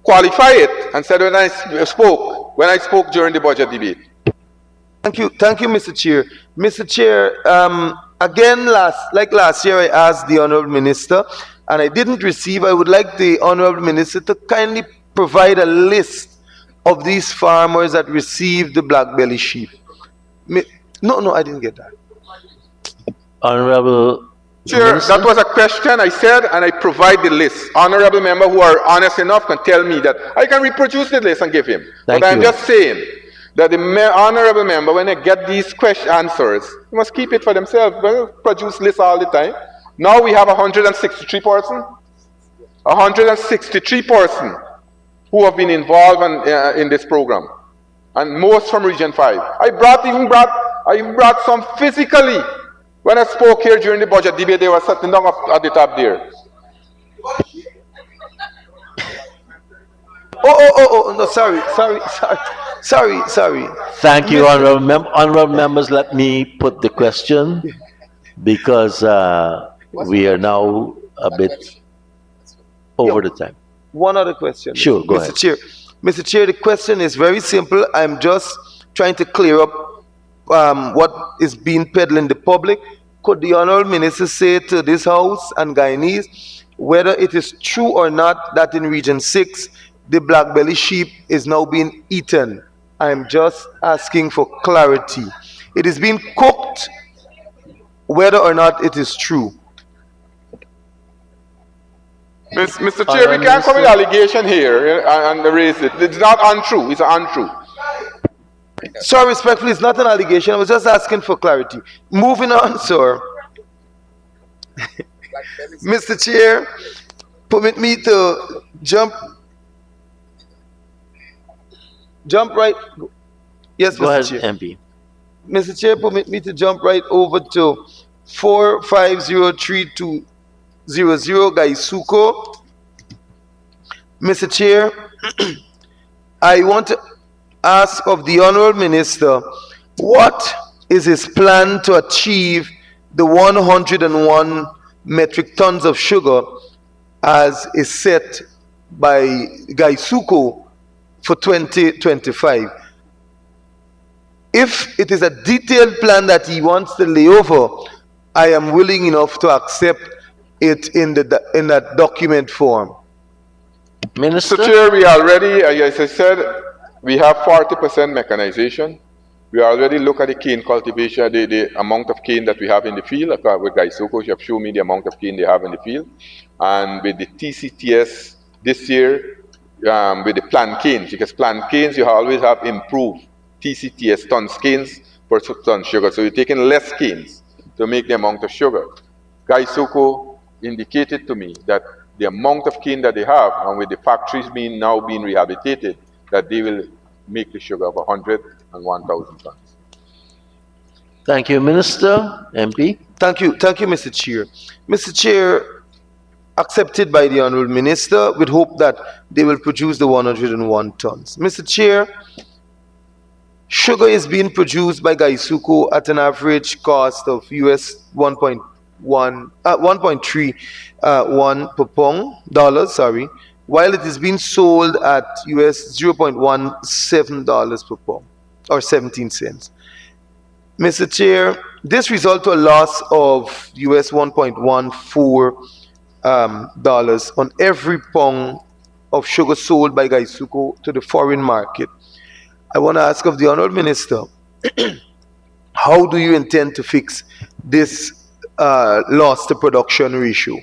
qualify it and said when I spoke during the budget debate. Thank you, Mr. Chair. Mr. Chair, again, last year I asked the Honourable Minister, and I didn't receive. I would like the Honourable Minister to kindly provide a list of these farmers that received the black belly sheep. No, I didn't get that. Honourable Chair, Minister? that was a question I said, and I provide the list. Honourable member who are honest enough can tell me that I can reproduce the list and give him. Thank but I'm you. just saying that the honourable member, when they get these answers, they must keep it for themselves. They don't produce lists all the time. Now we have 163 persons. 163 persons who have been involved in this program, and most from Region 5. I even brought some physically When I spoke here during the budget debate, they were sitting down at the top there. No, sorry. Thank you, honorable members. Let me put the question because we are now a bit over the time. One other question. Sure, go Mr. ahead. Chair. Mr. Chair, the question is very simple. I'm just trying to clear up what is being peddled in the public. Could the Honorable Minister say to this House and Guyanese whether it is true or not that in Region 6 the black belly sheep is now being eaten? I'm just asking for clarity. It is being cooked, whether or not it is true. Mr. Chair, we can't come with allegation here and raise it. It's not untrue. It's untrue. Sir, respectfully, it's not an allegation. I was just asking for clarity. Moving on, sir. Mr. Chair, permit me to jump right. Yes, Go Mr. ahead, Chair. MP. Mr. Chair, permit me to jump right over to 450320 Gaisuko. Mr. Chair, I want to ask of the Honorable Minister, what is his plan to achieve the 101 metric tons of sugar as is set by Gaisuko for 2025? If it is a detailed plan that he wants to lay over, I am willing enough to accept it in that document form. Minister? Mr. Chair, we already, as I said, we have 40% mechanization. We already look at the cane cultivation, the amount of cane that we have in the field. With Gaisuko, you have shown me the amount of cane they have in the field. And with the TCTS this year, with the plant canes, because plant canes, you always have improved TCTS tons canes per ton sugar. So you're taking less canes to make the amount of sugar. Gaisuko indicated to me that the amount of cane that they have, and with the factories now being rehabilitated, that they will make the sugar of 101,000 tons. Thank you, Minister. MP? Thank you, Mr. Chair. Mr. Chair, accepted by the Honourable Minister with hope that they will produce the 101 tons. Mr. Chair, sugar is being produced by Gaisuko at an average cost of US 1.31 per pound, while it is being sold at US $0.17 per pound, or 17 cents. Mr. Chair, this results to a loss of US $1.14 on every pound of sugar sold by Gaisuko to the foreign market. I want to ask of the Honourable Minister, how do you intend to fix this loss to production ratio?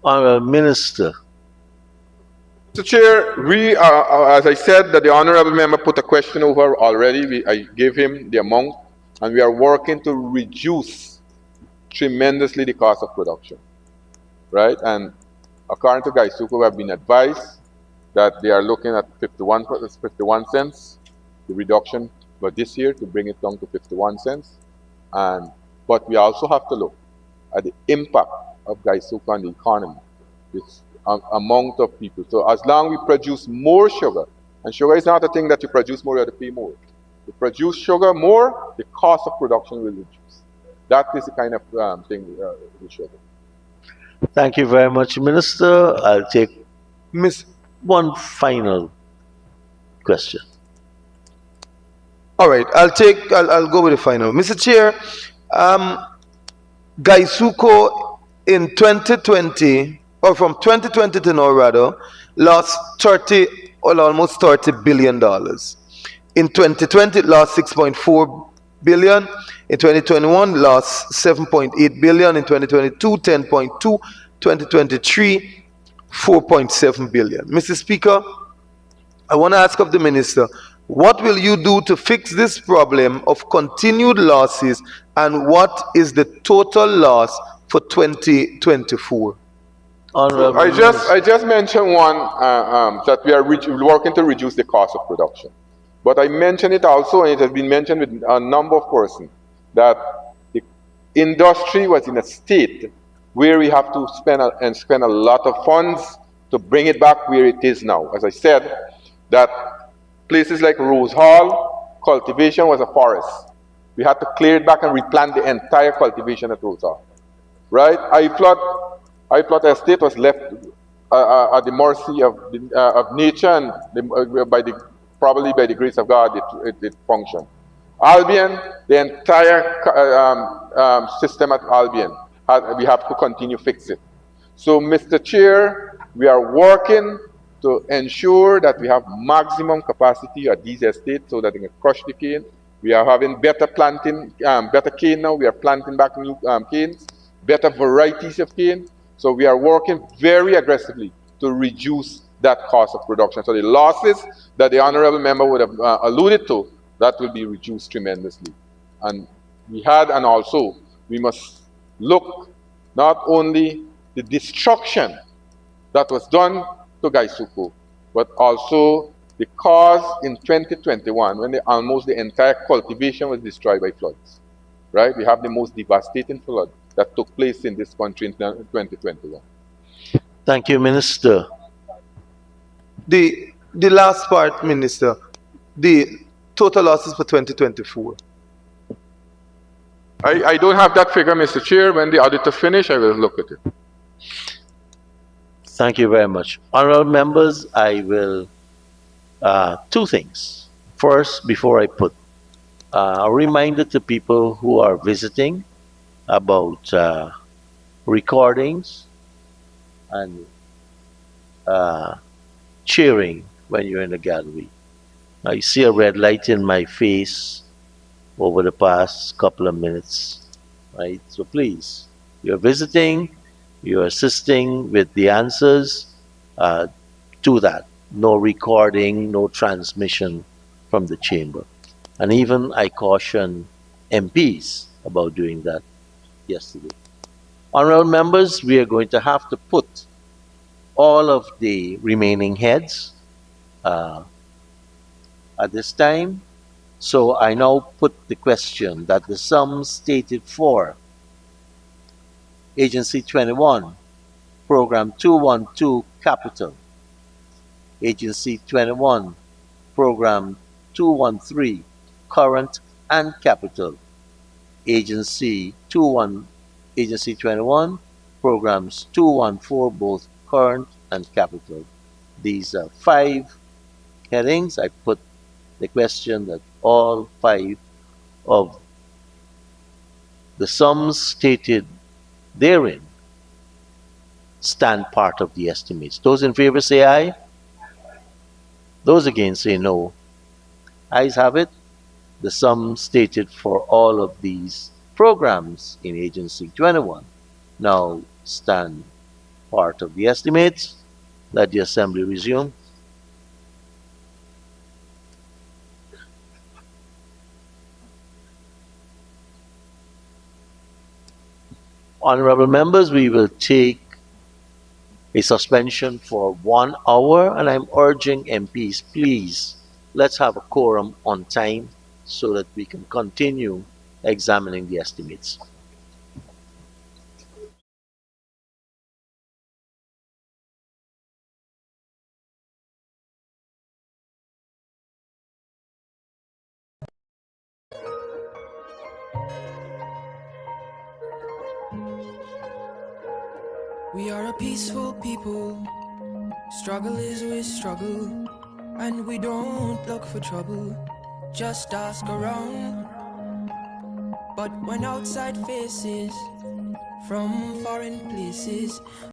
Honourable Minister. Mr. Chair, we are, as I said, that the honourable member put a question over already. I gave him the amount, and we are working to reduce tremendously the cost of production, right? And according to Gaisuko, we have been advised that they are looking at 51 cents, the reduction for this year to bring it down to 51 cents. But we also have to look at the impact of Gaisuko on the economy. It's amount of people. So as long as we produce more sugar, and sugar is not a thing that you produce more, you have to pay more. To produce sugar more, the cost of production will reduce. That is the kind of thing with sugar. Thank you very much, Minister. I'll take one final question. All right, I'll go with the final. Mr. Chair, Gaisuko in 2020, or from 2020 to now rather, lost almost $30 billion. In 2020, it lost 6.4 billion. In 2021, lost 7.8 billion. In 2022, 10.2. 2023, 4.7 billion. Mr. Speaker, I want to ask of the Minister, what will you do to fix this problem of continued losses, and what is the total loss for 2024? I just mentioned one that we are working to reduce the cost of production. But I mentioned it also, and it has been mentioned with a number of persons, that the industry was in a state where we have to spend a lot of funds to bring it back where it is now. As I said, that places like Rose Hall, cultivation was a forest. We had to clear it back and replant the entire cultivation at Rose Hall. Right? I-plot estate was left at the mercy of nature, and probably by the grace of God, it functioned. Albion, the entire system at Albion, we have to continue to fix it. So, Mr. Chair, we are working to ensure that we have maximum capacity at these estates so that they can crush the cane. We are having better planting, better cane now. We are planting back new canes, better varieties of cane. So we are working very aggressively to reduce that cost of production. So the losses that the honorable member would have alluded to, that will be reduced tremendously. And also we must look not only the destruction that was done to Gaisuku, but also the cause in 2021 when almost the entire cultivation was destroyed by floods. Right? We have the most devastating flood that took place in this country in 2021. Thank you, Minister. The last part, Minister, the total losses for 2024. I don't have that figure, Mr. Chair. When the auditor finish, I will look at it. Thank you very much. Honorable members, I will, two things. First, before I put a reminder to people who are visiting about recordings and cheering when you're in the gallery. I see a red light in my face over the past couple of minutes, right? So please, you're visiting, you're assisting with the answers, do that. No recording, no transmission from the chamber. And even I caution MPs about doing that yesterday. Honorable members, we are going to have to put all of the remaining heads at this time. So I now put the question that the sums stated for Agency 21, Program 212 Capital, Agency 21, Program 213 Current and Capital, Agency 21, Programs 214 both Current and Capital. These are 5 headings. I put the question that all 5 of the sums stated therein stand part of the estimates. Those in favor say aye. Those against say no. Ayes have it. The sum stated for all of these programs in Agency 21 now stand part of the estimates. Let the Assembly resume. Honorable members, we will take a suspension for 1 hour, and I'm urging MPs, please, let's have a quorum on time so that we can continue examining the estimates. We are a peaceful people. Struggle is with struggle, and we don't look for trouble. Just ask around. But when outside faces from foreign places